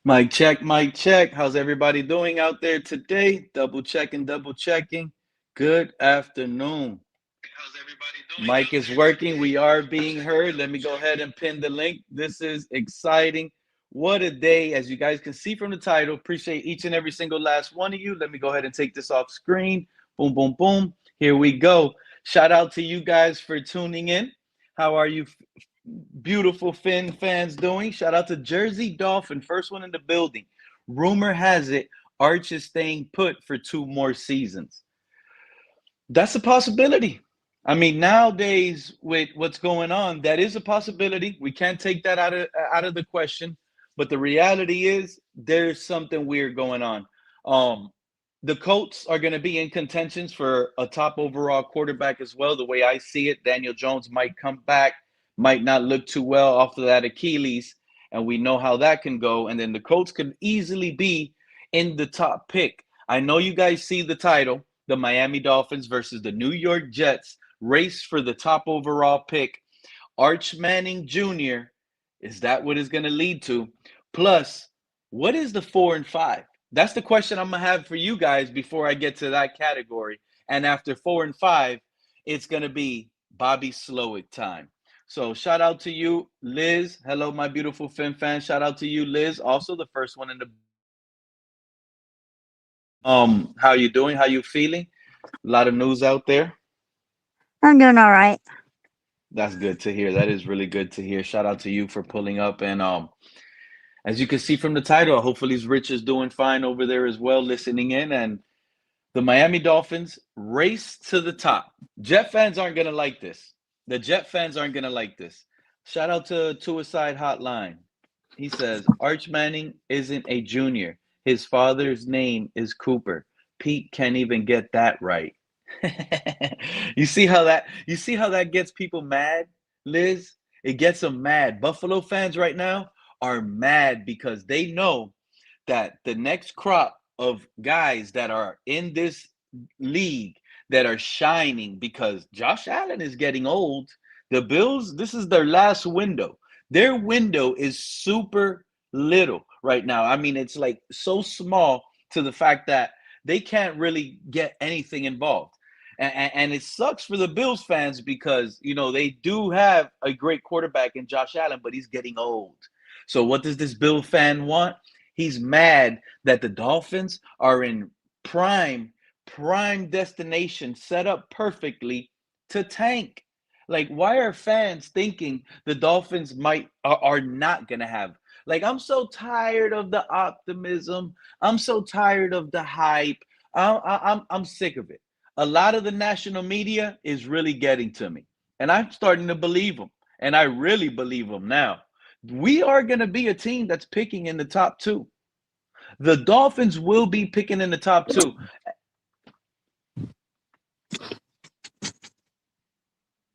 Mic check, mic check. How's everybody doing out there today? Double checking, double checking. Good afternoon. Mic is working. We are being heard. Let me go ahead and pin the link. This is exciting. What a day. As you guys can see from the title, appreciate each and every single last one of you. Let me go ahead and take this off screen. Boom, boom, boom. Here we go. Shout out to you guys for tuning in. How are you beautiful Finn fans doing? Shout out to Jersey Dolphin, first one in the building. Rumor has it Arch is staying put for 2 more seasons. That's a possibility. I mean, nowadays with what's going on, that is a possibility. We can't take that out of the question. But the reality is there's something weird going on. Um, the Colts are going to be in contentions for a top overall quarterback as well. The way I see it, Daniel Jones might come back, might not look too well off of that Achilles, and we know how that can go. And then the Colts could easily be in the top pick. I know you guys see the title, the Miami Dolphins versus the New York Jets, race for the top overall pick. Arch Manning Jr., is that what it's going to lead to? Plus, what is the 4 and 5? That's the question I'm going to have for you guys before I get to that category. And after 4 and 5, it's going to be Bobby Slowik time. So shout out to you, Liz. Hello, my beautiful Fin fan. Shout out to you, Liz. Also the first one in the how you doing? How you feeling? A lot of news out there. I'm doing all right. That's good to hear. That is really good to hear. Shout out to you for pulling up. And as you can see from the title, hopefully Rich is doing fine over there as well, listening in. And the Miami Dolphins race to the top. Jet fans aren't gonna like this. The Jet fans aren't gonna like this. Shout out to Suicide Hotline. He says Arch Manning isn't a junior. His father's name is Cooper. Pete can't even get that right. You see how that gets people mad, Liz? It gets them mad. Buffalo fans right now are mad because they know that the next crop of guys that are in this league that are shining because Josh Allen is getting old. The Bills, this is their last window. Their window is super little right now. I mean, it's like so small to the fact that they can't really get anything involved. And it sucks for the Bills fans because, they do have a great quarterback in Josh Allen, but he's getting old. So what does this Bill fan want? He's mad that the Dolphins are in prime destination, set up perfectly to tank. Like, why are fans thinking the Dolphins are not gonna have? Like, I'm so tired of the optimism. I'm so tired of the hype. I'm sick of it. A lot of the national media is really getting to me, and I'm starting to believe them, and I really believe them now. We are going to be a team that's picking in the top two. The Dolphins will be picking in the top two.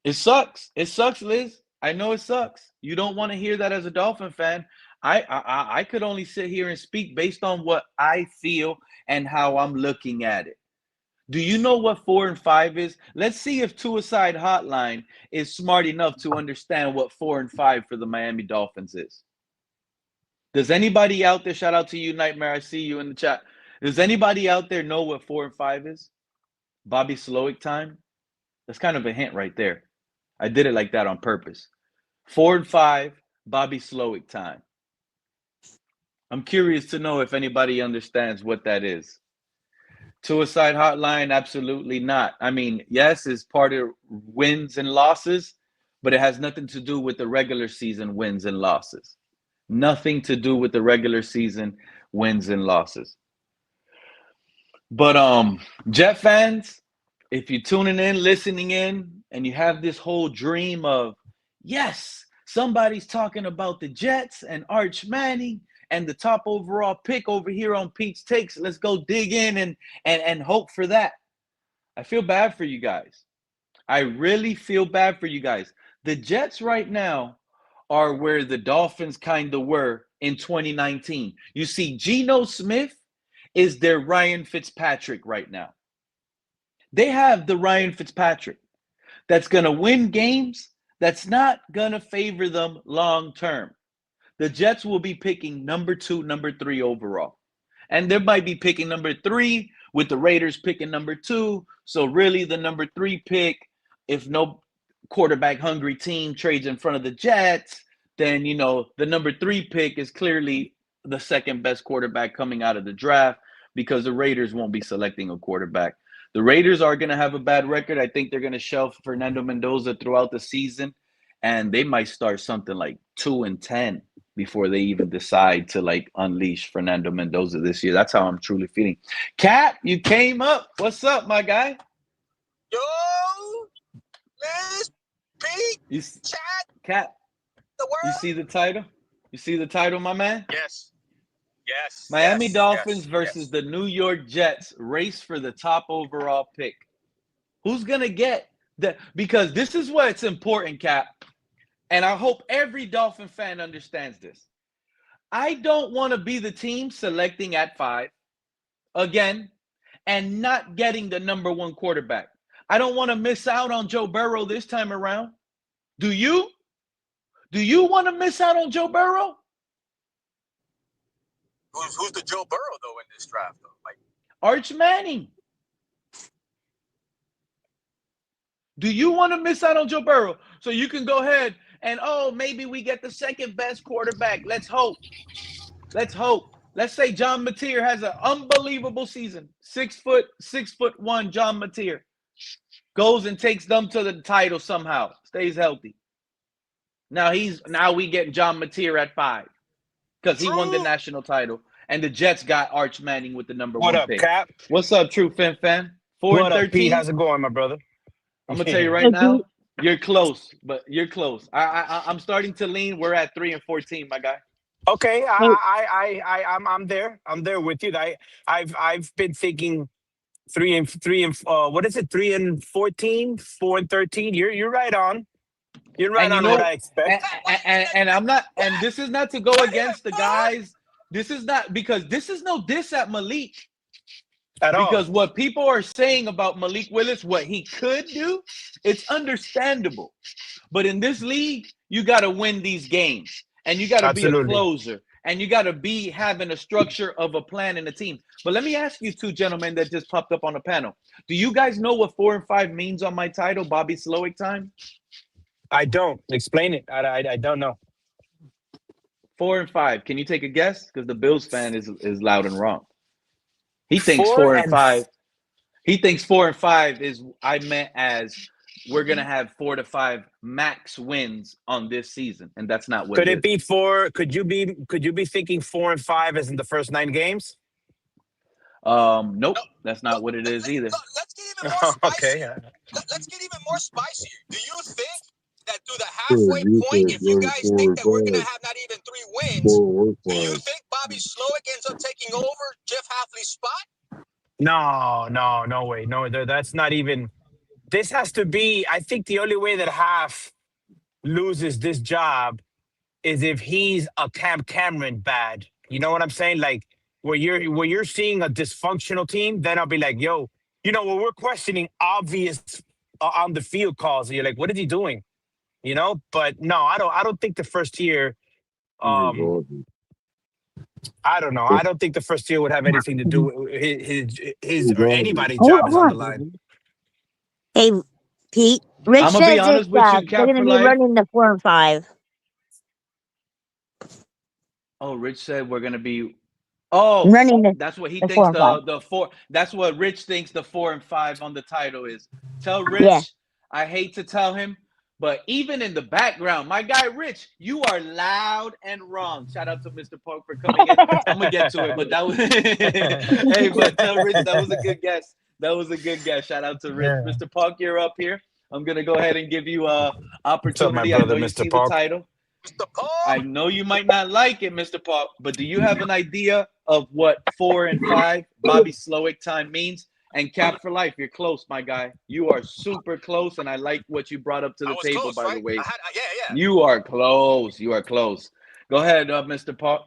It sucks. It sucks, Liz. I know it sucks. You don't want to hear that as a Dolphin fan. I could only sit here and speak based on what I feel and how I'm looking at it. Do you know what 4 and 5 is? Let's see if Suicide Hotline is smart enough to understand what 4 and 5 for the Miami Dolphins is. Does anybody out there, shout out to you, Nightmare, I see you in the chat. Does anybody out there know what 4 and 5 is? Bobby Slowik time? That's kind of a hint right there. I did it like that on purpose. 4 and 5, Bobby Slowik time. I'm curious to know if anybody understands what that is. Suicide Hotline, absolutely not. I mean, yes, it's part of wins and losses, but it has nothing to do with the regular season wins and losses. Nothing to do with the regular season wins and losses. But Jet fans, if you're tuning in, listening in, and you have this whole dream of, yes, somebody's talking about the Jets and Arch Manning and the top overall pick over here on Pete's Takes. Let's go dig in and hope for that. I feel bad for you guys. I really feel bad for you guys. The Jets right now are where the Dolphins kind of were in 2019. You see, Geno Smith is their Ryan Fitzpatrick right now. They have the Ryan Fitzpatrick that's going to win games, that's not going to favor them long term. the Jets will be picking number 2, number 3 overall. And they might be picking number 3 with the Raiders picking number 2. So really the number 3 pick, if no quarterback hungry team trades in front of the Jets, then the number 3 pick is clearly the second best quarterback coming out of the draft because the Raiders won't be selecting a quarterback. The Raiders are going to have a bad record. I think they're going to shelf Fernando Mendoza throughout the season, and they might start something like 2-10 before they even decide to unleash Fernando Mendoza this year. That's how I'm truly feeling. Cap, you came up. What's up, my guy? Yo, Liz, Pete, chat, Cap, the world. you see the title? You see the title, my man? Yes. Miami Dolphins versus the New York Jets race for the top overall pick. Who's going to get that? Because this is why it's important, Cap. And I hope every Dolphin fan understands this. I don't want to be the team selecting at 5 again and not getting the number 1 quarterback. I don't want to miss out on Joe Burrow this time around. Do you? Do you want to miss out on Joe Burrow? Who's the Joe Burrow, though, in this draft, though? Arch Manning. Do you want to miss out on Joe Burrow? So you can go ahead and, maybe we get the second best quarterback. Let's hope. Let's say John Mateer has an unbelievable season. 6'1" John Mateer goes and takes them to the title somehow. Stays healthy. Now we get John Mateer at 5 because he won the national title, and the Jets got Arch Manning with the number 1 pick. What up, Cap? What's up, True Fin Fan? 4-13. What up, Pete? How's it going, my brother? I'm gonna tell you right now, you're close, but you're close. I'm starting to lean. We're at 3-14, my guy. Okay, I'm there. I'm there with you. I've been thinking 3 and what is it? 3-14, 4-13. You're right on. You're right on what I expect. And I'm not. And this is not to go against the guys. This is not because this is no diss at Malik. At all. Because what people are saying about Malik Willis, what he could do, it's understandable. But in this league, you got to win these games. And you got to be a closer. And you got to be having a structure of a plan and a team. But let me ask you two gentlemen that just popped up on the panel. Do you guys know what 4 and 5 means on my title, Bobby Slowik time? I don't. Explain it. I don't know. 4 and 5. Can you take a guess? Because the Bills fan is loud and wrong. He thinks 4 and 5. He thinks 4 and 5 is I meant as we're gonna have 4 to 5 max wins on this season, and that's not what. Could it be 4? Could you be thinking 4 and 5 as in the first 9 games? Nope, that's not what it is either. Let's get even more spicy. Okay. Let's get even more spicy. Do you think that through the halfway point, if you guys think that we're gonna have not even 3 wins, do you think Bobby Slowik ends up taking over Jeff Hafley's spot? No way. No, that's not even. This has to be. I think the only way that Haf loses this job is if he's a Cam Cameron bad. You know what I'm saying? Like where you're seeing a dysfunctional team, then I'll be like, yo, when we're questioning obvious on the field calls, and you're like, what is he doing? But no, I don't think the first year. I don't know. I don't think the first year would have anything to do with his or anybody's job is on the line. Hey, Pete. Rich I'm gonna be honest with you, they're going to be running the 4 and 5. Oh, Rich said we're going to be. Oh, running that's what he thinks the 4. That's what Rich thinks the 4 and 5 on the title is. Tell Rich, I hate to tell him, but even in the background, my guy Rich, you are loud and wrong. Shout out to Mr. Park for coming in. I'm gonna get to it, but that was hey, but tell Rich that was a good guess. That was a good guess. Shout out to Rich. Yeah. Mr. Park, you're up here. I'm gonna go ahead and give you opportunity. What's up, my brother, I know you Mr. see Park? the title. Mr. Paul? I know you might not like it, Mr. Park, but do you have an idea of what 4 and 5 Bobby Slowik time means? And Cap for life, you're close, my guy. You are super close, and I like what you brought up to the table, close, by right? the way. Yeah. You are close. You are close. Go ahead, Mr. Park.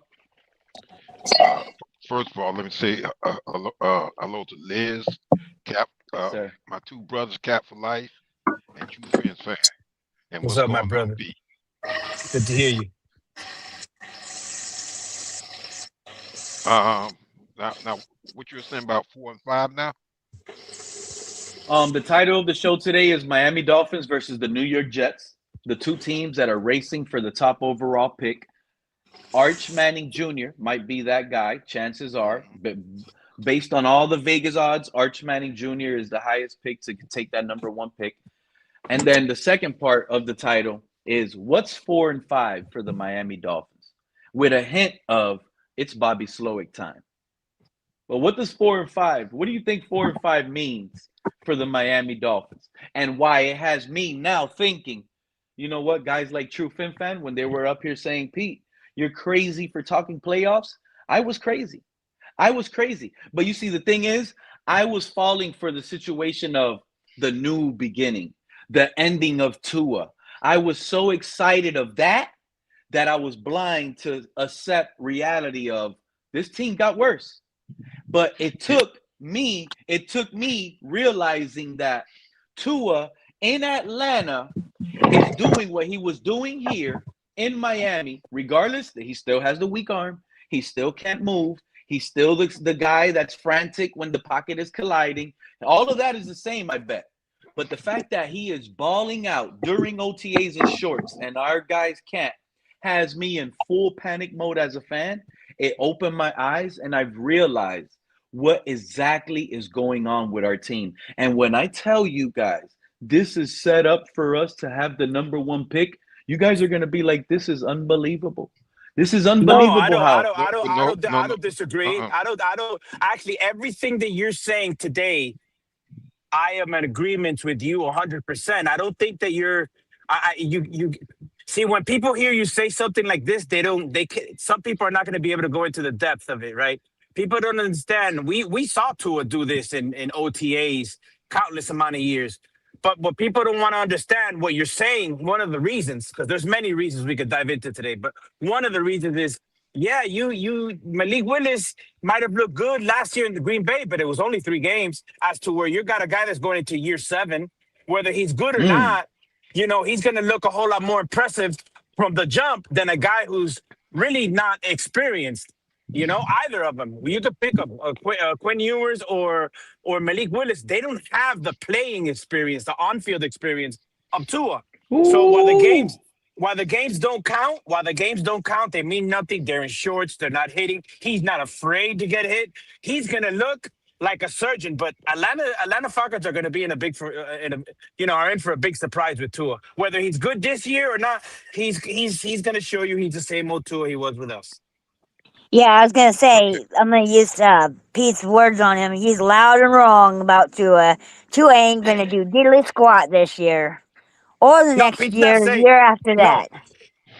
First of all, let me say hello to Liz, Cap, my 2 brothers, Cap for life, and True Fans fan. And What's up, my brother? Good to hear you. Now, what you were saying about 4 and 5 now? The title of the show today is Miami Dolphins versus the New York Jets, the two teams that are racing for the top overall pick. Arch Manning Jr. might be that guy. Chances are, Mm-hmm. but based on all the Vegas odds, Arch Manning Jr. is the highest pick to take that number one pick. And then the second part of the title is what's 4 and 5 for the Miami Dolphins, with a hint of it's Bobby Slowik time. But what does 4 and 5? What do you think 4 and 5 means for the Miami Dolphins, and why it has me now thinking, you know what, guys like True Fin Fan, when they were up here saying, Pete, you're crazy for talking playoffs. I was crazy. I was crazy. But you see, the thing is, I was falling for the situation of the new beginning, the ending of Tua. I was so excited of that I was blind to accept reality of this team got worse. But Yeah. it took me realizing that Tua in Atlanta is doing what he was doing here in Miami, regardless that he still has the weak arm, he still can't move, he's still the guy that's frantic when the pocket is colliding. All of that is the same, I bet. But the fact that he is balling out during OTAs and shorts and our guys can't has me in full panic mode as a fan. It opened my eyes and I've realized what exactly is going on with our team. And when I tell you guys, this is set up for us to have the number one pick, you guys are going to be like, this is unbelievable. This is No, I unbelievable don't. I how. don't. I don't. I No, don't. no, I no. don't disagree. Uh-uh. I don't. Actually, everything that you're saying today, I am in agreement with you 100%. I don't think that you're. You see when people hear you say something like this, they don't. Some people are not going to be able to go into the depth of it, right? People don't understand. We saw Tua do this in OTAs countless amount of years. But what people don't want to understand, what you're saying, one of the reasons, because there's many reasons we could dive into today, but one of the reasons is, yeah, you Malik Willis might have looked good last year in the Green Bay, but it was only 3 games. As to where you got a guy that's going into year 7, whether he's good or Mm, not, he's going to look a whole lot more impressive from the jump than a guy who's really not experienced. Either of them. You could pick up Quinn Ewers or Malik Willis. They don't have the playing experience, the on-field experience of Tua. So ooh, while the games don't count, they mean nothing. They're in shorts. They're not hitting. He's not afraid to get hit. He's gonna look like a surgeon. But Atlanta Falcons are gonna be in a big for in a are in for a big surprise with Tua. Whether he's good this year or not, he's gonna show you he's the same old Tua he was with us. Yeah, I was gonna Okay. say I'm gonna use Pete's words on him. He's loud and wrong about Tua. Tua ain't gonna do diddly squat this year, or the No, next Pete's not year, the saying year after no, that.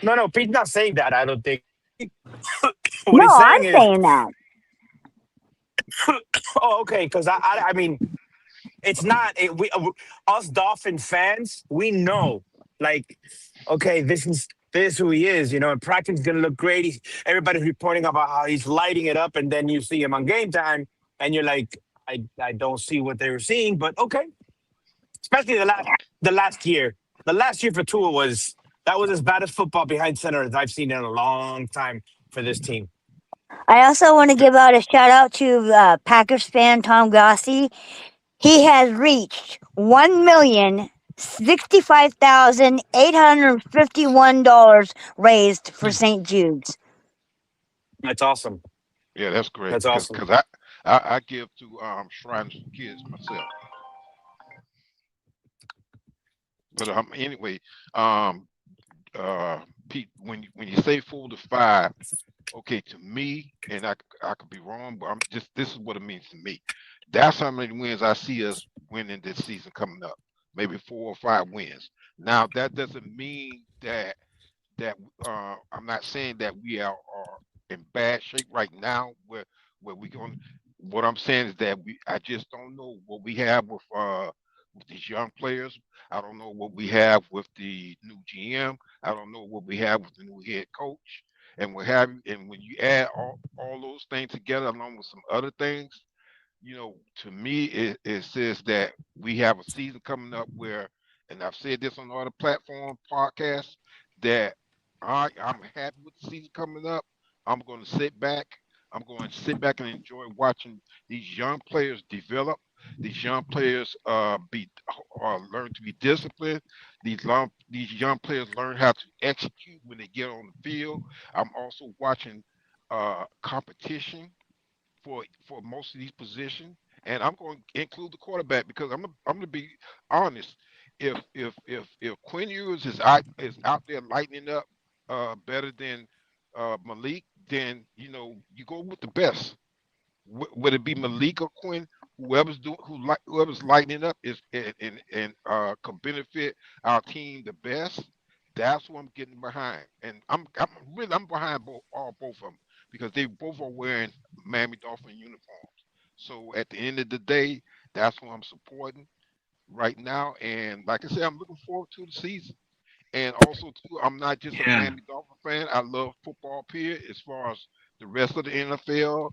no. Pete's not saying that. I don't think. What No, he's I'm saying is, saying that. oh, okay, because I mean, it's not we us Dolphin fans. We know, like, okay, this is who he is. In practice, he's gonna look great. Everybody's reporting about how he's lighting it up, and then you see him on game time, and you're like, I don't see what they were seeing, but okay. Especially the last year. The last year for Tua was as bad as football behind center as I've seen in a long time for this team. I also want to Okay. give out a shout out to Packers fan Tom Gossi. He has reached 1,065,851 raised for St. Jude's. That's awesome. Yeah, that's great. That's Cause, awesome. cause I give to shrines for kids myself. But anyway, um uh Pete, when you say 4 to 5, okay, to me, and I could be wrong, but I'm just this is what it means to me. That's how many wins I see us winning this season coming up. Maybe 4 or 5 wins. Now that doesn't mean that I'm not saying that we are in bad shape right now where we going. What I'm saying is that I just don't know what we have with these young players. I don't know what we have with the new GM. I don't know what we have with the new head coach and what have you. And when you add all those things together along with some other things, to me, it says that we have a season coming up where, and I've said this on other platform podcasts, that I'm happy with the season coming up. I'm going to sit back. I'm going to sit back and enjoy watching these young players develop. These young players be learn to be disciplined. These young players learn how to execute when they get on the field. I'm also watching competition for most of these positions, and I'm going to include the quarterback because I'm going to be honest. If Quinn Ewers is out there lightening up better than Malik, then you go with the best. Would it be Malik or Quinn? Whoever's lightening up is and can benefit our team the best. That's what I'm getting behind, and I'm behind both of them because they both are wearing Miami Dolphin uniforms. So at the end of the day, that's what I'm supporting right now. And like I said, I'm looking forward to the season. And also too, I'm not just a Yeah. Miami Dolphin fan. I love football period as far as the rest of the NFL,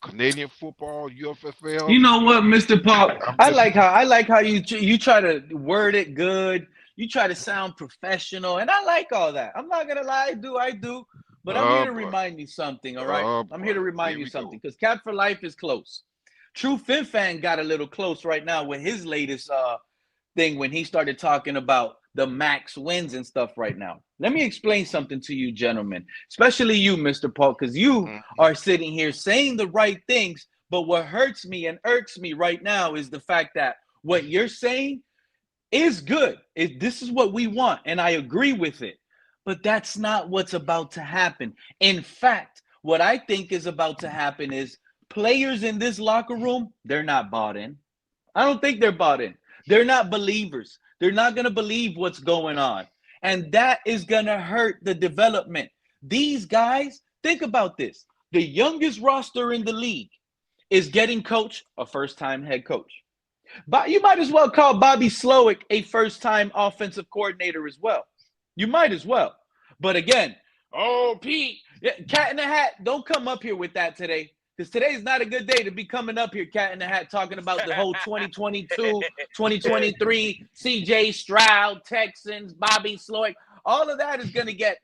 Canadian football, UFFL. You know what, Mr. Paul? I'm I just like how I like how you try to word it good. You try to sound professional, and I like all that. I'm not gonna lie, I do. But I'm here oh to boy, remind you something. All right, oh I'm here boy. to Here remind you we go. something because Cat for Life is close. True Fin Fan got a little close right now with his latest thing when he started talking about the max wins and stuff right now. Let me explain something to you, gentlemen, especially you, Mr. Paul, because you Mhm. are sitting here saying the right things. But what hurts me and irks me right now is the fact that what you're saying is good. This is what we want, and I agree with it. But that's not what's about to happen. In fact, what I think is about to happen is players in this locker room, they're not bought in. I don't think they're bought in. They're not believers. They're not going to believe what's going on. And that is going to hurt the development. These guys, think about this. The youngest roster in the league is getting coach, a first time head coach. But you might as well call Bobby Slowik a first time offensive coordinator as well. You might as well. But again, oh, Pete, cat in the hat, don't come up here with that today. Because today's not a good day to be coming up here, cat in the hat, talking about the whole 2022, 2023, CJ Stroud, Texans, Bobby Sloyd. All of that is gonna get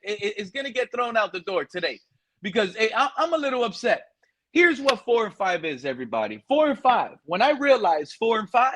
thrown out the door today. Because I'm a little upset. Here's what 4 and 5 is, everybody. 4 and 5. When I realized 4 and 5,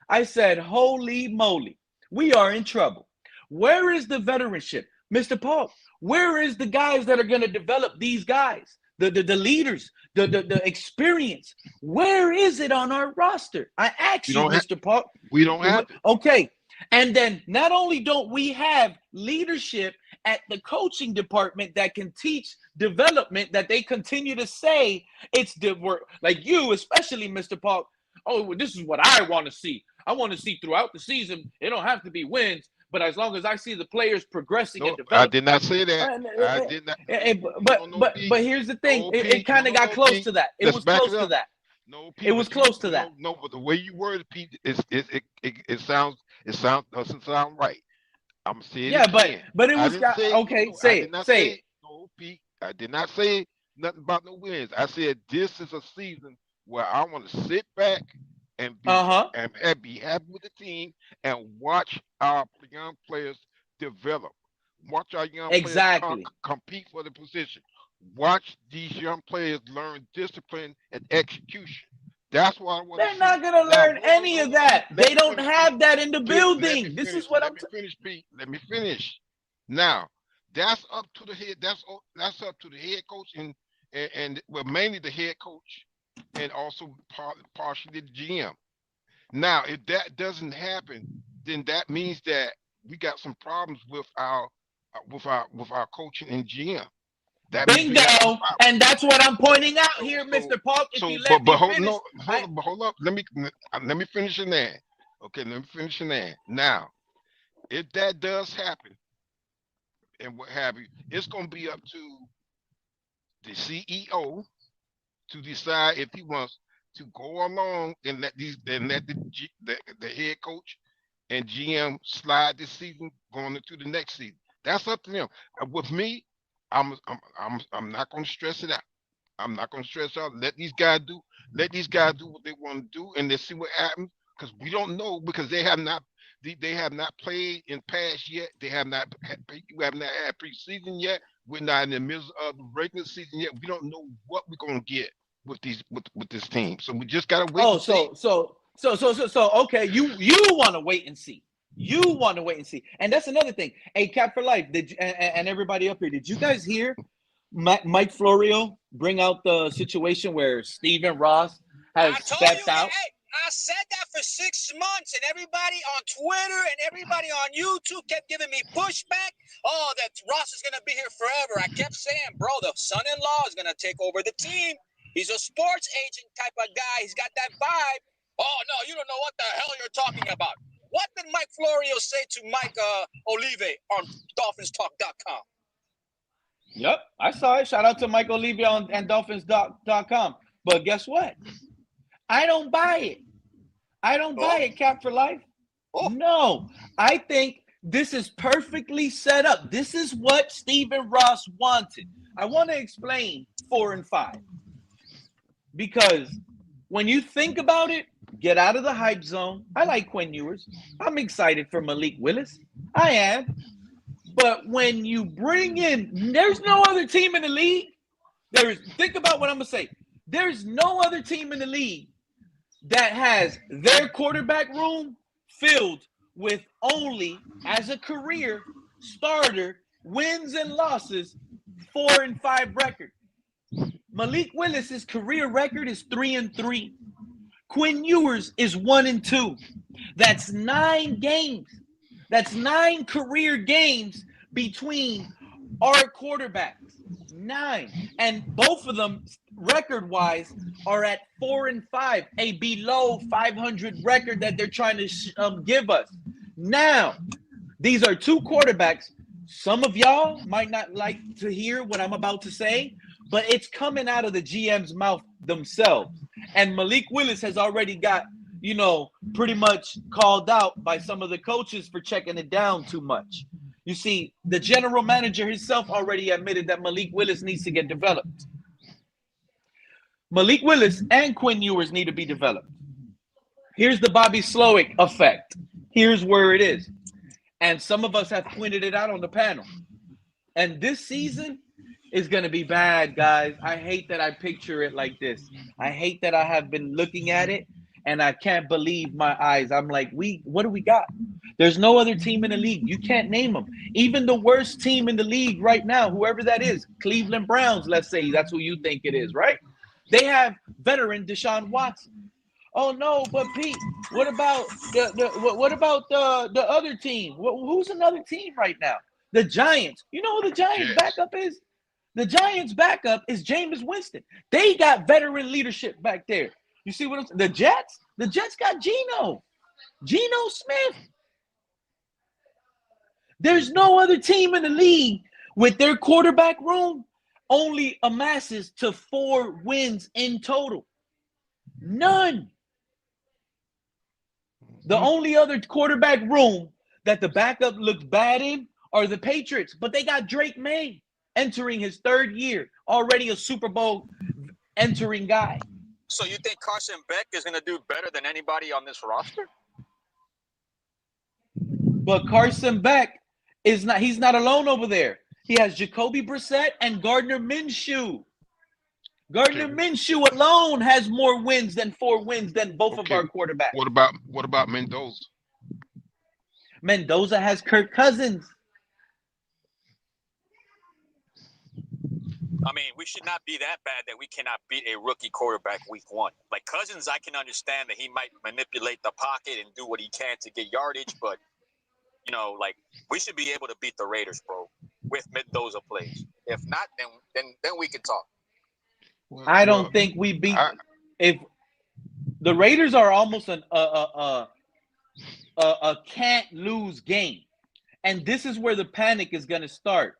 I said, holy moly, we are in trouble. Where is the veteranship? Mr. Paul, where is the guys that are going to develop these guys? The leaders, the experience. Where is it on our roster? I ask We you, don't have. Mr. Paul. We don't have it. Okay. And then not only don't we have leadership at the coaching department that can teach development, that they continue to say it's the work, like you, especially Mr. Paul. Oh, well, this is what I want to see. I want to see throughout the season. It don't have to be wins, but as long as I see the players progressing and No, I developing. did not say that. I did not. No, no, But no, no, but Pete. but here's the thing. No, It Pete. No, kind of no, got no, close Pete. to that. It Let's was back it close to up. that. No, It Pete. was But you close to that. no. But the way you worded, Pete, it sounds doesn't sound right. I'm gonna say it Yeah, but again. but it I was didn't got say no, okay. no. I Say did it. not Say it. say no, Pete. I did not say nothing about no wins. I said this is a season where I want to sit back and be Uh huh. and be happy with the team and watch our young players develop. Watch our young players Exactly. compete for the position. Watch these young players learn discipline and execution. That's what I want to They're see. not gonna Now, learn hold on, any hold of on, Pete. that. Let They me don't finish, Pete. have that in the Let me building. This finish. is what Let I'm. me finish, Pete. Let me finish. Now, that's up to the head. That's up to the head coach and well, mainly the head coach, and also partially the GM. Now, if that doesn't happen, then that means that we got some problems with our coaching and GM. That means we got some Bingo. problems. And that's what I'm pointing out So here, so Mr. Park. If so you but let but me hold finish, no hold I up, but hold up. Let me finish in there. Okay, let me finish in there. Now, if that does happen and what have you, it's gonna be up to the CEO to decide if he wants to go along and let the head coach and GM slide this season going into the next season. That's up to them. With me, I'm not going to stress it out. I'm not going to stress out. Let these guys do what they want to do, and let's see what happens. Because we don't know because they have not. They have not played in past yet. We have not had preseason yet. We're not in the middle of the regular season yet. We don't know what we're gonna get with this team. So we just gotta wait Oh, and see. so okay, you want to wait and see. You want to wait and see. And that's another thing. Hey, Cap for Life, and everybody up here, did you guys hear Mike Florio bring out the situation where Stephen Ross has stepped out? Hey, I said that for 6 months, and everybody on Twitter and everybody on YouTube kept giving me pushback. Oh, that Ross is going to be here forever. I kept saying, bro, the son-in-law is going to take over the team. He's a sports agent type of guy. He's got that vibe. Oh, no, you don't know what the hell you're talking about. What did Mike Florio say to Mike Olive on DolphinsTalk.com? Yep, I saw it. Shout out to Mike Olive and Dolphins.com. But guess what? I don't buy it. I don't buy it, Cap for Life. No, I think this is perfectly set up. This is what Stephen Ross wanted. I want to explain 4 and 5. Because when you think about it, get out of the hype zone. I like Quinn Ewers. I'm excited for Malik Willis. I am. But when you bring in, there's no other team in the league. Think about what I'm going to say. There's no other team in the league that has their quarterback room filled with only, as a career starter, wins and losses, 4 and 5 record. Malik Willis's career record is 3 and 3. Quinn Ewers is 1 and 2. That's 9 games. That's 9 career games between our quarterbacks. 9. And both of them, record-wise, are at 4 and 5, a below 500 record that they're trying to give us. Now, these are 2 quarterbacks. Some of y'all might not like to hear what I'm about to say, but it's coming out of the GM's mouth themselves. And Malik Willis has already got, pretty much called out by some of the coaches for checking it down too much. You see, the general manager himself already admitted that Malik Willis needs to get developed. Malik Willis and Quinn Ewers need to be developed. Here's the Bobby Slowik effect. Here's where it is. And some of us have pointed it out on the panel. And this season is going to be bad, guys. I hate that I picture it like this. I hate that I have been looking at it, and I can't believe my eyes. I'm like, what do we got? There's no other team in the league. You can't name them. Even the worst team in the league right now, whoever that is, Cleveland Browns, let's say, that's who you think it is, right? They have veteran Deshaun Watson. Oh no, but Pete, what about the other team? Who's another team right now? The Giants. You know who the Giants backup is? The Giants backup is Jameis Winston. They got veteran leadership back there. You see what I'm saying? The Jets got Geno Smith. There's no other team in the league with their quarterback room only amasses to 4 wins in total. None. The only other quarterback room that the backup looks bad in are the Patriots, but they got Drake May entering his 3rd year, already a Super Bowl entering guy. So you think Carson Beck is going to do better than anybody on this roster? But Carson Beck he's not alone over there. He has Jacoby Brissett and Gardner Minshew. Gardner Minshew alone has more wins than 4 wins than both of our quarterbacks. What about Mendoza? Mendoza has Kirk Cousins. I mean, we should not be that bad that we cannot beat a rookie quarterback week 1. Like Cousins, I can understand that he might manipulate the pocket and do what he can to get yardage, but we should be able to beat the Raiders, bro, with Mendoza plays. If not, then we can talk. I don't think we beat. If the Raiders are almost a can't lose game, and this is where the panic is going to start.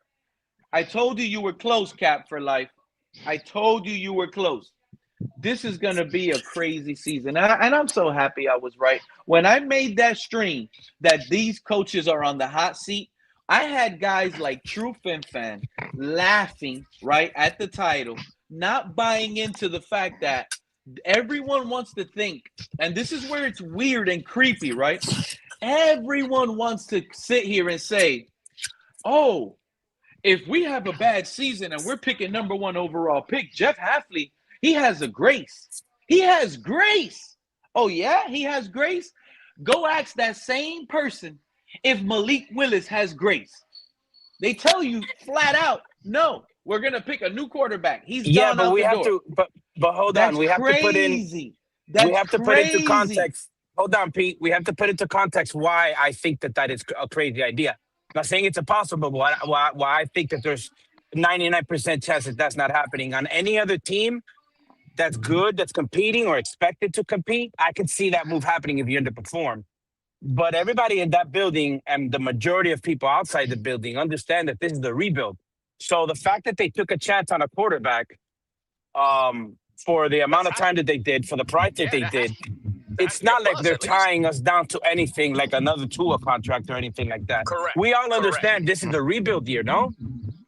I told you were close, Cap for Life. I told you were close. This is going to be a crazy season. And I'm so happy I was right. When I made that stream that these coaches are on the hot seat, I had guys like True Fan laughing right at the title, not buying into the fact that everyone wants to think, and this is where it's weird and creepy, right? Everyone wants to sit here and say, oh, if we have a bad season and we're picking number one overall pick, Jeff Halfley, he has a grace. He has grace. Oh, yeah, he has grace. Go ask that same person if Malik Willis has grace. They tell you flat out, no, we're going to pick a new quarterback. He's Yeah, gone but out we the have door. to. But hold on, That's we have to put in. crazy. We That's have to put into crazy. context. Hold on, Pete. We have to put into context why I think that is a crazy idea. I'm not saying it's impossible, but why I think that there's 99% chance that that's not happening on any other team that's good, that's competing or expected to compete. I could see that move happening if you underperform. But everybody in that building and the majority of people outside the building understand that this is a rebuild. So the fact that they took a chance on a quarterback for the amount of time that they did, for the price that they did, That has it's to be a not like plus they're at least. tying us down to anything like another Tua contract or anything like that. Correct. We all Correct. understand this is the rebuild year, no?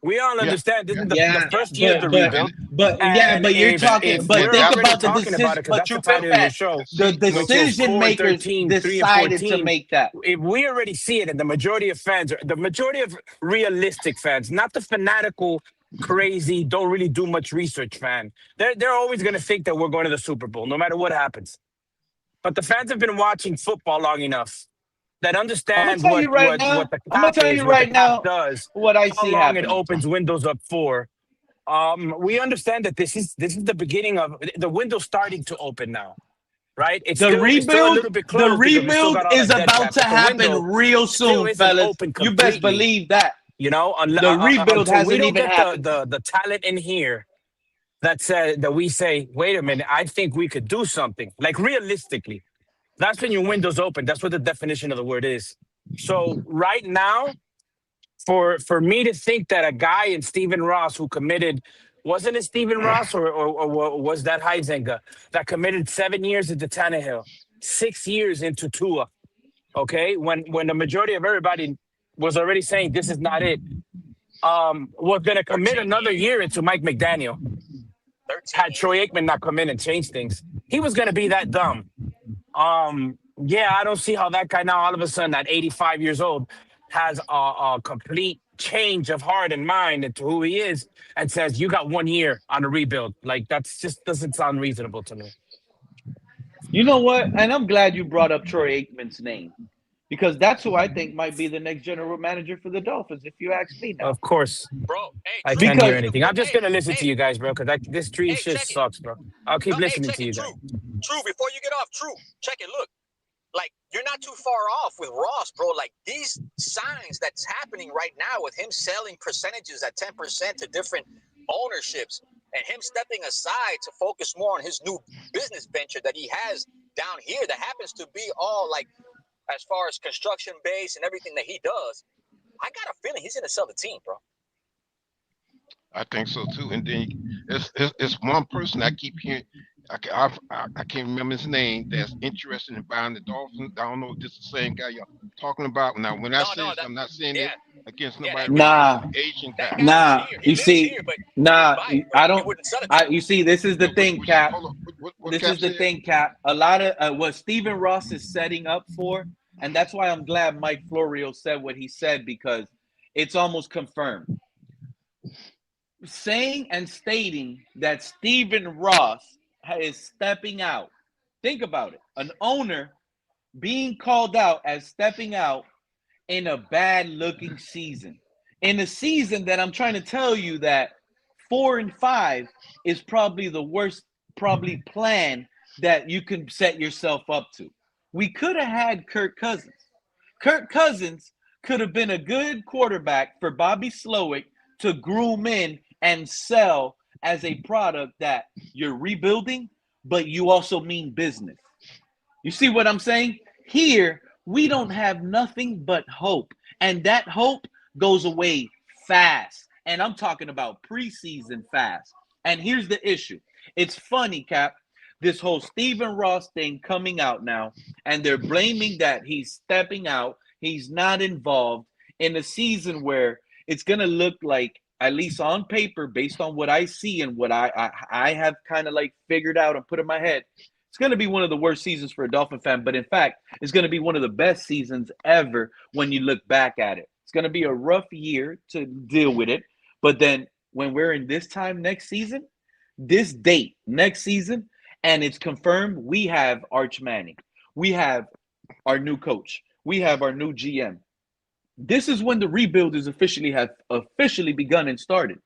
We all Yeah, understand this yeah. is the Yeah, first year of but the but And rebuild. but yeah, And but you're if talking. But we're think that already about the talking about decision. it, because But that's the you been title of your fat. show, The see, no, which is decision 4 and makers 13, 3 and decided to 14. make that. If we already see it, and the majority of fans, the majority of realistic fans, not the fanatical, crazy, don't really do much research fan, they're always going to think that we're going to the Super Bowl, no matter what happens. But the fans have been watching football long enough that I'm gonna understand tell you right what now. the I'm gonna cap tell is, you what the right cap now does, what I how see long it happening. opens windows up for. We understand that this is the beginning of the window starting to open now, right? It's still a little bit The closed because we still rebuild got all is that dead about cap, to but the happen window real still soon, isn't fellas. open You best completely. believe that. The rebuild Until we hasn't don't even get happened. the talent in here that said that we say, wait a minute, I think we could do something. Like realistically, that's when your windows open. That's what the definition of the word is. So right now, for me to think that a guy in Stephen Ross who committed, wasn't it Stephen Ross or was that Heisenga that committed 7 years into Tannehill, 6 years into Tua? Okay, when the majority of everybody was already saying this is not it, was going to commit 13 another years. year into Mike McDaniel. 13 Had years. Troy Aikman not come in and change things, he was going to be that dumb. Yeah, I don't see how that guy now all of a sudden at 85 years old has a complete change of heart and mind into who he is and says you got 1 year on a rebuild. Like that's just doesn't sound reasonable to me. You know what? And I'm glad you brought up Troy Aikman's name because that's who I think might be the next general manager for the Dolphins. If you ask me now, Of course, Bro, hey, I True, can't before hear because you get anything. I'm but just hey, gonna listen to hey, you guys, bro, because this tree hey, shit check it. sucks, bro. I'll No, keep hey, listening check to it, you guys. True. True, before you get off, True, check it. Look, like you're not too far off with Ross, bro. Like these signs that's happening right now with him selling percentages at 10% to different ownerships and him stepping aside to focus more on his new business venture that he has down here that happens to be all like as far as construction base and everything that he does. I got a feeling he's gonna sell the team, bro. I think so too. And then it's one person I keep hearing. I can't remember his name. That's interested in buying the Dolphins. I don't know if this is the same guy you're talking about. Now, when I No, say no, this, that I'm not saying it yeah, against yeah, nobody, that but guy, it's an nah, Asian that guy. guy lives nah. here. He You lives see, here, but he would nah. buy it, but I he don't. wouldn't sell it to him. You see, this is the Yeah, thing, Cap. hold on. What This Cap is the said? thing, Cap. A lot of what Stephen Ross is setting up for, and that's why I'm glad Mike Florio said what he said because it's almost confirmed. Saying and stating that Stephen Ross is stepping out. Think about it. An owner being called out as stepping out in a bad looking season. In a season that I'm trying to tell you that 4-5 is probably the worst probably plan that you can set yourself up to. We could have had Kirk Cousins. Kirk Cousins could have been a good quarterback for Bobby Slowik to groom in and sell as a product that you're rebuilding, but you also mean business. You see what I'm saying? Here, we don't have nothing but hope. And that hope goes away fast. And I'm talking about preseason fast. And here's the issue it's funny, Cap, this whole Stephen Ross thing coming out now, and they're blaming that he's stepping out, he's not involved in a season where it's going to look like, at least on paper, based on what I see and what I have kind of like figured out and put in my head, It's going to be one of the worst seasons for a Dolphin fan, but in fact, it's going to be one of the best seasons ever when you look back at it. It's going to be a rough year to deal with it, but then when we're in this time next season, this date next season, and it's confirmed, we have Arch Manning. We have our new coach. We have our new GM. This is when the rebuild is officially begun and started,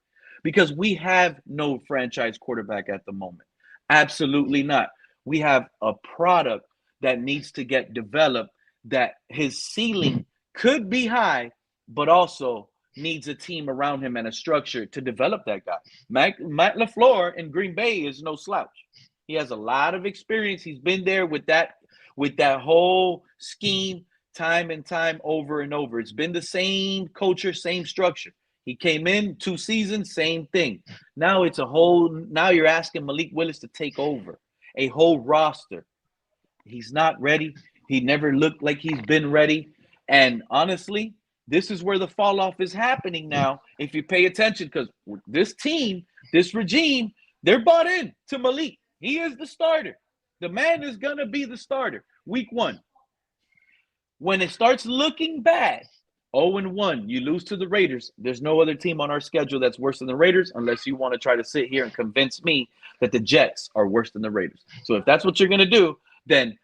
because we have no franchise quarterback at the moment. Absolutely not. We have a product that needs to get developed, that his ceiling could be high, but also needs a team around him and a structure to develop that guy. Matt LaFleur in Green Bay is no slouch. He has a lot of experience. He's been there with that whole scheme time and time over and over. It's been the same culture, same structure. He came in 2 seasons, same thing. Now you're asking Malik Willis to take over a whole roster. He's not ready. He never looked like he's been ready. And honestly, this is where the fall off is happening now. If you pay attention, because this team, this regime, they're bought in to Malik. He is the starter. The man is going to be the starter. Week 1. When it starts looking bad, 0-1, you lose to the Raiders. There's no other team on our schedule that's worse than the Raiders, unless you want to try to sit here and convince me that the Jets are worse than the Raiders. So if that's what you're going to do, then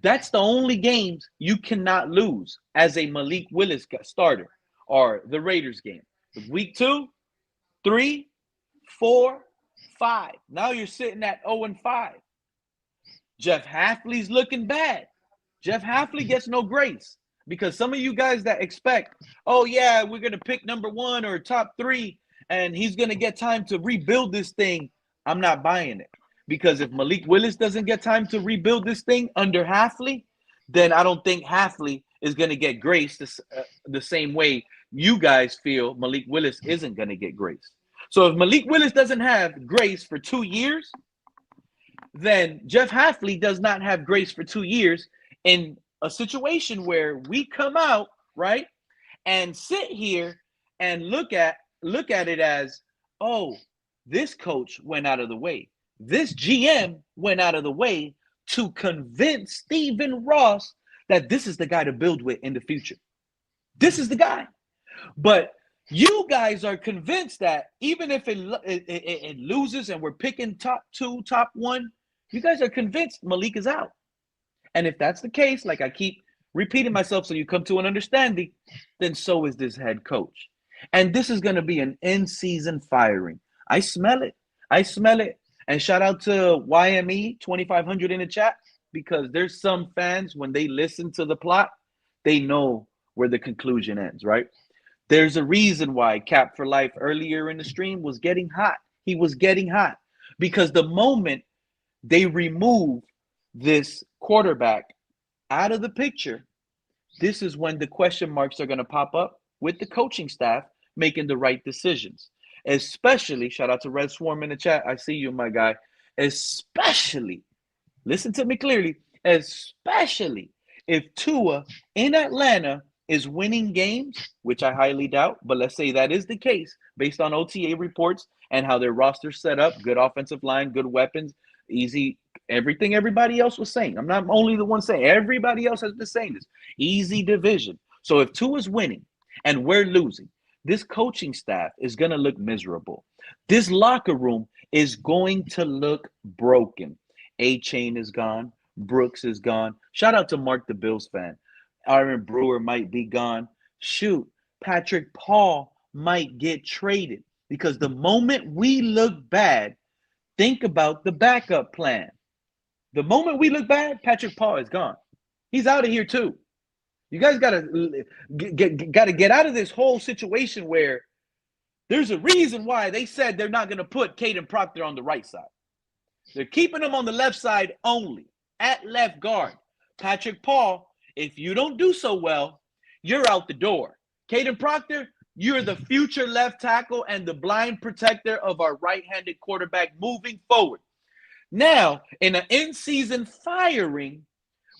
that's the only games you cannot lose as a Malik Willis starter, or the Raiders game. Week 2, 3, 4, 5. Now you're sitting at 0-5. Jeff Hafley's looking bad. Jeff Hafley gets no grace, because some of you guys that expect, oh yeah, we're going to pick number 1 or top 3 and he's going to get time to rebuild this thing, I'm not buying it. Because if Malik Willis doesn't get time to rebuild this thing under Hafley, then I don't think Hafley is going to get grace the same way you guys feel Malik Willis isn't going to get grace. So if Malik Willis doesn't have grace for 2 years, then Jeff Hafley does not have grace for 2 years in a situation where we come out, right, and sit here and look at it as, oh, this coach went out of the way. This GM went out of the way to convince Stephen Ross that this is the guy to build with in the future. This is the guy. But you guys are convinced that even if it loses and we're picking top 2, top 1, you guys are convinced Malik is out. And if that's the case, like I keep repeating myself so you come to an understanding, then so is this head coach. And this is going to be an in-season firing. I smell it. I smell it. And shout out to YME 2500 in the chat, because there's some fans, when they listen to the plot, they know where the conclusion ends, right? There's a reason why Cap for Life earlier in the stream was getting hot. He was getting hot because the moment they remove this quarterback out of the picture, this is when the question marks are going to pop up with the coaching staff making the right decisions. Especially, shout out to Red Swarm in the chat. I see you, my guy. Especially, listen to me clearly, especially if Tua in Atlanta is winning games, which I highly doubt, but let's say that is the case based on OTA reports and how their roster's set up, good offensive line, good weapons, easy, everything everybody else was saying. I'm not only the one saying, everybody else has been saying this. Easy division. So if Tua's winning and we're losing, this coaching staff is going to look miserable. This locker room is going to look broken. A-Chain is gone. Brooks is gone. Shout out to Mark the Bills fan. Aaron Brewer might be gone. Shoot, Patrick Paul might get traded, because the moment we look bad, think about the backup plan. The moment we look bad, Patrick Paul is gone. He's out of here too. You guys gotta get out of this whole situation where there's a reason why they said they're not gonna put Caden Proctor on the right side. They're keeping him on the left side only, at left guard. Patrick Paul, if you don't do so well, you're out the door. Caden Proctor, you're the future left tackle and the blind protector of our right-handed quarterback moving forward. Now, in an in-season firing,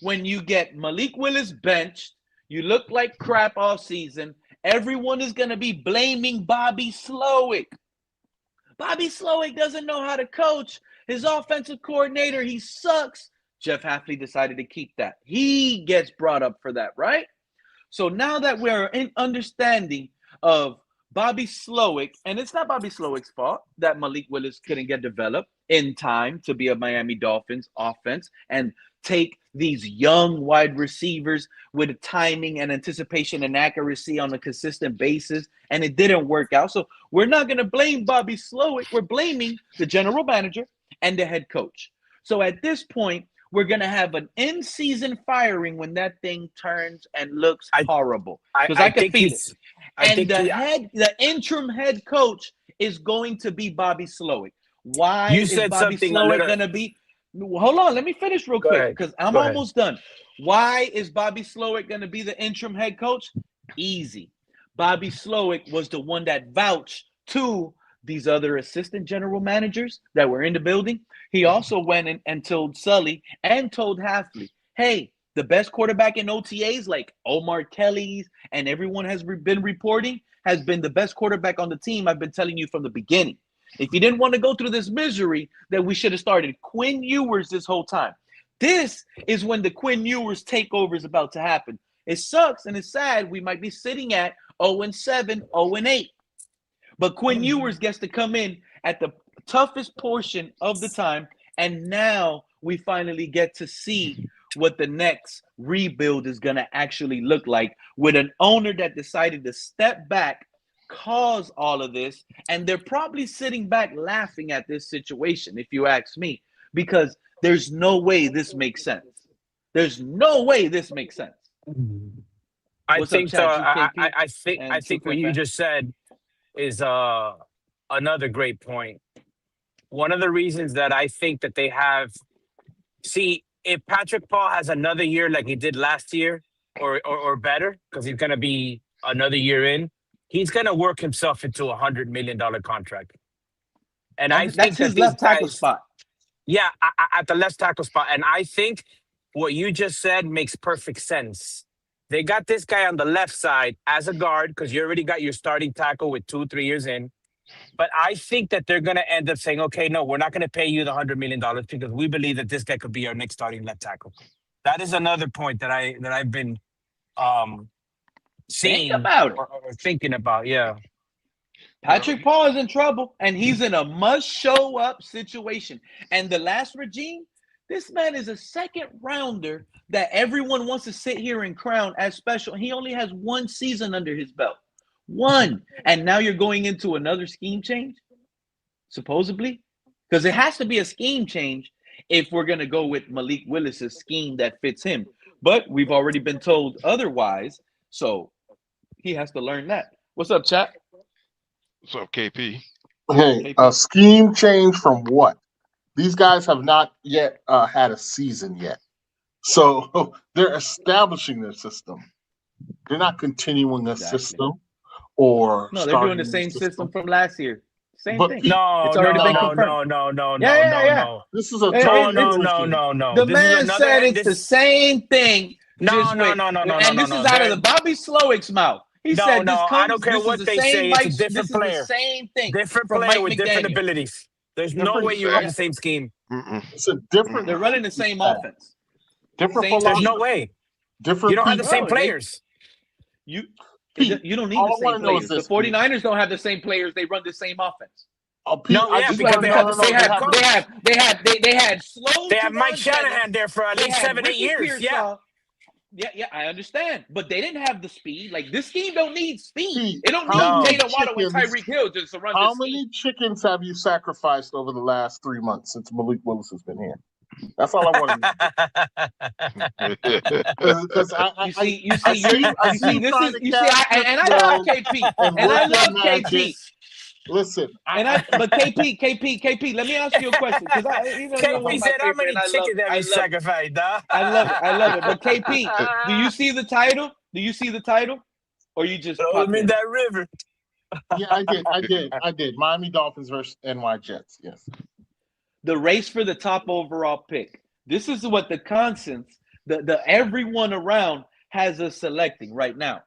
when you get Malik Willis benched, you look like crap all season, everyone is going to be blaming Bobby Slowik. Bobby Slowik doesn't know how to coach. His offensive coordinator, he sucks. Jeff Hafley decided to keep that. He gets brought up for that, right? So now that we're in understanding of Bobby Slowik, and it's not Bobby Slowik's fault that Malik Willis couldn't get developed in time to be a Miami Dolphins offense and take these young wide receivers with timing and anticipation and accuracy on a consistent basis, and it didn't work out. So we're not going to blame Bobby Slowik. We're blaming the general manager and the head coach. So at this point, we're going to have an in-season firing when that thing turns and looks horrible. Because I can feel it. And the interim head coach is going to be Bobby Slowik. Why is Bobby Slowik going to be? Hold on, let me finish real quick because I'm almost done. Why is Bobby Slowik going to be the interim head coach? Easy. Bobby Slowik was the one that vouched to these other assistant general managers that were in the building. He also went in and told Sully and told Hafley, hey, the best quarterback in OTAs like Omar Kelly's and everyone has been reporting has been the best quarterback on the team. I've been telling you from the beginning. If you didn't want to go through this misery, then we should have started Quinn Ewers this whole time. This is when the Quinn Ewers takeover is about to happen. It sucks and it's sad. We might be sitting at 0-7, 0-8. But Quinn Ewers gets to come in at the toughest portion of the time, and now we finally get to see what the next rebuild is going to actually look like with an owner that decided to step back, cause all of this, and they're probably sitting back laughing at this situation, if you ask me, because there's no way this makes sense. There's no way this makes sense. I think what you just said is another great point. One of the reasons that I think that they have, if Patrick Paul has another year like he did last year or better, because he's going to be another year in, he's going to work himself into $100 million contract. And I think that's his left tackle spot. Yeah, at the left tackle spot. And I think what you just said makes perfect sense. They got this guy on the left side as a guard because you already got your starting tackle with 2-3 years in. But I think that they're going to end up saying, okay, no, we're not going to pay you the $100 million because we believe that this guy could be our next starting left tackle. That is another point that I've been seeing about or thinking about. Yeah. Patrick Paul is in trouble, and he's in a must-show-up situation. And the last regime, this man is a second rounder that everyone wants to sit here and crown as special. He only has one season under his belt. One. And now you're going into another scheme change, supposedly? Because it has to be a scheme change if we're going to go with Malik Willis's scheme that fits him. But we've already been told otherwise, so he has to learn that. What's up, chat? What's up, KP? Hey, a scheme change from what? These guys have not yet had a season yet. So they're establishing their system. They're not continuing a system or no, they're doing the same system from last year. Same thing. No, it's already been confirmed. No. This is a no. The man said it's the same thing. No. And this is out of the Bobby Slowik's mouth. He said this comes. I don't care what they say. It's a different player. The same thing. Different player with different abilities. There's no way you run the same scheme. It's a different. They're running the same offense. Different. There's no way. Different. You don't have the same players. You don't need the same players. The 49ers don't have the same players. They run the same offense. Because they had slow. They have Mike Shanahan there for at least 7-8 years. Yeah, I understand. But they didn't have the speed. Like, this scheme don't need speed. It don't need Jada Waddle and Tyreek Hill just to run this scheme. How many chickens have you sacrificed over the last 3 months since Malik Willis has been here? That's all I want to know. Because I love KP. And I love KP. Listen, but KP, let me ask you a question. KP said, "How many chickens have you sacrificed?" I love it. But KP, do you see the title? Or you just throw him in that river? Yeah, I did. Miami Dolphins versus NY Jets. Yes. The race for the top overall pick. This is what the consensus, the everyone around has us selecting right now.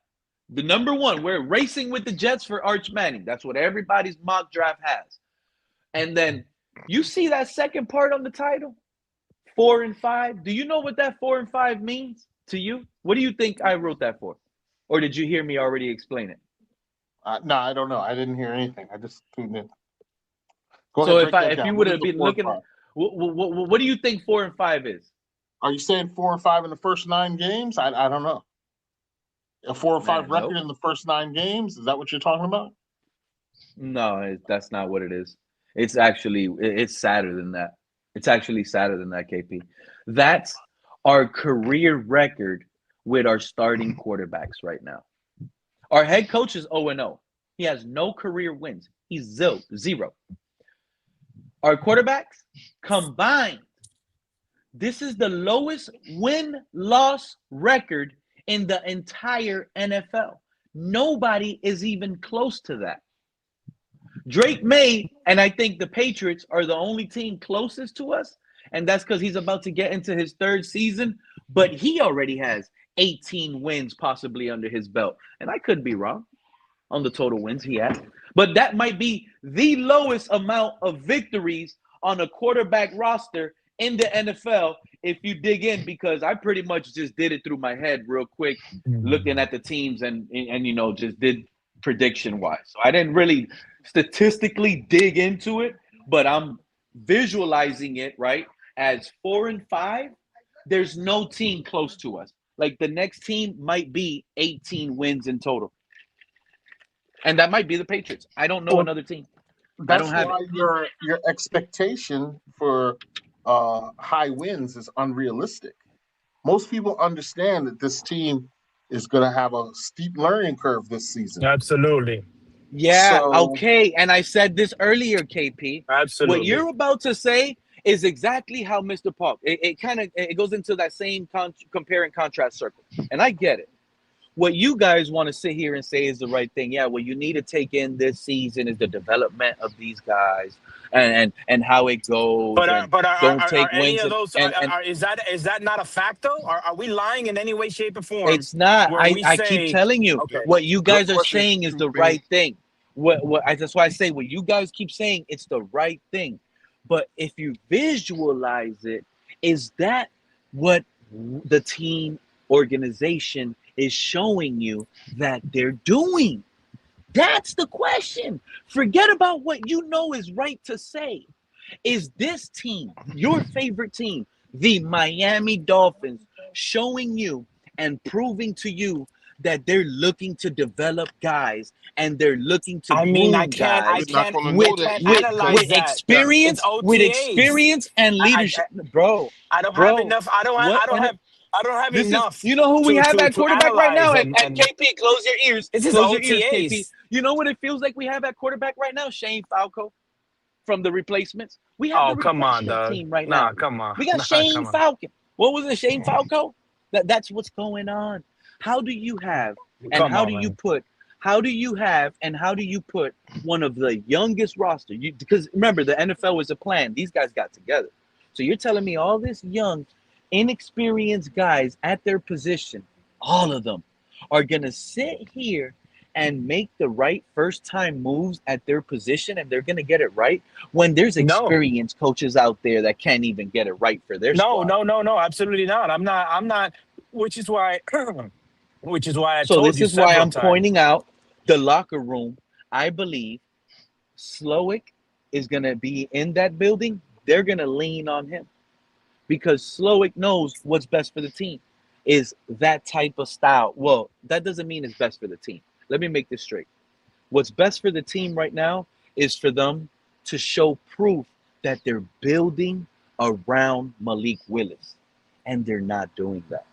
The number one, we're racing with the Jets for Arch Manning. That's what everybody's mock draft has. And then You see that second part on the title? 4 and 5. Do you know what that 4 and 5 means to you? What do you think I wrote that for? Or did you hear me already explain it? No, I don't know. I didn't hear anything. I just tuned in. Go So ahead, break that if you down. would What is have the been 4 and looking at 5? what do you think 4 and 5 is? Are you saying 4 and 5 in the first 9 games? I don't know. A 4 and 5 Man, record nope. in the first 9 games? Is that what you're talking about? No, that's not what it is. It's sadder than that. It's actually sadder than that, KP. That's our career record with our starting quarterbacks right now. Our head coach is 0-0. He has no career wins. He's zero. Our quarterbacks combined, this is the lowest win-loss record in the entire NFL. Nobody is even close to that. Drake May and I think the Patriots are the only team closest to us, and that's because he's about to get into his third season, but he already has 18 wins possibly under his belt. And I could be wrong on the total wins he has, but that might be the lowest amount of victories on a quarterback roster in the NFL if you dig in, because I pretty much just did it through my head real quick, looking at the teams and just did prediction wise. So I didn't really statistically dig into it, but I'm visualizing it right as 4 and 5. There's no team close to us. Like the next team might be 18 wins in total. And that might be the Patriots. I don't know Well, another team. I don't that's have why it. your expectation for high wins is unrealistic. Most people understand that this team is going to have a steep learning curve this season. Absolutely. Yeah, So okay. And I said this earlier, KP. What Absolutely. you're about to say is exactly how Mr. Paul. It kind of it goes into that same compare and contrast circle, and I get it. What you guys want to sit here and say is the right thing. Yeah, what you need to take in this season is the development of these guys and how it goes, But and don't are take any wins of those and is that not a fact though? Are we lying in any way, shape, or form it's not. where I we I keep say, telling you okay, what you good guys are question, saying is the QP. right thing. That's why I say what you guys keep saying, it's the right thing. But if you visualize it, is that what the team organization is showing you that they're doing? That's the question. Forget about what you know is right to say. Is this team, your favorite team, the Miami Dolphins, showing you and proving to you that they're looking to develop guys and they're looking to I mean, groom You're guys not gonna I know with that can't yet with because with analyze that. yeah, It's OTAs. experience and I, leadership, bro, I don't have bro. enough. What I don't and have this is, enough you know who we have at to quarterback right analyze now, and and KP, close your ears, this is KP. OTAs. You know what it feels like we have at quarterback right now? Shane Falco from the replacements. We have the Oh, come on, replacement dog. team right Nah, now. come on. We got Nah, Shane come on. Falcon. What was it, Shane Falco? That's what's going on. How do you have and Come how on, do you man. put how do you have and how do you put one of the youngest roster? Because remember, the NFL was a plan. These guys got together. So you're telling me all this young, inexperienced guys at their position, all of them, are gonna sit here and make the right first time moves at their position and they're going to get it right when there's No. experienced coaches out there that can't even get it right for their squad. No, absolutely not. I'm not, which is why, which is why I So told this you is why several I'm times. pointing out the locker room. I believe Slowik is going to be in that building. They're going to lean on him because Slowik knows what's best for the team is that type of style. Well, that doesn't mean it's best for the team. Let me make this straight. What's best for the team right now is for them to show proof that they're building around Malik Willis, and they're not doing that.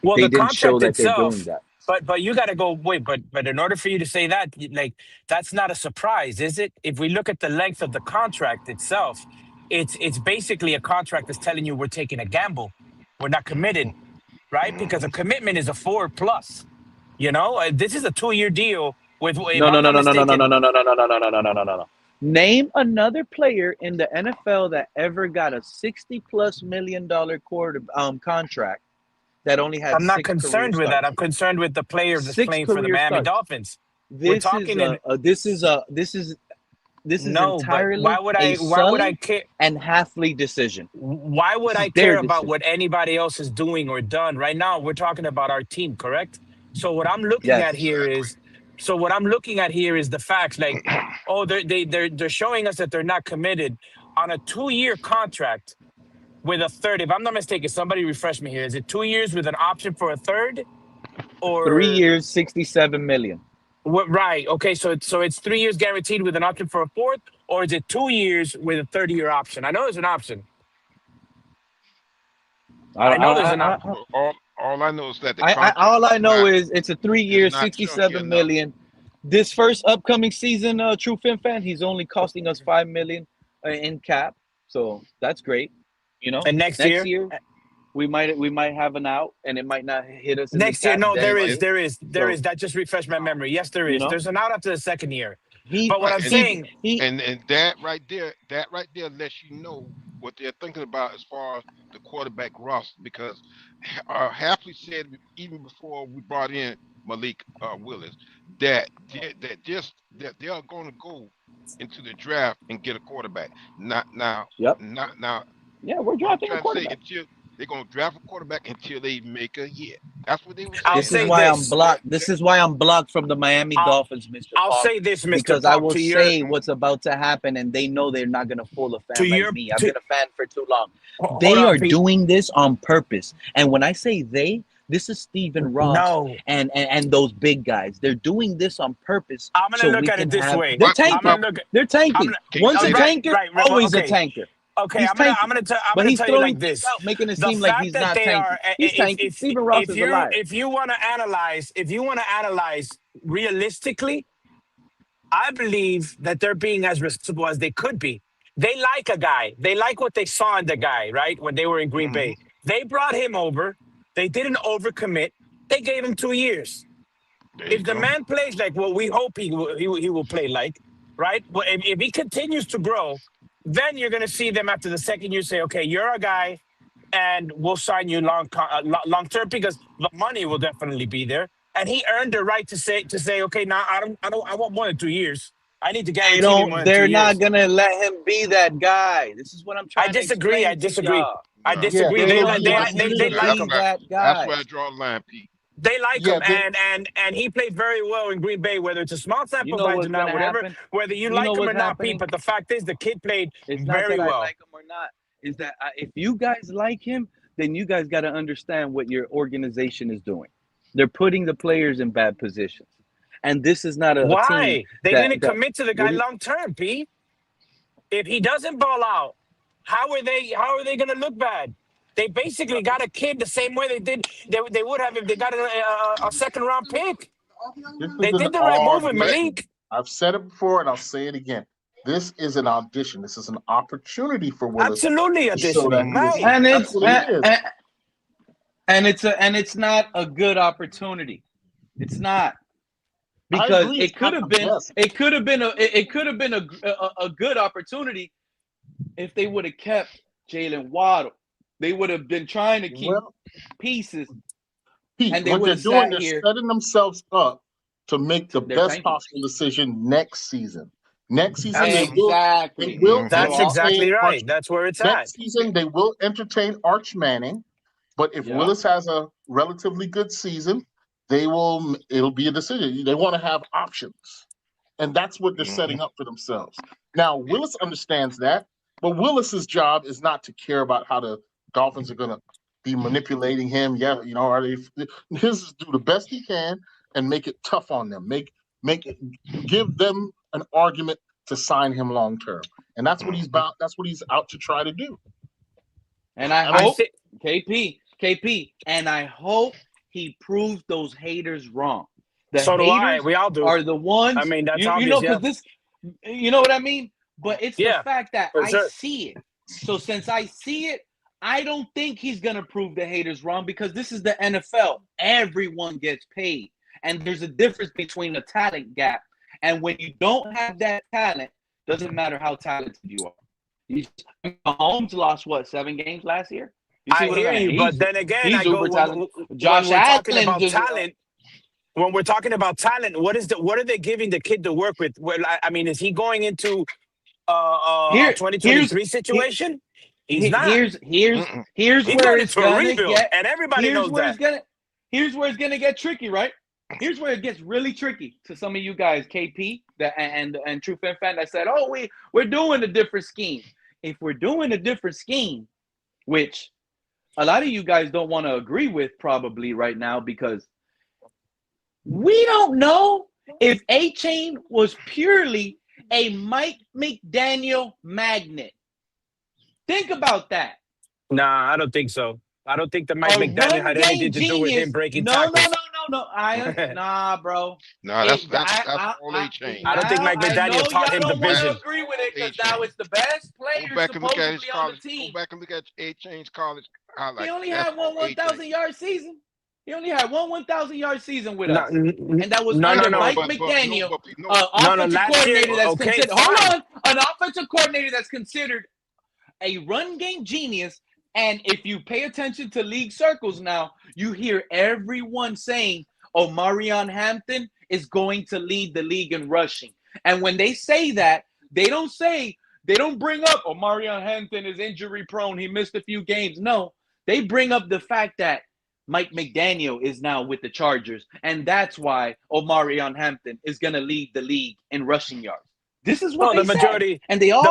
Well, They the didn't show contract that they're doing itself, that. but you got to go wait. But in order for you to say that, like that's not a surprise, is it? If we look at the length of the contract itself, it's basically a contract that's telling you we're taking a gamble, we're not committed, right? Because a commitment is a 4 plus. This is a 2 year deal with, if No, no, I'm no, not no, no, no, no, no, mistaken, no, no, no, no, no, no, no, no, no, no. Name another player in the NFL that ever got a $60+ million quarter contract that only had I'm not six career concerned with that. I'm starts. concerned with the player that's Six playing for the career Miami starts. Dolphins. We're This is talking in a this is This is No, but entirely a why would I Sully care? and Hafley decision. Why would This is I their care about decision. what anybody else is doing or done? Right now, we're talking about our team, correct? So what I'm looking at Yes. here is, so what I'm looking at here is the facts. Like, oh, they're showing us that they're not committed on a 2-year contract with a third. If I'm not mistaken, somebody refresh me here. Is it 2 years with an option for a third, 3 or years, 67 million. what? Right. Okay. So it's 3 years guaranteed with an option for a fourth, or is it 2 years with a 30-year option? I know there's an option. I know there's an option. All I know is that the all contract I is know not is it's a 3 year, chunky 67 enough. million. This first upcoming season, True Fin Fan, he's only costing us 5 million in cap, so that's great. You know, And next next year, year we might have an out, and it might not hit us in the next year, cap no, that there is, much. there is, there is. So That just refreshed my memory. Yes, there you is. know, There's an out after the second year. he But what Right, I'm and saying, he and that right there lets you know what they're thinking about as far as the quarterback roster. Because Hafley said even before we brought in Malik Willis that they are going to go into the draft and get a quarterback. yep, Not yeah, we're what I'm drafting a trying to say, quarterback. until they're going to draft a quarterback until they make a hit. That's what they were I'll saying. This is say Now why I'm this. that, blocked. This is why I'm blocked from the Miami I'll, Dolphins, Mr. I'll Pong, say this, Mister because I Pong, will to your, say what's about to happen, and they know they're not gonna fool a to fan like your, me. I've to. been a fan for too long. Hold They on, are Pete. doing this on purpose, and when I say they, this is Stephen Ross No, and those big guys. They're doing this on purpose I'm gonna so look we at can it this have. way. They're I'm but gonna tanking. look. They're I'm tanking. gonna. can you Once say a that? Right, tanker, right, right. Well, always a okay, tanker. okay. He's tanking, I'm but gonna he's tell you throwing like things this: out, making it the seem like fact he's that not they are, tanking. He's tanking. Stephen Ross is a liar. if you want to analyze, realistically, I believe that they're being as responsible as they could be. They like a guy. They like what they saw in the guy, right? When they were in Green Hmm. Bay, they brought him over. They didn't overcommit. They gave him 2 years. There you If the go. man plays like what we hope he will play like, right? But if he continues to grow, then you're going to see them after the second year say, okay, you're a guy, and we'll sign you long term, because the money will definitely be there. And he earned the right to say, okay, now I want more than 2 years. I need to They guarantee me more don't. than two They're not years. gonna let him be that guy. This is what I'm I trying to disagree. I explain to disagree. y'all. I No, Yeah, disagree. there They will like be they an Let they him they opportunity. like be him. that that's guy. where I draw the line, Pete. They like Yeah, him, and he played very well in Green Bay. Whether it's a small You sample know size or what's not, gonna whatever. happen? Whether you You know like him or what's not, Pete. happening? But the fact is, the kid played It's not very that I well. like him or not. Is that if you guys like him, then you guys got to understand what your organization is doing. They're putting the players in bad positions, and this is not a team Why? They didn't that. commit to the What guy do you, long term, Pete. If he doesn't ball out, how are they going to look bad? They basically got a kid the same way they would have if they got a second round pick. this is They an did the right move with But audition. Malik. I've said it before and I'll say it again. This is an audition. This is an opportunity for Willis Absolutely to show that auditioning, he is. right? and That's it's what it is. and it's not a good opportunity. It's not, I because agree. It's not the best. it could have been a good opportunity if they would have kept Jalen Waddle. They would have been trying to keep Well, pieces, Pete, and they what would they're have doing, sat they're here. setting themselves up to make the They're best tanking. possible decision next season. Next season, That's they Exactly. will hmm that's entertain exactly Arch. right. That's where it's at. Next season, they will entertain Arch Manning. But if Yep. Willis has a relatively good season, they will. It'll be a decision. They want to have options, and that's what they're hmm setting up for themselves. Now, Willis understands that, but Willis's job is not to care about how the Dolphins are going to be manipulating him. Yeah, are they? His is do the best he can and make it tough on them. Make it give them an argument to sign him long term, and that's what he's about. That's what he's out to try to do. And I I hope think KP, and I hope he proves those haters wrong. The so. Do I? haters We all do. are the I ones, mean, that's you obvious. know, Yeah, because this, you know what I mean? But it's the yeah, fact that for I sure. see it. So since I see it, I don't think he's gonna prove the haters wrong, because this is the NFL. Everyone gets paid, and there's a difference between a talent gap. And when you don't have that talent, doesn't matter how talented you are. Mahomes lost what, 7 games last year? You see I what I'm hear saying? you, but then again, He's I go uber talented. when Josh we're talking Allen about just talent. when we're talking about talent, what are they giving the kid to work with? I mean, is he going into a Here, here's 2023 situation? He's he- not. here's here's Mm-mm. here's He's where going it's into a gonna rebuild, get and everybody here's knows where that. it's gonna here's where it's gonna get tricky, right? Here's where it gets really tricky to some of you guys, KP that and True Fan Fan that said, "Oh, we're doing a different scheme." If we're doing a different scheme, which a lot of you guys don't want to agree with probably right now because we don't know if A-Chain was purely a Mike McDaniel magnet. Think about that. Nah, I don't think so. I don't think that Mike A McDaniel run had game anything to do with him genius. breaking No, no, no, tackles. no, no. Nah, bro. No, that's all they changed. I don't think Now Mike I McDaniel know taught y'all him the don't want That's to vision. agree with all it they because now it's changed. the best Go player back and look at his supposedly on the college. Go team. back and look at A-Chain's college He highlights. only That's had all one A-Chain. 1,000-yard season. He only had one 1,000-yard season with No, us, and that was no, no, under no, Mike McDaniel, no. no. offensive Last year, coordinator that's okay, considered. fine. Hold on, an offensive coordinator that's considered a run game genius. And if you pay attention to league circles now, you hear everyone saying, "Oh, Marion Hampton is going to lead the league in rushing." And when they say that, they don't bring up, "Oh, Marion Hampton is injury prone. He missed a few games." No, they bring up the fact that Mike McDaniel is now with the Chargers, and that's why Omarion Hampton is going to lead the league in rushing yards. This is what Well, they said, and they all the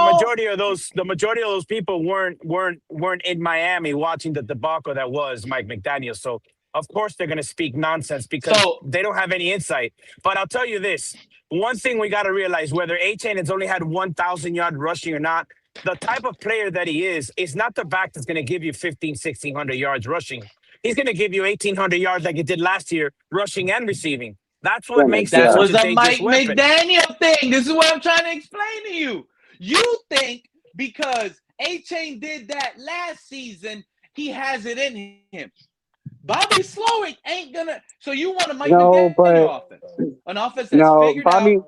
majority of those people weren't in Miami watching the debacle that was Mike McDaniel. So of course they're going to speak nonsense because so they don't have any insight. But I'll tell you this: one thing we got to realize, whether A-Chain has only had 1,000-yard rushing or not, the type of player that he is not the back that's going to give you 1,600 yards rushing. He's going to give you 1,800 yards like he did last year, rushing and receiving. That's what makes him that such was a a dangerous Mike weapon. McDaniel thing. This is what I'm trying to explain to you. You think because A-Chain did that last season, he has it in him. Bobby Slowik ain't gonna. So you want a Mike McDaniel offense, an offense that's figured out. Bobby,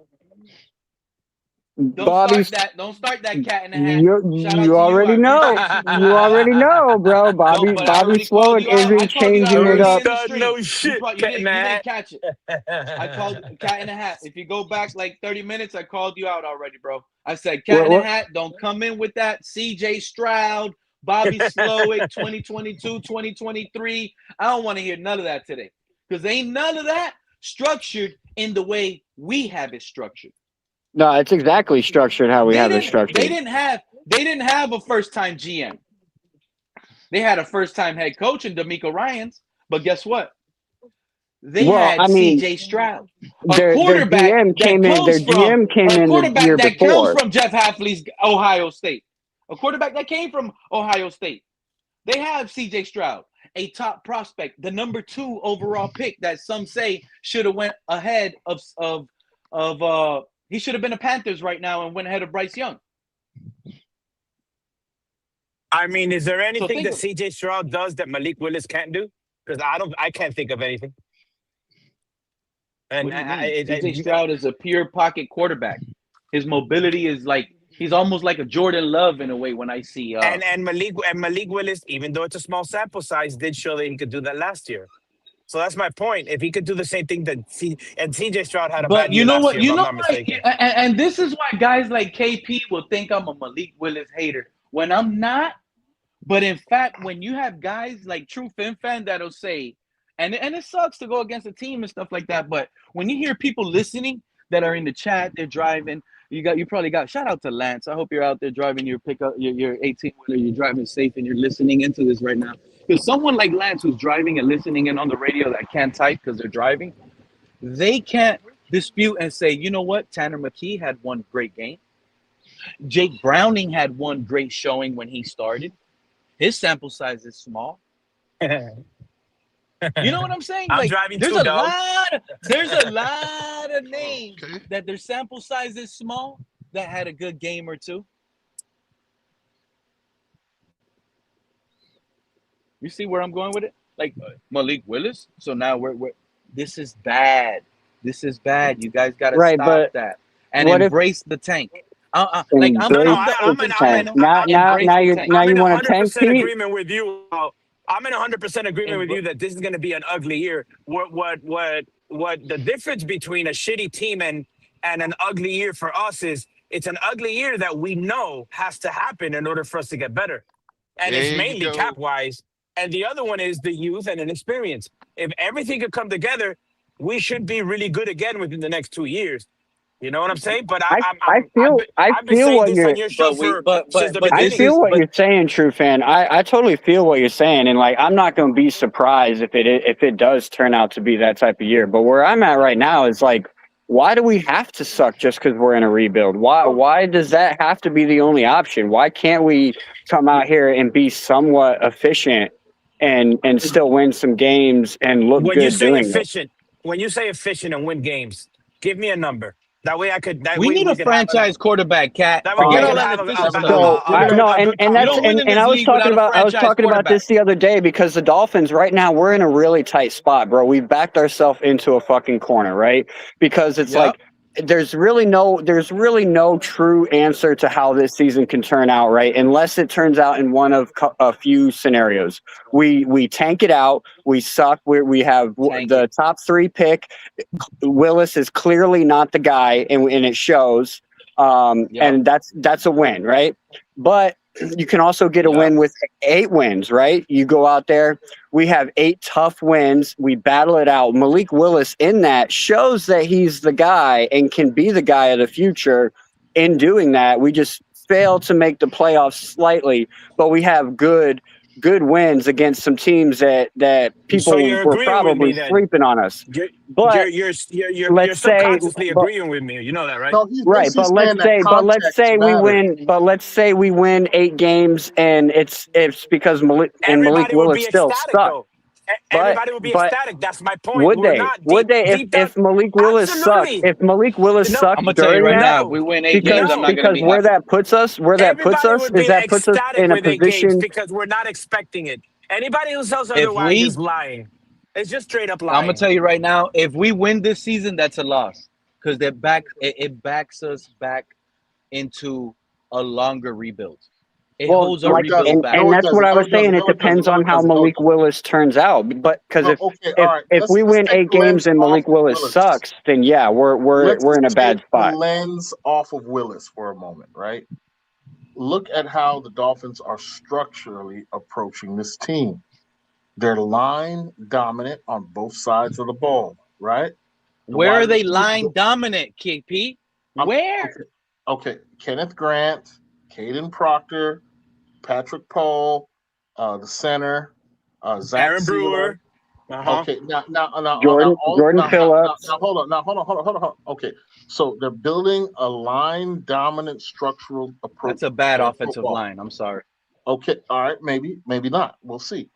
Don't start that cat in the hat. Shout out you to you. I already know. appreciate you. You already know, bro. No, but I Bobby already called Slowik you out. I isn't called you out changing it early No up. in the stud, stream. no shit, You cat in the didn't hat. catch it. I called cat in the hat. If you go back like 30 minutes, I called you out already, bro. I said cat in the hat. Don't come in with that CJ Stroud, Bobby Slowik, 2022, 2023. I don't want to hear none of that today because ain't none of that structured in the way we have it structured. No, it's exactly structured how we have it structured. They didn't have a first-time GM. They had a first-time head coach in D'Amico Ryans, but guess what? They had CJ Stroud, a quarterback that comes from Jeff Hafley's Ohio State, a quarterback that came from Ohio State. They have CJ Stroud, a top prospect, the number 2 overall pick that some say should have went ahead of he should have been a Panthers right now and went ahead of Bryce Young. I mean, is there anything that CJ Stroud does that Malik Willis can't do? Because I can't think of anything. And CJ Stroud is a pure pocket quarterback. His mobility is like he's almost like a Jordan Love in a way when I see and Malik Willis, even though it's a small sample size, did show that he could do that last year. So that's my point. If he could do the same thing that CJ Stroud had a bad year last year, if I'm not mistaken. And this is why guys like KP will think I'm a Malik Willis hater when I'm not. But in fact, when you have guys like True Fin Fan that'll say, and it sucks to go against a team and stuff like that. But when you hear people listening that are in the chat, they're driving. You probably got shout out to Lance. I hope you're out there driving your pickup, your 18-wheeler. You're driving safe and you're listening into this right now. Because someone like Lance who's driving and listening in on the radio that can't type because they're driving, they can't dispute and say, you know what? Tanner McKee had one great game. Jake Browning had one great showing when he started. His sample size is small. You know what I'm saying? I'm driving there's too, a dog. lot of names that their sample size is small that had a good game or two. You see where I'm going with it? Like Malik Willis. So now we're this is bad. This is bad. You guys got to stop that and embrace the tank. Now you want to 100% agreement with you. I'm in 100% agreement with you that this is going to be an ugly year. What what the difference between a shitty team and an ugly year for us is it's an ugly year that we know has to happen in order for us to get better. And it's There you mainly cap go. wise. And the other one is the youth and inexperience. If everything could come together, we should be really good again within the next 2 years. You know what I'm saying? But I I've been feel saying what this on you're your show for since the but I this beginning. feel is what but you're saying, true fan. I totally feel what you're saying, and like I'm not going to be surprised if it does turn out to be that type of year. But where I'm at right now is like, why do we have to suck just because we're in a rebuild? Why does that have to be the only option? Why can't we come out here and be somewhat efficient and still win some games and look When you good say doing it? efficient, when you say efficient and win games, give me a number. That way I could. That we way need we a could have a. franchise quarterback, Cat. That way we Forget all could that have efficient stuff. So You're gonna no, a good and you that's don't win conversation. in and this I was league talking without a about franchise quarterback. this the other day because the Dolphins right now we're in a really tight spot, bro. We've backed ourselves into a fucking corner, right? Because it's Yep. like there's really no true answer to how this season can turn out, right? Unless it turns out in one of a few scenarios. We tank it out, we suck, we have Tank the it. top 3 pick. Willis is clearly not the guy, and it shows. Yep. And that's a win, right? But you can also get a Yep. win with 8 wins, right? You go out there, we have 8 tough wins, we battle it out. Malik Willis in that shows that he's the guy and can be the guy of the future. In doing that, we just fail to make the playoffs slightly, but we have good wins against some teams that So people you're were agreeing with me probably then? sleeping on us. You're But you're let's say, subconsciously but agreeing with me. You know that, right? No, he's right, basically saying that context matters. let's say we win 8 games, and it's because Malik Everybody would Willis be still ecstatic suck. though. But Everybody would be but ecstatic. That's my point. would We're they? not deep deep down. If Malik Willis sucked? Absolutely. If Malik Willis No, sucked I'm gonna tell you during right that, now, if we no, win 8 games, I'm not gonna because be where happy. that puts us, everybody would is be that puts us ecstatic in a with 8 games position. because we're not expecting it. Anybody who says If otherwise is we lying. It's just straight up I'm gonna lying. tell you right now, if we win this season, that's a loss. Because it backs us back into a longer rebuild. It Well, holds our No, it like, rebuild doesn't. back. No, and it that's what doesn't. I No, was it saying. doesn't. It No, it doesn't. depends No, on it how doesn't. No, it Malik doesn't. Willis turns out. But because No, okay, all right. if we Let's win take 8 the games lens and off Malik of Willis Willis. sucks, then yeah, Let's we're in a just take bad the spot. lens off of Willis for a moment, right? Look at how the Dolphins are structurally approaching this team. They're line dominant on both sides of the ball, right? The Where wide are they receiver, line dominant, KP? Where? okay. Kenneth Grant, Caden Proctor, Patrick Paul, the center, Zach Aaron Sealer. Brewer. Uh-huh. Okay, now, Jordan Phillips. hold on. Okay, so they're building a line dominant structural approach. That's a bad in offensive football. line. I'm sorry. Okay, all right, maybe not. We'll see.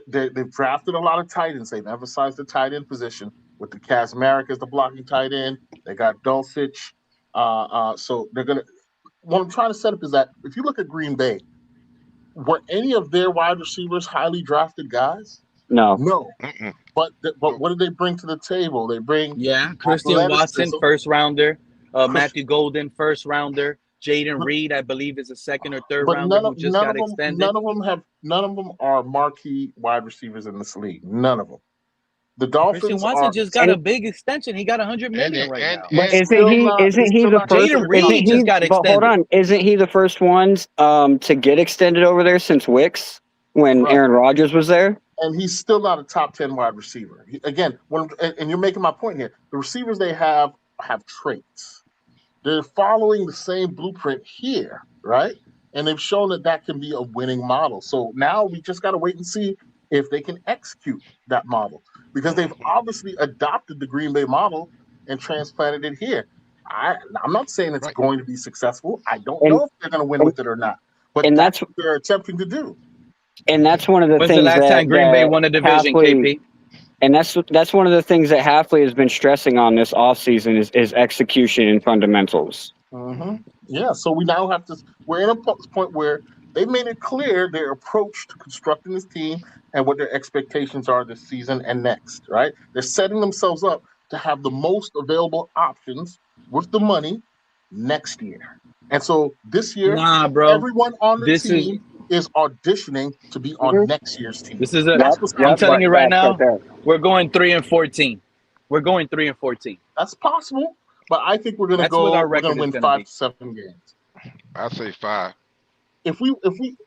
They've drafted a lot of tight ends. They've emphasized the tight end position with the Kazmarek as the blocking tight end. They got Dulcich. So they're gonna. What I'm trying to set up is that if you look at Green Bay, were any of their wide receivers highly drafted guys? No. No. Mm-mm. But what do they bring to the table? They bring Christian Watson, athleticism. first rounder. Matthew Golden, first rounder. Jaden Reed, I believe, is a second or third But rounder who just got extended. none of them are marquee wide receivers in this league. None of them. The Dolphins Christian Watson are. just got a big extension. He got $100 million right now. But He's isn't he still the not first? Jaden Reed just got But hold extended. on, isn't he the first ones to get extended over there since Wicks when Right. Aaron Rodgers was there? And he's still not a top 10 wide receiver. Again, and you're making my point here. The receivers they have traits. They're following the same blueprint here, right? And they've shown that can be a winning model. So now we just got to wait and see if they can execute that model, because they've obviously adopted the Green Bay model and transplanted it here. I'm not saying it's going to be successful. I don't know if they're going to win with it or not, but that's what they're attempting to do. And that's one of the When's things the last that time Green Bay won a division, KP? And that's one of the things that Halfley has been stressing on this offseason is execution and fundamentals. Mm-hmm. Yeah, so we now have to. We're in a point where they've made it clear their approach to constructing this team and what their expectations are this season and next. Right? They're setting themselves up to have the most available options with the money next year. And so this year, everyone on the team is auditioning to be on next year's team. I'm telling you right now, we're going 3-14. We're going 3-14. That's possible, but I think we're going to That's what go. our We're going record to is win going to 5 be. to 7 games. I say 5. If we if we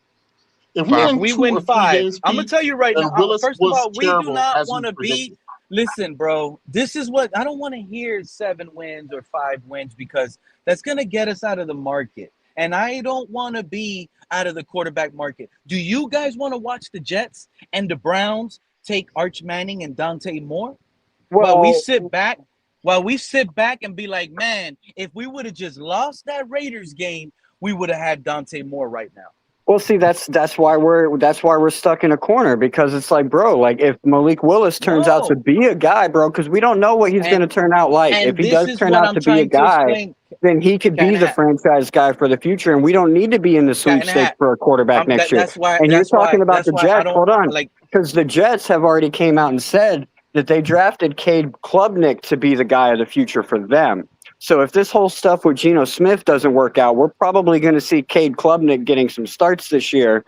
if we Five. If win we 2 win or 3 5, games, I'm gonna Pete, tell you right then now. Willis First of was all, we do terrible not as want you to be. predicted. Listen, bro. This is what I don't want to hear 7 wins or 5 wins because that's gonna get us out of the market, and I don't want to be out of the quarterback market. Do you guys want to watch the Jets and the Browns take Arch Manning and Dante Moore while we Well, sit back? While we sit back and be like, man, if we would have just lost that Raiders game, we would have had Dante Moore right now. Well, see, that's why we're stuck in a corner because it's like, bro, like if Malik Willis turns out to No, be a guy, bro, because we don't know what he's going and to turn out like. If and he this does is turn what out I'm to be a trying to guy, explain. then he could Cat be and a the hat. franchise guy for the future, and we don't need to be in the Cat and a sweepstakes hat. for a quarterback next year. That's why. And you're That's why. talking about That's the why I Jets. don't Hold on, like. because the Jets have already came out and said that they drafted Cade Klubnik to be the guy of the future for them. So if this whole stuff with Geno Smith doesn't work out, we're probably going to see Cade Klubnik getting some starts this year.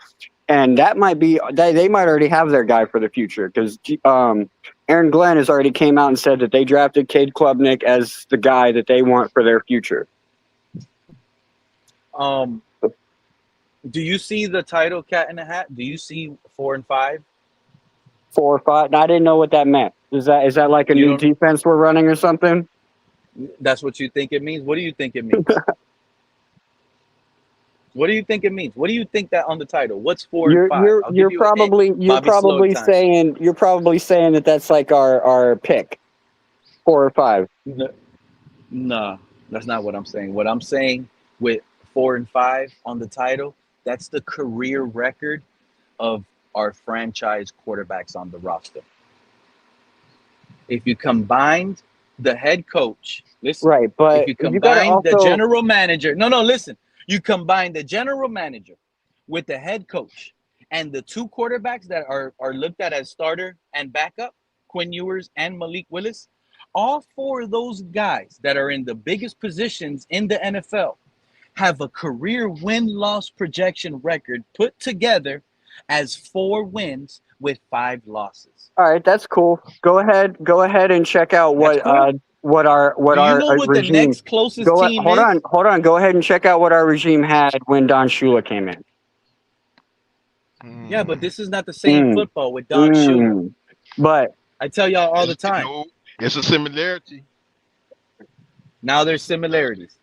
And that might be they might already have their guy for the future because Aaron Glenn has already came out and said that they drafted Cade Klubnik as the guy that they want for their future. Do you see the title, Cat in a Hat? Do you see 4 and 5? 4 or 5. I didn't know what that meant. Is that like a You new don't. defense we're running or something? That's what you think it means. What do you think it means? What do you think it means? What do you think that on the title? What's 4 and You're 5? you're I'll give you're you a hint. probably Bobby Slowik time. you're probably saying that that's like our pick 4 or 5. No, that's not what I'm saying. What I'm saying with 4 and 5 on the title, that's the career record of our franchise quarterbacks on the roster. If you combined the head coach, listen, Right, if but you you got to combine the also general manager, no, listen, you combine the general manager with the head coach and the 2 quarterbacks that are looked at as starter and backup, Quinn Ewers and Malik Willis, all 4 of those guys that are in the biggest positions in the NFL have a career win-loss projection record put together as 4 wins with 5 losses. All right, that's cool. Go ahead and check out That's cool. what our Do you know what the regime. next closest team Hold is? on. Go ahead and check out what our regime had when Don Shula came in. Yeah, but this is not the same Mm, football with Don Shula. But I tell y'all all the time. No, it's a similarity. Now there's similarities.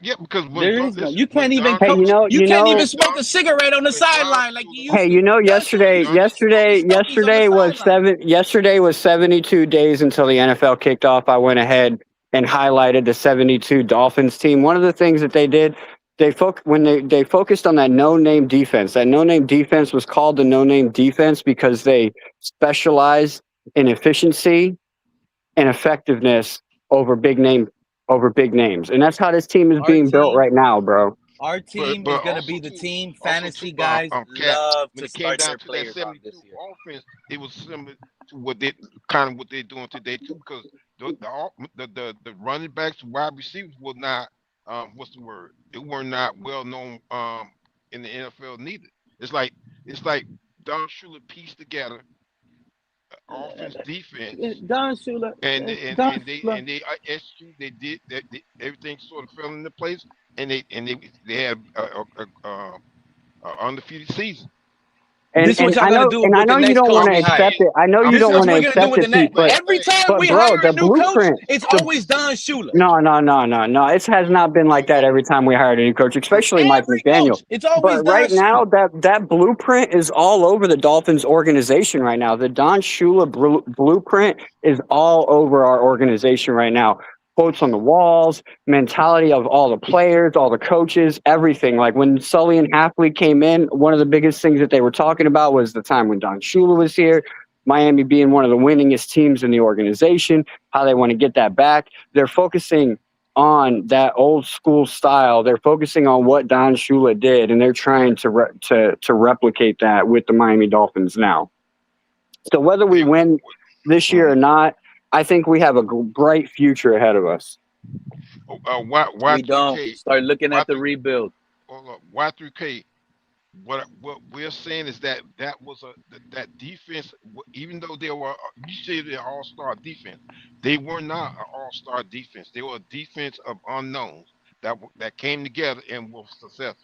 Yeah, because There is no. You can't when even Don hey, coach. Shula, You can't even smoke Don a cigarette on the when Don sideline like you used hey, to. Don Shula yesterday used to smoke his stogies on the sideline. yesterday was 72 days until the NFL kicked off. I went ahead and highlighted the 72 Dolphins team. One of the things that they did, they focused on that no-name defense. That no-name defense was called the no-name defense because they specialize in efficiency and effectiveness over big names. And that's how this team is Our being built team, right now, bro. our team is but gonna be also the too, team. Fantasy guys Cat, love when to it came start down their to that players off 72 this year. offense, it was similar to what they kind of what they're doing today too, because the running backs, wide receivers were not what's the word? They were not well known in the NFL neither. It's like Don Shula pieced together offense, defense, Don Shula, and Don Shula. they executed. They did that. Everything sort of fell into place, and they had a undefeated season. This is what y'all gonna do And I with the know you next don't coach want we to hire. accept it. I know you I'm This is don't what want to we're gonna do accept with the it, Pete, next. Every time but we bro, hire the a new coach, blueprint, it's always Don Shula. no. It has not been like that every time we hired a new coach, especially Mike Every McDaniel. coach, it's always But Don right now, Shula. that blueprint is all over the Dolphins organization right now. The Don Shula blueprint is all over our organization right now. Quotes on the walls, mentality of all the players, all the coaches, everything. Like when Sully and Halfley came in, one of the biggest things that they were talking about was the time when Don Shula was here, Miami being one of the winningest teams in the organization, how they want to get that back. They're focusing on that old school style. They're focusing on what Don Shula did, and they're trying to replicate that with the Miami Dolphins now. So whether we win this year or not, I think we have a bright future ahead of us. Y3K. We don't start looking at the rebuild. Hold up, Y3K. what we're saying is that that defense, even though they were you say they're all-star defense, they were not an all-star defense. They were a defense of unknowns that came together and were successful.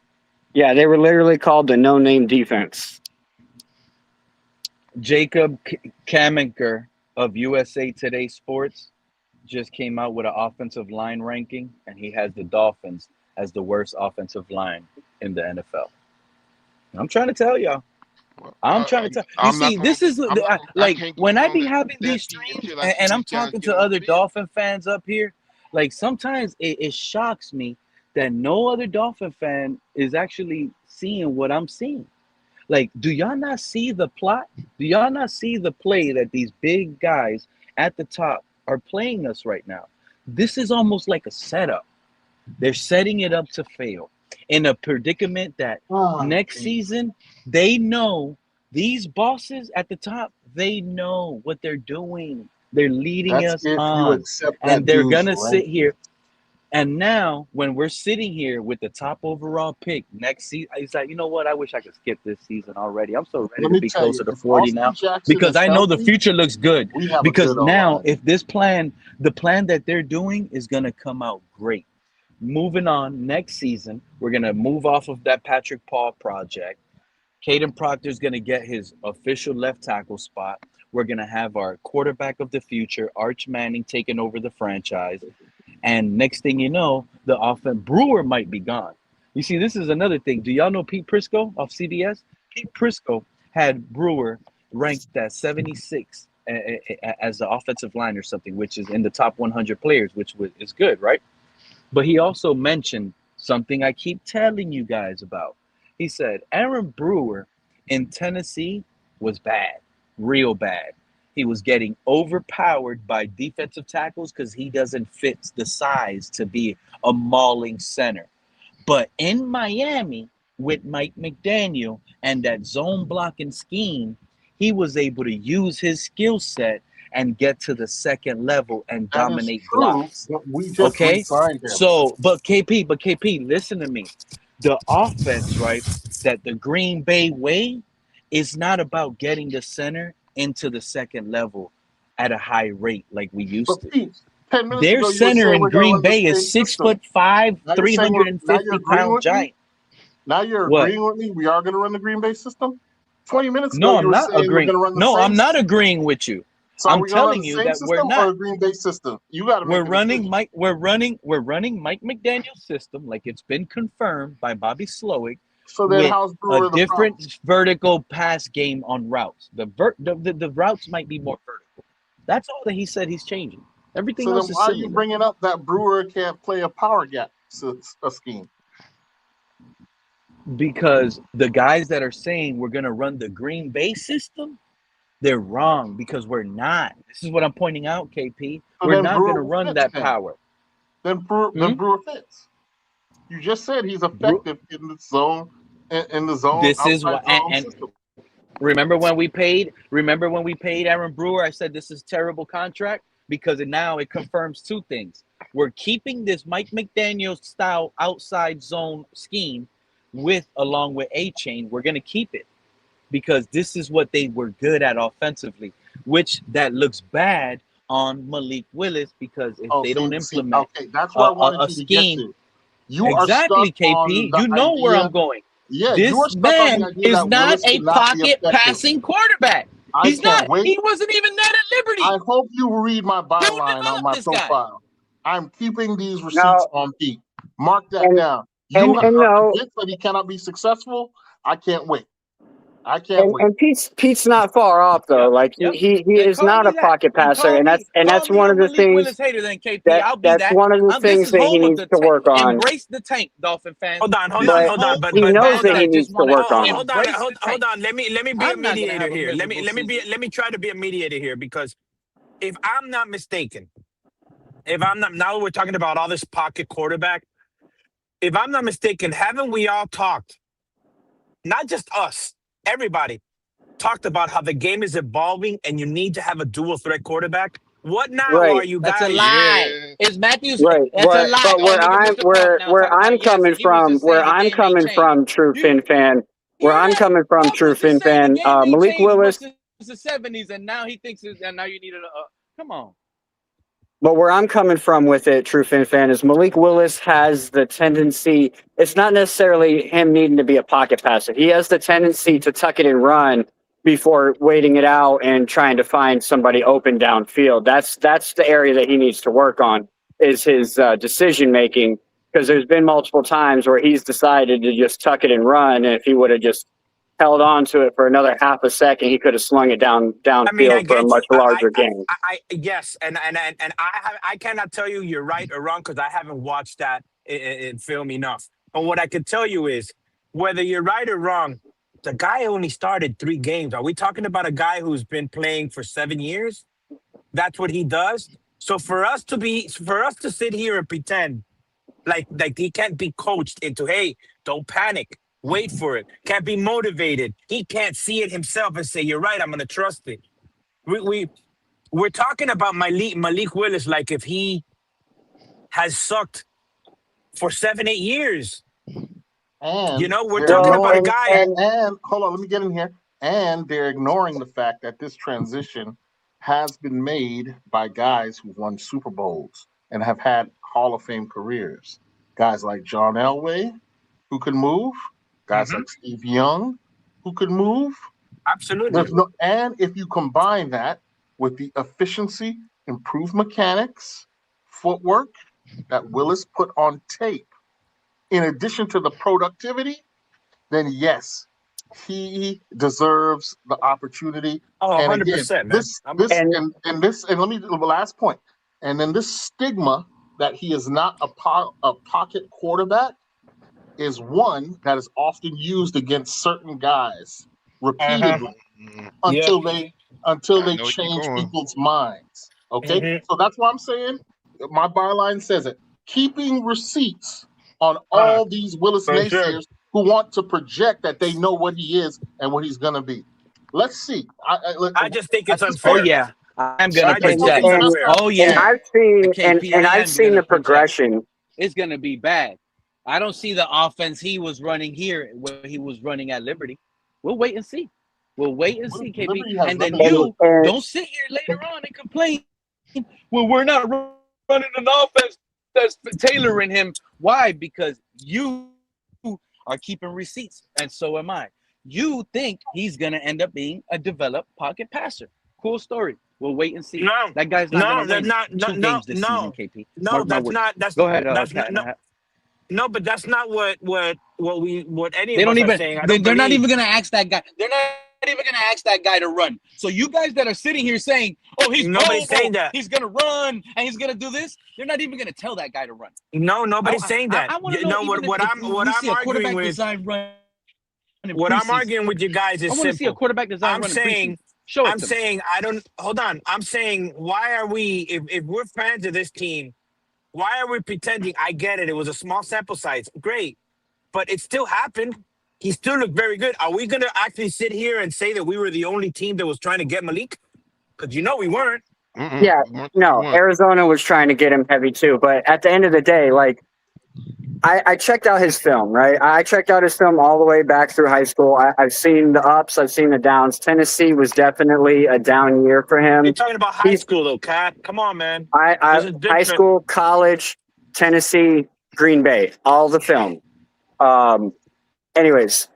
Yeah, they were literally called the no-name defense. Jacob Kamenker of USA Today Sports just came out with an offensive line ranking, and he has the Dolphins as the worst offensive line in the NFL. I'm trying to tell y'all. Well, I'm trying to tell you. I'm not See, gonna. this is I like can't go when I along be having that these beat streams, until I see and I'm these guys talking get to on the other field. Dolphin fans up here. Like sometimes it shocks me that no other Dolphin fan is actually seeing what I'm seeing. Like, do y'all not see the plot? Do y'all not see the play that these big guys at the top are playing us right now? This is almost like a setup. They're setting it up to fail in a predicament that Oh, next season they know these bosses at the top, they know what they're doing. They're leading that's us if you on, accept and that they're dude's gonna sit ranking. here. And now, when we're sitting here with the top overall pick next season, it's like, you know what? I wish I could skip this season already. I'm so ready Let to me be tell you, closer to if 40 Austin now Jackson because is I know the healthy, future looks good. we have a Because good O now, line. if the plan that they're doing is going to come out great. Moving on, next season, we're going to move off of that Patrick Paul project. Caden Proctor's going to get his official left tackle spot. We're going to have our quarterback of the future, Arch Manning, taking over the franchise. And next thing you know, the offense Brewer might be gone. You see, this is another thing. Do y'all know Pete Prisco of CBS? Pete Prisco had Brewer ranked at 76 as the offensive line or something, which is in the top 100 players, which is good, right? But he also mentioned something I keep telling you guys about. He said Aaron Brewer in Tennessee was bad, real bad. He was getting overpowered by defensive tackles because he doesn't fit the size to be a mauling center. But in Miami, with Mike McDaniel and that zone blocking scheme, he was able to use his skill set and get to the second level and That is dominate true, blocks. but we just Okay? re-signed him. So, but KP, listen to me. The offense, right, that the Green Bay way is not about getting the center into the second level at a high rate like we But used to. Pete, 10 minutes Their ago you were center saying in we're going to Green run the Bay same is six system. foot five, Now you're three saying hundred and now you're fifty agreeing pound with me. giant. Now you're What? agreeing with me. We are going to run the Green Bay system. 20 minutes ago No, you I'm were not saying we're agreeing. going to run the No, same I'm not system. agreeing with you. So are I'm we going to run telling the you same that we're system or not. a Green Bay system? You got to make We're a running decision. Mike. We're running Mike McDaniel's system like it's been confirmed by Bobby Slowik So then with how's a Brewer the problem? different vertical pass game on routes. The routes might be more vertical. That's all that he said he's changing. Everything So then else is why are you similar. bringing up that Brewer can't play a power gap scheme? Because the guys that are saying we're going to run the Green Bay system, they're wrong because we're not. This is what I'm pointing out, KP. So We're then not going to Brewer run fits that then. power. Then Brewer fits. You just said he's effective in the zone, This is outside why, zone and system. remember when we paid Aaron Brewer, I said this is terrible contract because now it confirms two things. We're keeping this Mike McDaniel style outside zone scheme along with A Chain. We're going to keep it because this is what they were good at offensively, which that looks bad on Malik Willis because if Oh, they don't see, implement okay, that's where I wanted a you to get scheme. to. You are stuck Exactly, on KP. the You know where idea. I'm going. Yeah, you are This stuck on the man idea is that not Willis a cannot be pocket effective. passing quarterback. I He's can't not. wait. He wasn't even that at I Liberty. hope you read my Who byline on developed my this guy? profile. I'm keeping these receipts No, on Pete. Mark that and down. You and are and no, convinced that he cannot be successful. I can't wait. I can't wait. and Pete's not far off though. Yep, Like yep. he Then is call not me a that. pocket Then passer, and call that's me one a of the Malik things Willis hater. Then KP, I'll be that's that. one of the This things is that he home of needs the to tank. work on. Embrace the tank, Dolphin fans. Hold This on, is But hold on. home he of knows fans that he that needs just to want to work on it. embrace the Hold tank. on. Let me be a I'm not gonna have mediator a here. miserable season. Let me try to be a mediator here because if I'm not mistaken, if I'm not now we're talking about all this pocket quarterback. If I'm not mistaken, haven't we all talked? Not just us, everybody talked about how the game is evolving and you need to have a dual threat quarterback. What now Right, are you That's a guys? lie. Yeah, It's Matthews. right. That's a lie. But Oh, look at Mr. Puff now where talking about I'm yes, coming and he was from, just saying the game ain't changed. true You Fin fan, where I'm coming from, true Dolphins just Fin saying the fan, game ain't Malik changed much Willis. since the '70s, and now he thinks and now you need a. Come on. But where I'm coming from with it, true Fin fan, is Malik Willis has the tendency. It's not necessarily him needing to be a pocket passer. He has the tendency to tuck it and run before waiting it out and trying to find somebody open downfield. That's the area that he needs to work on, is his decision making. Because there's been multiple times where he's decided to just tuck it and run, and if he would have just held on to it for another half a second, he could have slung it downfield for a much larger gain. Yes, and I cannot tell you you're right or wrong because I haven't watched that in film enough. But what I can tell you is whether you're right or wrong, the guy only started 3 games. Are we talking about a guy who's been playing for 7 years? That's what he does. So for us to sit here and pretend like he can't be coached into, hey, don't panic. Wait for it. Can't be motivated. He can't see it himself and say, "You're right. I'm going to trust it." We're talking about Malik Willis like if he has sucked for 7-8 years. And we're talking about a guy. And hold on, let me get in here. And they're ignoring the fact that this transition has been made by guys who won Super Bowls and have had Hall of Fame careers. Guys like John Elway, who can move. Guys like Steve Young, who could move. Absolutely. And if you combine that with the efficiency, improved mechanics, footwork that Willis put on tape, in addition to the productivity, then yes, he deserves the opportunity. Oh, and 100%, again, and let me the last point. And then this stigma that he is not a pocket quarterback is one that is often used against certain guys repeatedly until they change people's minds. Okay, so that's why I'm saying my byline says it. Keeping receipts on all these Willis naysayers who want to project that they know what he is and what he's going to be. Let's see. I just think it's unfair. Oh yeah, I'm gonna I just think project. it's unfair. Oh yeah, And I've seen the progression. It's gonna be bad. I don't see the offense he was running here where he was running at Liberty. We'll wait and see. We'll wait and see, KP. And then you don't sit here later on and complain when we're not running an offense that's tailoring him. Why? Because you are keeping receipts, and so am I. You think he's going to end up being a developed pocket passer. Cool story. We'll wait and see. No, that guy's not going to win 2 games this season, KP. No, that's not. Go ahead. No, but that's not what any they of don't us even, are saying. They're not even going to ask that guy. They're not even going to ask that guy to run. So you guys that are sitting here saying, "Oh, nobody's saying that he's going to run and he's going to do this," they're not even going to tell that guy to run. No, nobody's saying that. I want to know what I'm arguing with. What I'm arguing with you guys is I want to see a quarterback design. I'm saying, why are we? If we're fans of this team, why are we pretending? I get it. It was a small sample size. Great. But it still happened. He still looked very good. Are we going to actually sit here and say that we were the only team that was trying to get Malik? Because we weren't. Yeah, no, Arizona was trying to get him heavy too. But at the end of the day, I checked out his film, right? I checked out his film all the way back through high school. I've seen the ups. I've seen the downs. Tennessee was definitely a down year for him. You're talking about high school, though, Kat. Come on, man. High school, college, Tennessee, Green Bay, all the film. Anyways,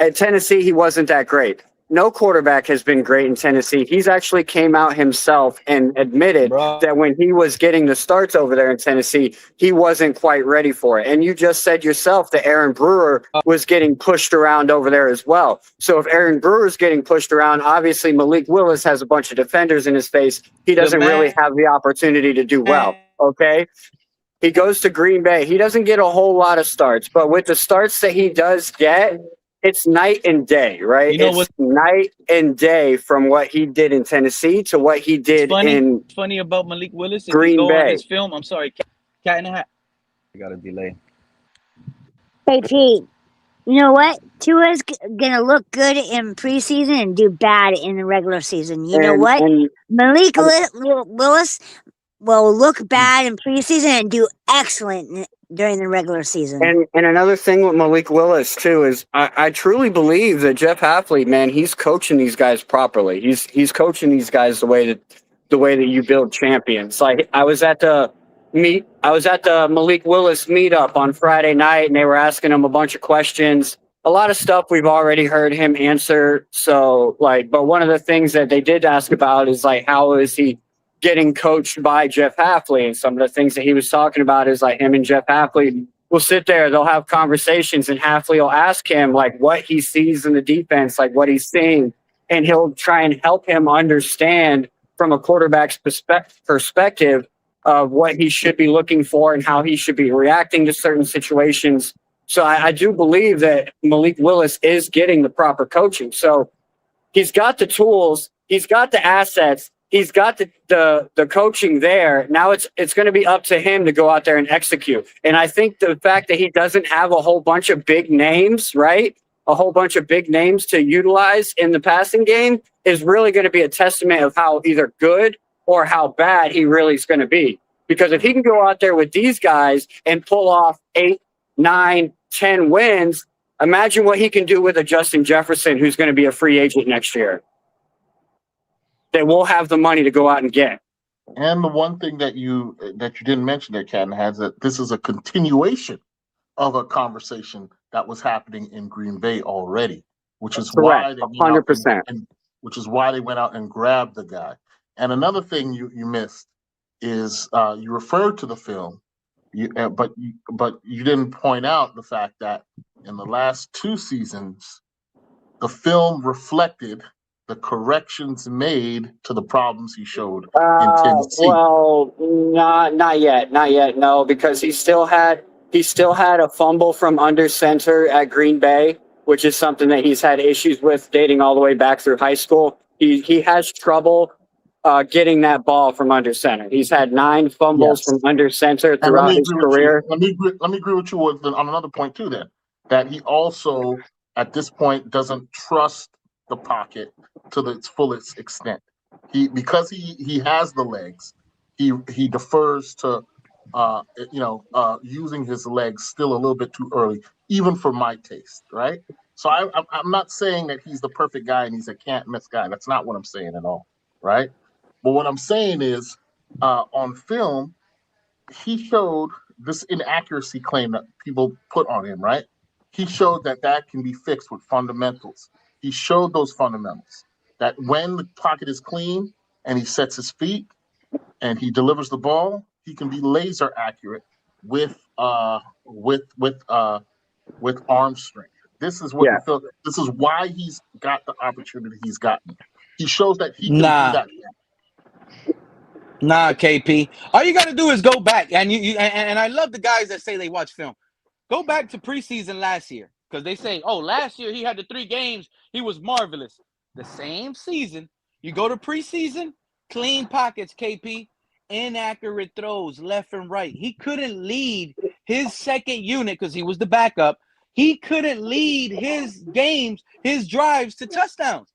at Tennessee, he wasn't that great. No quarterback has been great in Tennessee. He's actually came out himself and admitted that when he was getting the starts over there in Tennessee, he wasn't quite ready for it. And you just said yourself that Aaron Brewer was getting pushed around over there as well. So if Aaron Brewer's getting pushed around, obviously Malik Willis has a bunch of defenders in his face. He doesn't really have the opportunity to do well, okay? He goes to Green Bay. He doesn't get a whole lot of starts, but with the starts that he does get, it's night and day, right? It's night and day from what he did in Tennessee to what he did in What's funny about Malik Willis, Green Bay. On his film, I'm sorry, Cat in the Hat. I got a delay. Hey, Pete, you know what? Tua's going to look good in preseason and do bad in the regular season. You know what? Malik Willis will look bad in preseason and do excellent during the regular season. And another thing with Malik Willis too is I truly believe that Jeff Halfley, man, he's coaching these guys properly. He's coaching these guys the way that you build champions. Like I was at the Malik Willis meetup on Friday night, and they were asking him a bunch of questions. A lot of stuff we've already heard him answer. So but one of the things that they did ask about is like, how is he getting coached by Jeff Halfley? And some of the things that he was talking about is like him and Jeff Halfley will sit there, they'll have conversations, and Halfley will ask him like what he sees in the defense, like what he's seeing, and he'll try and help him understand from a quarterback's perspective of what he should be looking for and how he should be reacting to certain situations. So I do believe that Malik Willis is getting the proper coaching. So he's got the tools, he's got the assets, he's got the coaching there. Now it's going to be up to him to go out there and execute. And I think the fact that he doesn't have a whole bunch of big names, right? A whole bunch of big names to utilize in the passing game is really going to be a testament of how either good or how bad he really is going to be. Because if he can go out there with these guys and pull off 8, 9, 10 wins, imagine what he can do with a Justin Jefferson who's going to be a free agent next year. That we'll have the money to go out and get. And the one thing that you didn't mention there, Ken, has that this is a continuation of a conversation that was happening in Green Bay already, which is correct, why they 100%. which is why they went out and grabbed the guy. And another thing you missed is you referred to the film, but you didn't point out the fact that in the last 2 seasons, the film reflected the corrections made to the problems he showed in Tennessee. Well, not yet, no, because he still had a fumble from under center at Green Bay, which is something that he's had issues with dating all the way back through high school. He has trouble getting that ball from under center. He's had 9 fumbles from under center throughout his career. Let me agree with you on another point too. Then that he also at this point doesn't trust the pocket to its fullest extent. Because he has the legs, he defers to using his legs still a little bit too early, even for my taste, right? So I'm not saying that he's the perfect guy and he's a can't miss guy. That's not what I'm saying at all, right? But what I'm saying is, on film, he showed this inaccuracy claim that people put on him, right? He showed that can be fixed with fundamentals. He showed those fundamentals that when the pocket is clean and he sets his feet and he delivers the ball, he can be laser accurate with arm strength. This is what this is why he's got the opportunity he's gotten. He shows that he can do that. Nah, KP. All you got to do is go back, and and I love the guys that say they watch film. Go back to preseason last year, because they say, oh, last year he had the 3 games, he was marvelous. The same season, you go to preseason, clean pockets, KP, inaccurate throws left and right. He couldn't lead his second unit because he was the backup. He couldn't lead his games, his drives to touchdowns.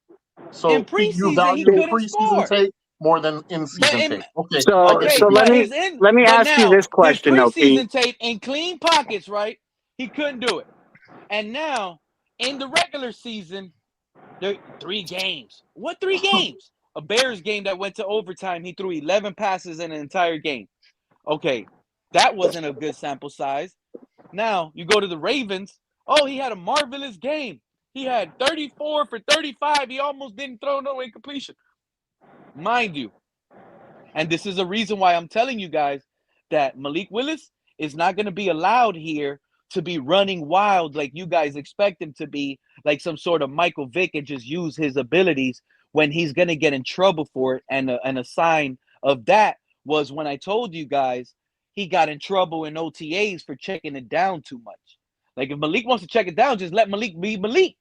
So in preseason, he couldn't score. Tape more than in-season tape. Okay. So let me ask you this question, though, Pete. Preseason tape in clean pockets, right? He couldn't do it. And now, in the regular season, there 3 games. What 3 games? A Bears game that went to overtime. He threw 11 passes in an entire game. Okay, that wasn't a good sample size. Now, you go to the Ravens. Oh, he had a marvelous game. He had 34 for 35. He almost didn't throw no incompletion. Mind you, and this is a reason why I'm telling you guys that Malik Willis is not going to be allowed here to be running wild like you guys expect him to be, like some sort of Michael Vick, and just use his abilities when he's going to get in trouble for it. And a sign of that was when I told you guys he got in trouble in OTAs for checking it down too much. Like, if Malik wants to check it down, just let Malik be Malik.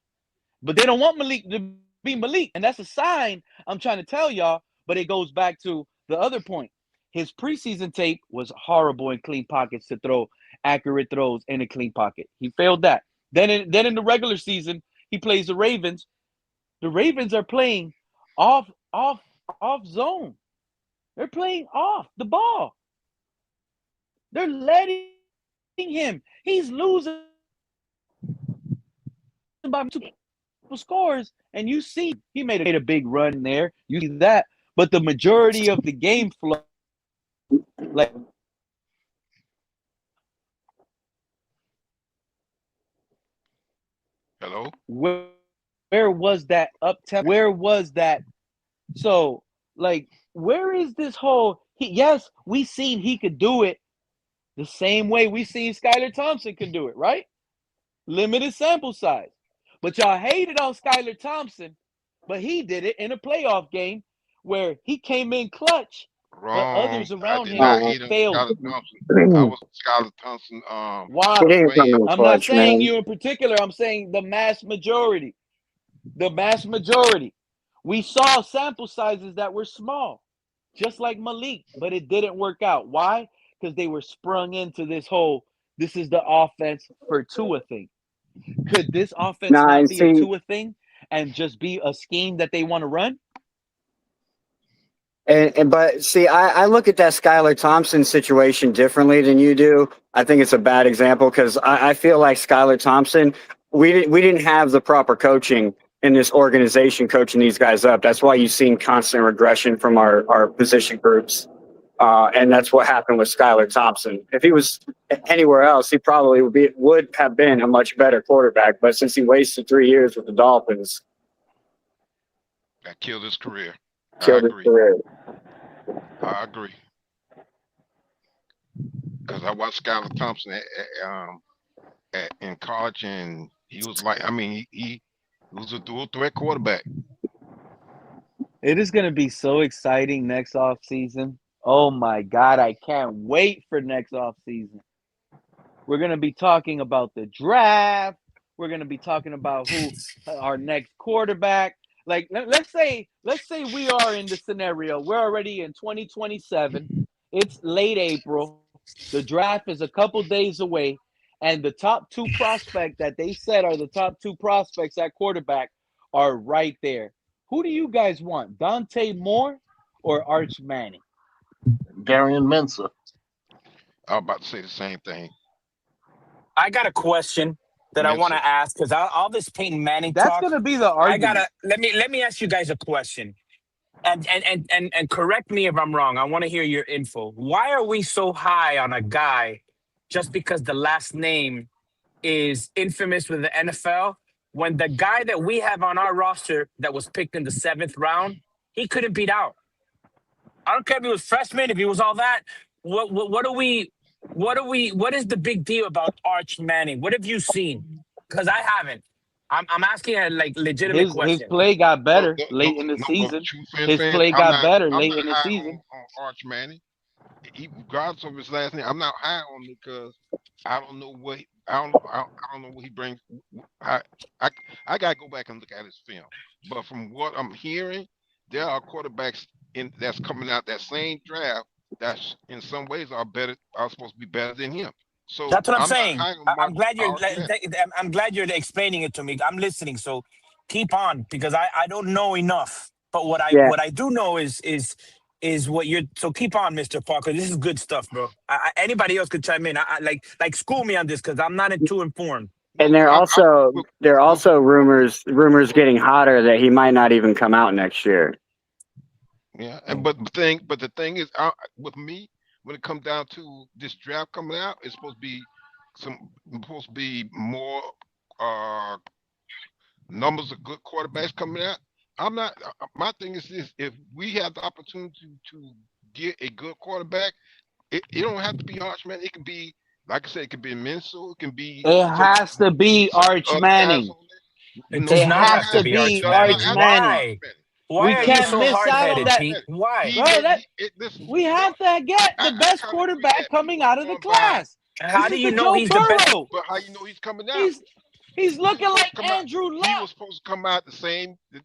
But they don't want Malik to be Malik. And that's a sign I'm trying to tell y'all. But it goes back to the other point. His preseason tape was horrible in clean pockets to throw accurate throws in a clean pocket. He failed that. Then in the regular season, he plays the Ravens. The Ravens are playing off zone. They're playing off the ball. They're letting him. He's losing by multiple scores, and you see he made a big run there. You see that, but the majority of the game flow, like Hello? where was that up tempo? Where was that? So like, where is this whole? Yes, we seen he could do it the same way we seen Skylar Thompson could do it, right? Limited sample size. But y'all hated on Skylar Thompson, but he did it in a playoff game where he came in clutch, but Wrong. others I around did him not Oh, hate on failed. Skylar Thompson. I well, was Skylar Thompson Why? he didn't come fan. in I'm not clutch, saying man. you in particular. I'm saying the mass majority. The mass majority. We saw sample sizes that were small, just like Malik, but it didn't work out. Why? Because they were sprung into this is the offense for Tua thing. Could this offense Nah, not and be a see, Tua thing and just be a scheme that they want to run? and but see, I look at that Skylar Thompson situation differently than you do. I think it's a bad example because I feel like Skylar Thompson, we didn't have the proper coaching in this organization coaching these guys up. That's why you've seen constant regression from our position groups. And that's what happened with Skylar Thompson. If he was anywhere else, he probably would have been a much better quarterback. But since he wasted 3 years with the Dolphins, That killed his career. I killed his agree. career. I agree. Because I watched Skylar Thompson in college, and he was like, I mean, he was a dual threat quarterback. It is going to be so exciting next off season. Oh my God, I can't wait for next off season. We're going to be talking about the draft. We're going to be talking about who our next quarterback. Like let's say we are in the scenario. We're already in 2027. It's late April. The draft is a couple days away, and the top two prospects that they said are the top two prospects at quarterback are right there. Who do you guys want? Dante Moore or Arch Manning? Darian Mensa. I was about to say the same thing. I got a question that I want Mensa. to ask because all this Peyton Manning That's talk. going to be the I gotta argument. let me ask you guys a question, and correct me if I'm wrong. I want to hear your info. Why are we so high on a guy just because the last name is infamous with the NFL? When the guy that we have on our roster that was picked in the seventh round, he couldn't beat out. I don't care if he was freshman, if he was all that. What do we what is the big deal about Arch Manning? What have you seen? Because I haven't. I'm asking a like legitimate His question. play got Well, better late in the no, but season. true fans, His play got better I'm late not in the high season. on Arch Manning. Regardless of his last name, I'm not high on him because I don't know what I don't know what he brings. I, I I gotta go back and look at his film. But from what I'm hearing, there are quarterbacks in that's coming out that same draft that's in some ways are supposed to be better than him. So That's what I'm I'm not saying. high on I'm glad you're Arch Manning. I'm glad you're explaining it to me. I'm listening. So keep on because I don't know enough. But Yeah, what I do know is what you're. So keep on, Mr. Parker. This is good stuff, bro. Anybody else could chime in. Like school me on this because I'm not too informed. Well, and there I also well, there are well, also rumors getting hotter that he might not even come out next year. yeah, and but the thing is, with me, when it comes down to this draft coming out, supposed to be more uh numbers of good quarterbacks coming out. I'm not. My thing is this: if we have the opportunity to get a good quarterback, it don't have to be Archman. It can be, like I said, it can be Minso. It can be It has to be some Arch other guys Manning. on there. It No, does It it not does has have to not. to be It be Arch does not Arch Manning. have to be Manning. Arch Why? Manning. Why We are you can't so miss hard out on headed, that, Pete? Why? He bro. may. That Listen. we have to get the I best kind of agree quarterback that he coming was out of the going by. class. How This do is you the know Joe he's the best? Burrow. But how you know he's coming out? He's He was looking supposed like to come out. Andrew He Luck. was supposed to come out the same the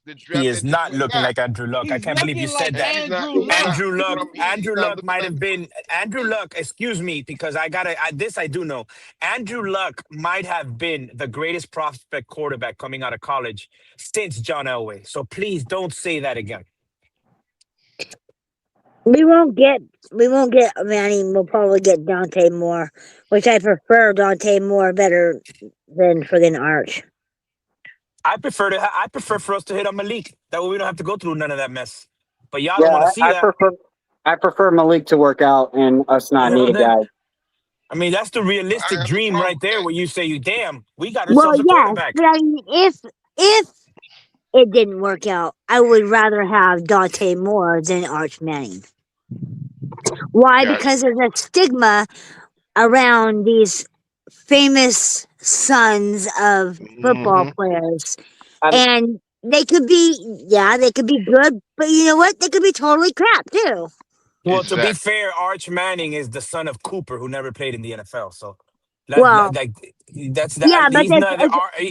He draft is that just not went looking by, like Andrew Luck. I He's can't believe you looking said like and that. Andrew Luck. he's Andrew not Luck looking might like have what been Andrew Luck. Excuse me, because I gotta. This I do know. Andrew Luck might have been the greatest prospect quarterback coming out of college since John Elway. So please don't say that again. We won't get Manning. We'll probably get Dante Moore, which I prefer Dante Moore better than friggin' Arch. I prefer for us to hit on Malik. That way we don't have to go through none of that mess. But y'all Yeah, don't want to see I that. prefer Malik to work out and us not need Well, a then, guy. I mean, that's the I realistic have no dream problem right with there, that. where you say, "Damn, we got Well, ourselves a yes, quarterback." but I mean, if it didn't work out, I would rather have Dante Moore than Arch Manning. Why? Gotcha. Because there's a stigma around these famous sons of football Mm-hmm. players, I'm, and they could be good, but you know what? They could be totally crap too. Well, to be Exactly. fair, Arch Manning is the son of Cooper, who never played in the NFL. So Well, like that's that. yeah, but He's neither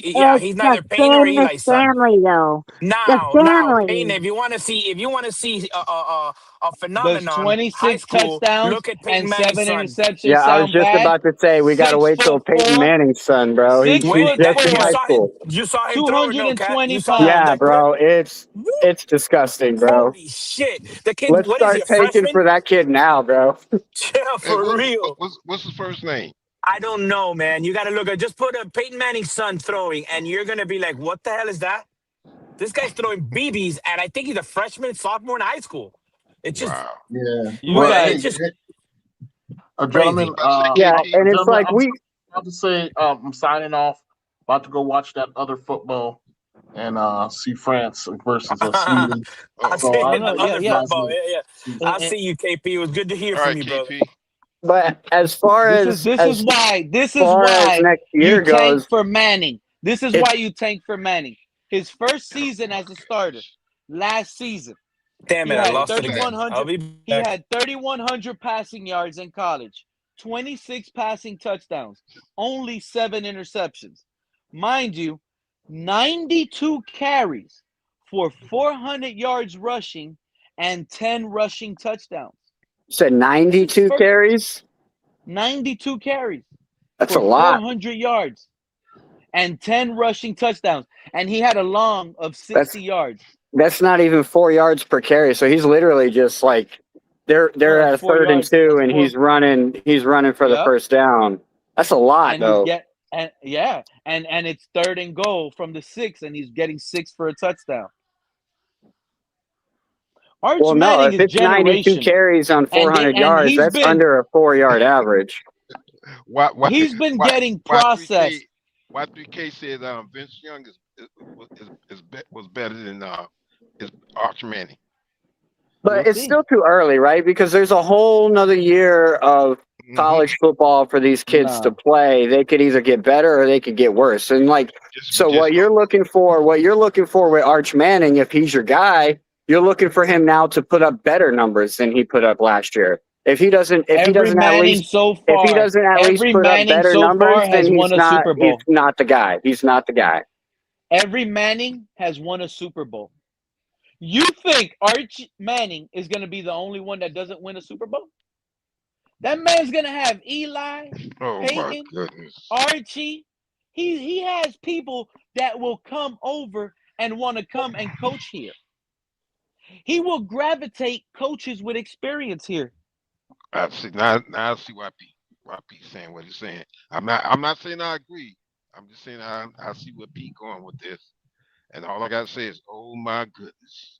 yeah, it's he's the neither Payne or famous Eli's son. family though. The Now, Payne. family. If you want to see a Does phenomenon, high 26 school, touchdowns look at Peyton and Manning's 7 son. interceptions yeah, I was sound just bad? about to say we got to Six wait till foot Peyton four, Manning's son, bro. six He's foot just in You high four, saw him. school. You saw him throw it, no cat. You 220 saw him Yeah, pounds. that throw. bro, Woo! it's disgusting, bro. Holy shit! The kid, Let's what is he? start A tanking freshman? for that kid now, bro. Yeah, Hey, for real. what's his first name? I don't know, man. You got to look at just put a Peyton Manning's son throwing, and you're gonna be like, "What the hell is that?" This guy's throwing BBs, and I think he's a freshman, sophomore in high school. It's just, Wow. Yeah. You Well, it's hey, guys, just You gentlemen, crazy. about to say Yeah, KP? and it's gentlemen, like I'm about to say I'm signing off. About to go watch that other football and see France versus Sweden. I'll Oh, see So no, I'll the no, catch yeah, other you yeah. guys football. later. Yeah, yeah. See you. And, I'll and see you, KP. It was good to hear all from right, you, brother. KP. but this is far as why next you year tank goes, for Manning. This is it's why you tank for Manning. His first season as a starter, last season, Damn he it, I had lost it Exactly. again. I'll 3,100. be He back. had 3,100 passing yards in college, 26 passing touchdowns, only 7 interceptions. Mind you, 92 carries for 400 yards rushing and 10 rushing touchdowns. said That's his 92 first carries. 92 carries That's a for lot. 400 yards and 10 rushing touchdowns. And he had a long of That's 60 yards. that's not even 4 yards per carry. So he's literally just like No, they're that's at a 4 third and yards. two, That's and 4. he's running for the Yep. first down. That's a lot, And he's though. get and yeah, and it's 3rd and goal from the 6 and he's getting 6 for a touchdown. Arch Well, no, Manning if is it's 92 generational. carries on And 400 yards, he's that's been under a 4 yard average. Why he's been why getting why 3K processed. why 3K said Vince Young was better than is Arch Manning. We'll But it's see. still too early, right? Because there's a whole nother year of Mm-hmm. college football for these kids to Nah. play. They could either get better or they could get worse. And like, so Just what you're looking for with Arch Manning, if he's your guy, you're looking for him now to put up better numbers than he put up last year. If he doesn't Every Manning so far, put up better numbers, then has won a Super he's Bowl. not the guy. He's not the guy. Every Manning has won a Super Bowl. You think Arch Manning is going to be the only one that doesn't win a Super Bowl? That man's going to have Eli, oh my Peyton, goodness. Archie. He has people that will come over and want to come and coach here. He will gravitate coaches with experience here. I see now I see why Pete's saying what he's saying. I'm not saying I agree. I'm just saying I see where Pete going with this. And all I gotta say is, oh my goodness.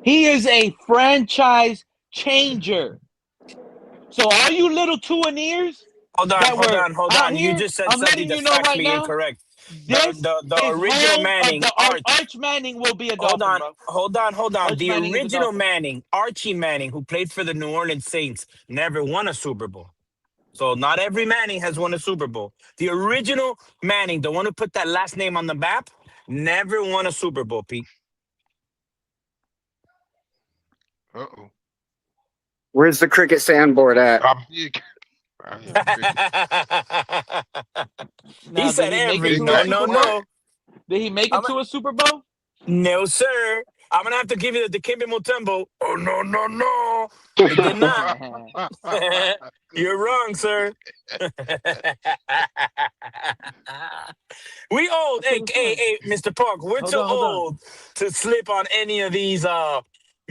He is a franchise changer. So all you little two and ears that were Hold out on. You here, just said I'm something letting that you know right factually now, incorrect. this The is original home of Manning, the Arch Manning will be a hold Dolphin, on, bro. hold on. Arch The Manning is a original Dolphin. Manning, Archie Manning, who played for the New Orleans Saints, never won a Super Bowl. So not every Manning has won a Super Bowl. The original Manning, the one who put that last name on the map, never won a Super Bowl, Pete. Uh-oh. Where's the cricket sandboard at? I'm big. I am cricket. He Now, did said he make it every. Big to a No, got no, Super Bowl? no. quiet. Did he make it I'm to a Super Bowl? No, sir. I'm gonna have to give you the Dikembe Mutombo. Oh no, no, no. He did not. You're wrong, sir. We old. That's what I'm saying. Mr. Punk. We're too Hold on. old to slip on any of these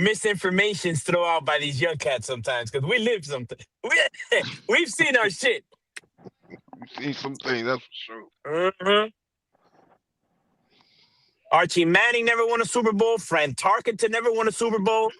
misinformations thrown out by these young cats sometimes because we live something. We've seen our shit. You see some things, that's for sure. Mhm. Archie Manning never won a Super Bowl. Fran Tarkenton never won a Super Bowl.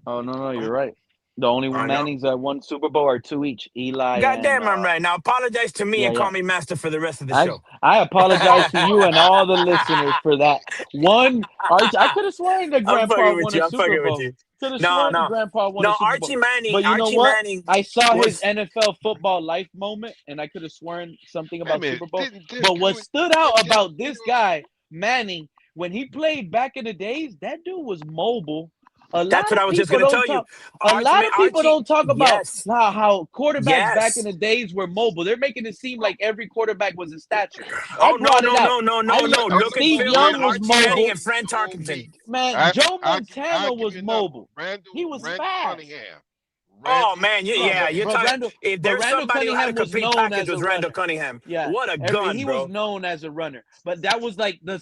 Oh no, you're Um, right. The only I know. Mannings that won Super Bowl are two each. Eli and Goddamn, I'm right. Now apologize to me yeah, and yeah. call me master for the rest of the show. I apologize to you and all the listeners for that. One Arch, I could have sworn that I'm Grandpa fucking with won you. a I'm Super fucking with Bowl. you. Could have No, sworn no, Grandpa won a no. Super Bowl. Archie Manning. But you know Archie what? Manning I saw his was. NFL football life moment, and I could have sworn something Wait a about minute, Super Bowl. didn't But what you stood out didn't about you this guy, Manning, when he played back in the days, that dude was mobile. A That's lot what I of was just people gonna don't tell you. talk. A lot of people Archie. don't talk about Yes. how quarterbacks back in Yes. the days were mobile. They're making it seem like every quarterback was in stature. I Oh no brought it no out. no no I no look. no! are Look you at Steve film showing on Young me was Archie Manning mobile. and Fran show Tarkenton. me Man, I Joe I Montana give was you another one. mobile. He was Randall fast. Cunningham. Oh Randall man, Yeah, yeah, Cunningham. you're talking. If but there's Randall somebody who had a Cunningham was complete known package, as was a Randall runner. Cunningham. Yeah, What a gun, he was bro! known as a runner, but that was like the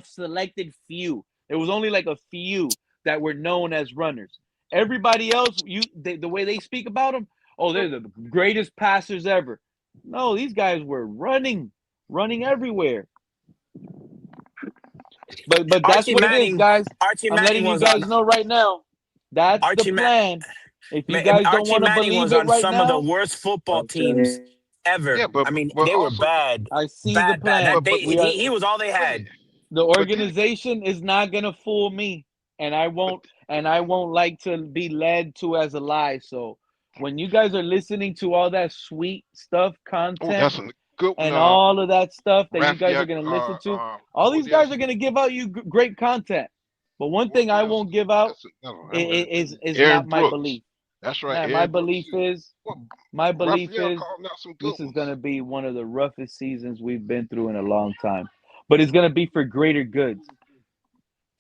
selected few. It was only like a few that were known as runners. Everybody else, the way they speak about them, oh, they're the greatest passers ever. No, these guys were running everywhere. But that's Archie what it is, Manning. guys. Archie I'm Manning letting you was on. guys know right now. That's the Archie Ma- plan. If you guys don't Archie want to Manning believe was it on right some of the now, worst football teams Okay. ever. Yeah, I mean, but they were also bad, I see the bad, bad. plan. That but We are he was all they wait a minute. had. the But didn't organization is not gonna fool me, and but I won't like to be led to as a lie. So when you guys are listening to all that sweet stuff, oh content, that's a good one. and all of that stuff that you guys Raphael are gonna listen to, all what was these the other guys are gonna give out you great content. But one what thing I else? won't give out That's another one. That was is Aaron not my Brooks. belief. That's right, Man, Aaron Brooks too. What my belief Raphael is called out some good this is ones. gonna be one of the roughest seasons we've been through in a long time. But it's gonna be for greater goods.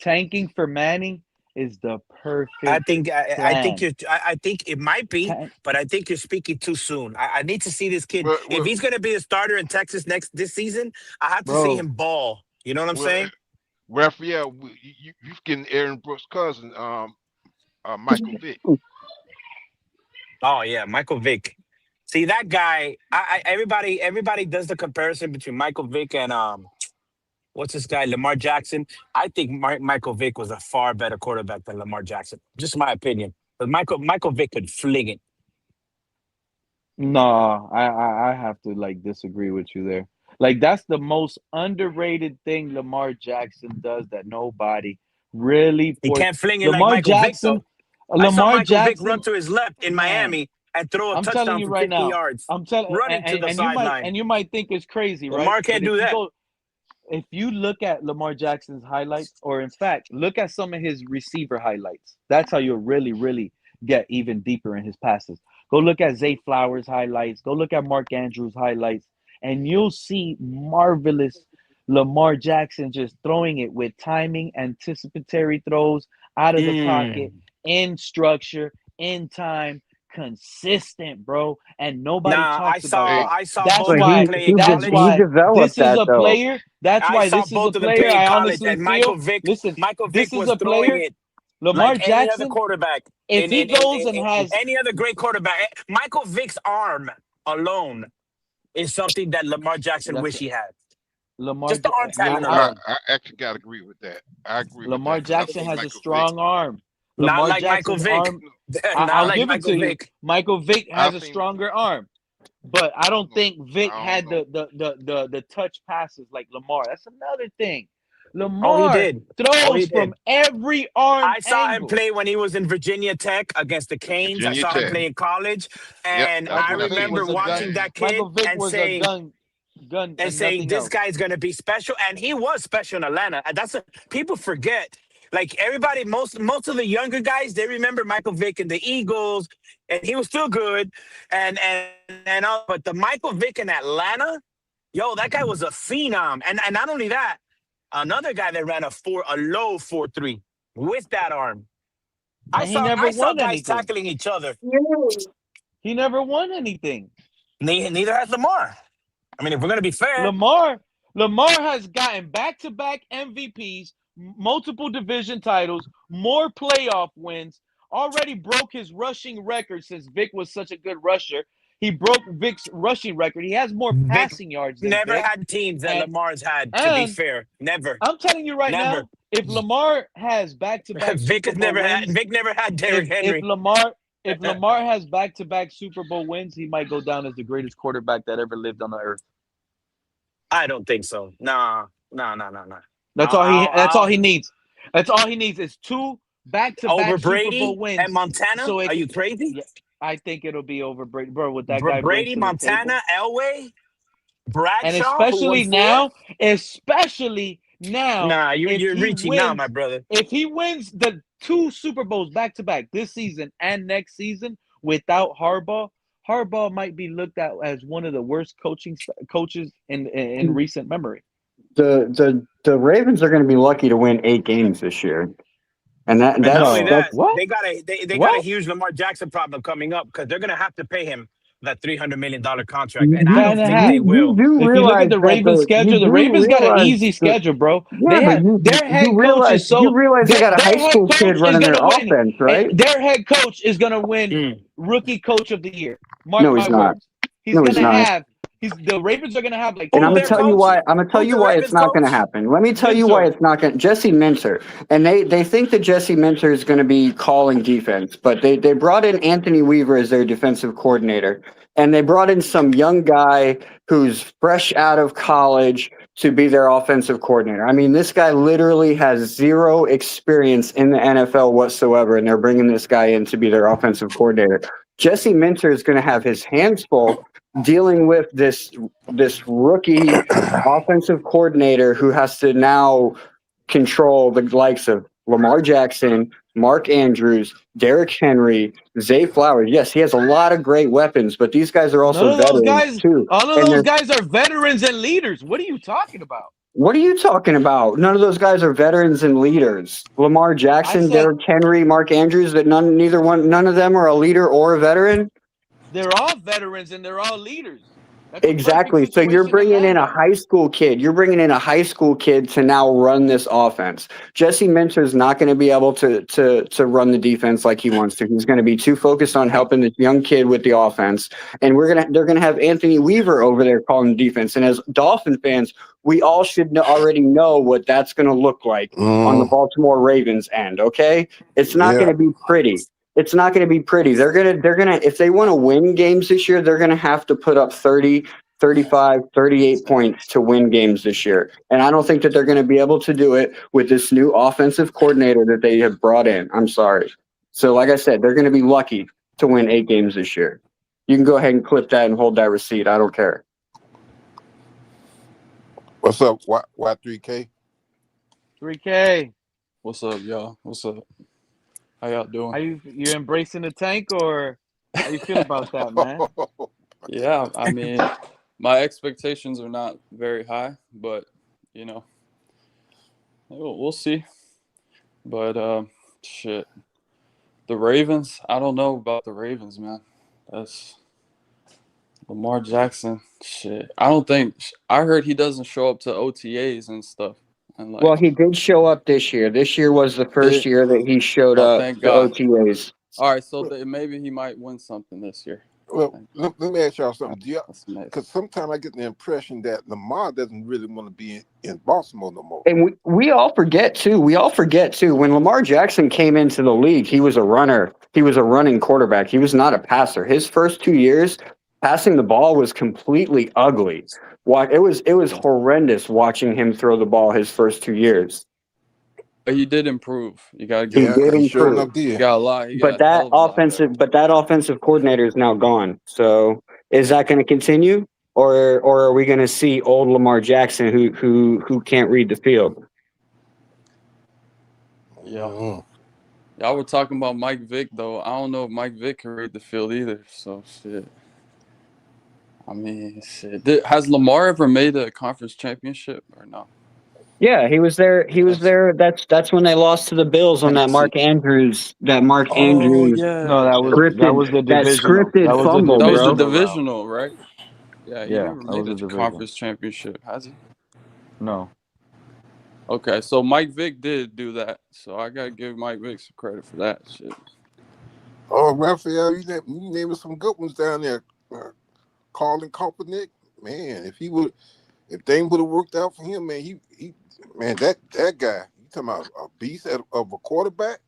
Tanking for Manning is the perfect plan. I think it might be, Tank, but I think you're speaking too soon. I need to see this kid. Well, If well, he's going to be a starter in Texas this season, I have to see bro. him ball. You know what I'm well, saying? Raphael, you getting Aaron Brooks' cousin, Michael Vick. Oh yeah, Michael Vick. See that guy? Everybody does the comparison between Michael Vick and what's this guy, Lamar Jackson. I think Michael Vick was a far better quarterback than Lamar Jackson. Just my opinion. But Michael Vick could fling it. No, I have to like disagree with you there. Like that's the most underrated thing Lamar Jackson does that nobody really He for can't fling it like Lamar Michael Vick Jackson. though. I saw Lamar Michael Vick run Jackson, to his left in man. Miami and throw a I'm telling touchdown you for right 50 now. yards, I'm telling running to the sideline. and you might think it's crazy, right? Lamar But can't do that. if you look at Lamar Jackson's highlights, or in fact, look at some of his receiver highlights, that's how you'll really get even deeper in his passes. Go look at Zay Flowers' highlights. Go look at Mark Andrews' highlights, and you'll see marvelous Lamar Jackson just throwing it with timing, anticipatory throws out of the pocket, Mm. in structure, in time, consistent, bro. And nobody Nah, talks about that. I saw That's So both of them why. play in he That's why college. developed this is that a though. player. That's I why saw this is a both of them player. play in I college, honestly and feel. Listen, Michael this Vick is was a throwing player. it Lamar like any other Jackson. quarterback If he goes and in has any other great quarterback. Michael Vick's arm alone is something that Lamar Jackson that's wish he had. Lamar. Just the arm Yeah, talent alone. I actually got to agree with that. I agree with Lamar that because I Jackson see has a Michael Vick. strong arm. Not Lamar like Michael Jackson's Vick. arm. Not I'll like give it Michael to you. Vick. Michael Vick I has a seen. stronger arm, but I don't think Vick I don't had know. the touch passes like Lamar. That's another thing. Oh, he Lamar did. Oh, he throws from did. every arm I saw him angle. play when he was in Virginia Tech against the Canes. I Virginia saw him Tech. play in college, Yep, and that's I when I Michael Vick seen remember him was a play. watching gun. that kid Michael Vick and was a saying gun, and nothing this else. guy's gonna be special, and he was special in Atlanta. And that's people forget. Like everybody, most of the younger guys, they remember Michael Vick and the Eagles, and he was still good, and all. But the Michael Vick in Atlanta, yo, that guy was a phenom, and not only that, another guy that ran a low 4.3 with that arm. And he never I saw won guys anything. tackling each other. He never won anything. Neither has Lamar. I mean, if we're gonna be fair, Lamar has gotten back-to-back MVPs multiple division titles, more playoff wins, already broke his rushing record since Vic was such a good rusher. He broke Vic's rushing record. He has more Vic passing yards than never Vic. had teams that And Lamar's had, to be and fair. Never. I'm telling you right Never. now, if Lamar has back-to-back Vic Super has Bowl never had wins, Vic never had if Derrick if Henry. Lamar if Lamar has back-to-back Super Bowl wins, he might go down as the greatest quarterback that ever lived on the earth. I don't think so. Nah. That's all he needs. That's all he needs is 2 back-to-back Over Super Bowl Brady wins. and Montana? So Are you crazy? yeah, I think it'll be over Brady, bro. What that guy brings Brady, to the table, Montana, Elway, and Bradshaw, who won 4? especially now, Nah, if you're he reaching now, my wins, brother. if he wins the 2 Super Bowls back-to-back this season and next season without Harbaugh, Harbaugh might be looked at as one of the worst coaches in recent memory. The Ravens are going to be lucky to win 8 games this year, and And not only that's that, What? they got a What? huge Lamar Jackson problem coming up because they're gonna have to pay him that $300 million contract, and I Yeah, don't and a think half. they will. you do If you look at realize the that Ravens schedule, the Ravens got an easy schedule, bro. yeah, but Their you head coach realize is so they got a their high head school kid coach is running their gonna win. offense, right? Their head coach is gonna win Mm. rookie coach of the year. Mark No, he's my not. words. He's No, he's gonna not. have. The Ravens are gonna have like And I'm 2 gonna Who's their tell you coach? why. I'm gonna tell Who's you the why Ravens it's not gonna coach? happen. Let me tell you why Minter. it's not gonna. Jesse Minter, and they think that Jesse Minter is gonna be calling defense, but they brought in Anthony Weaver as their defensive coordinator, and they brought in some young guy who's fresh out of college to be their offensive coordinator. I mean, this guy literally has 0 experience in the NFL whatsoever, and they're bringing this guy in to be their offensive coordinator. Jesse Minter is going to have his hands full dealing with this rookie offensive coordinator who has to now control the likes of Lamar Jackson, Mark Andrews, Derrick Henry, Zay Flowers. Yes, he has a lot of great weapons, but these guys are also veterans too. All of And those guys are veterans and leaders. What are you talking about? what are you talking about? None of those guys are veterans and leaders. Lamar Jackson, Derrick Henry, Mark Andrews, that none of them are a leader or a veteran. They're all veterans and they're all leaders. That's Exactly. So you're bringing in a high school kid. You're bringing in a high school kid to now run this offense. Jesse Minter is not going to be able to run the defense like he wants to. He's going to be too focused on helping this young kid with the offense. And they're going to have Anthony Weaver over there calling the defense. And as Dolphin fans, we all should already know what that's going to look like on the Baltimore Ravens end. Okay, it's not going to be pretty. It's not going to be pretty. They're going to, if they want to win games this year, they're going to have to put up 30, 35, 38 points to win games this year. And I don't think that they're going to be able to do it with this new offensive coordinator that they have brought in. I'm sorry. So like I said, they're going to be lucky to win 8 games this year. You can go ahead and clip that and hold that receipt. I don't care. What's up, Y3K? 3K. What's up, y'all? What's up? How y'all doing? Are you embracing the tank, or how you feel about that, man? Yeah, I mean, my expectations are not very high, but we'll see. But shit, the Ravens. I don't know about the Ravens, man. That's Lamar Jackson. Shit, I don't think. I heard he doesn't show up to OTAs and stuff. And Well, he did show up this year. This year was the first year that he showed up thank to God. OTAs. All right, so maybe he might win something this year. Well, let me ask y'all something. Because sometimes I get the impression that Lamar doesn't really want to be in Baltimore no more. And we all forget too. When Lamar Jackson came into the league, he was a runner. He was a running quarterback. He was not a passer. His first 2 years, passing the ball was completely ugly. It was horrendous watching him throw the ball his first 2 years. But he did improve. You gotta He give did him improve. He got a lot. But that offensive coordinator is now gone. So is that going to continue, or are we going to see old Lamar Jackson who can't read the field? Yeah. Y'all were talking about Mike Vick though. I don't know if Mike Vick can read the field either. So shit. I mean, shit. Has Lamar ever made a conference championship or no? Yeah, he was there. That's when they lost to the Bills on that Mark Andrews. Yeah. No, that was the divisional. Scripted fumble, That was bro. the divisional, right? Yeah, he Yeah, never that was made the a divisional. conference championship, has he? No. Okay, so Mike Vick did do that, so I gotta give Mike Vick some credit for that shit. Oh, Raphael, you naming some good ones down there. Colin Kaepernick, man, if things would have worked out for him, man, man, that guy, you talking about a beast of a quarterback?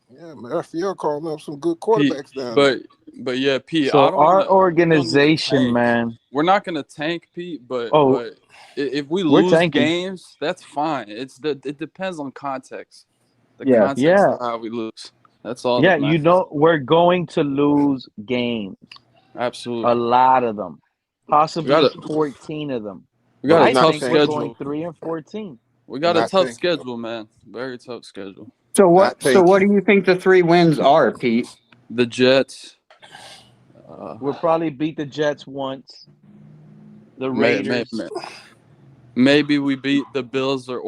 Yeah, Raphael calling up some good Pete, quarterbacks down there. but yeah, Pete, I So don't our want to. We don't need to organization, tank. man. We're not gonna tank, Pete. But Oh, if we we're lose tanking. games, that's fine. It depends on context. The Yeah. context Yeah. of how we lose. That's all Yeah, that matters. we're going to lose games. A Absolutely. lot of them. We Possibly got 14 of them. we got a I tough think we're going schedule. 3-14. We We're got a not tough tanking. schedule, man. Very tough schedule. So Not what? So what tanking. do you think the 3 wins are, Pete? The Jets. We'll probably beat the Jets once. The May, Raiders. maybe we beat the Bills or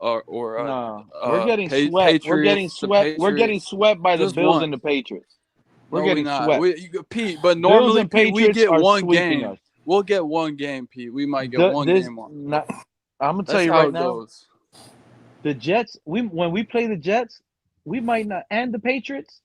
No, we're getting swept. Patriots. We're getting The swept. We're getting Patriots. swept by the Just Bills one. and the Patriots. We're No, we getting not. swept. Pete, but Bills normally, and Pete, we Patriots get are one sweeping game. us. We'll get one game, Pete. We might get one game off. I'm gonna tell That's you how right it now. goes. The Jets. When we play the Jets, we might not, and the Patriots,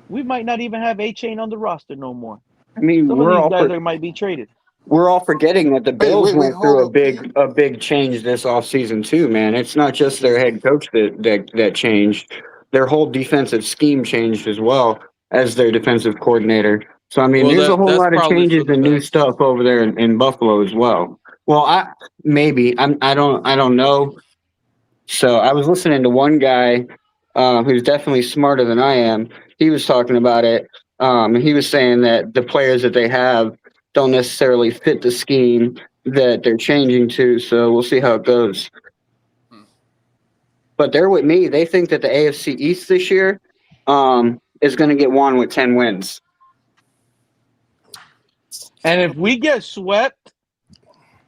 we might not even have A-Chain on the roster no more. I mean, Some of these guys that might be traded. we're all forgetting that the Bills wait, went hold through up, Pete. a big change this offseason too, man. It's not just their head coach that changed. Their whole defensive scheme changed as well as their defensive coordinator. So I mean, Well, there's a whole that's lot of probably changes for the and new best. stuff over there in Buffalo as well. Well, I don't know. So I was listening to one guy who's definitely smarter than I am. He was talking about it. And he was saying that the players that they have don't necessarily fit the scheme that they're changing to. So we'll see how it goes. But they're with me. They think that the AFC East this year is going to get won with 10 wins. And if we get swept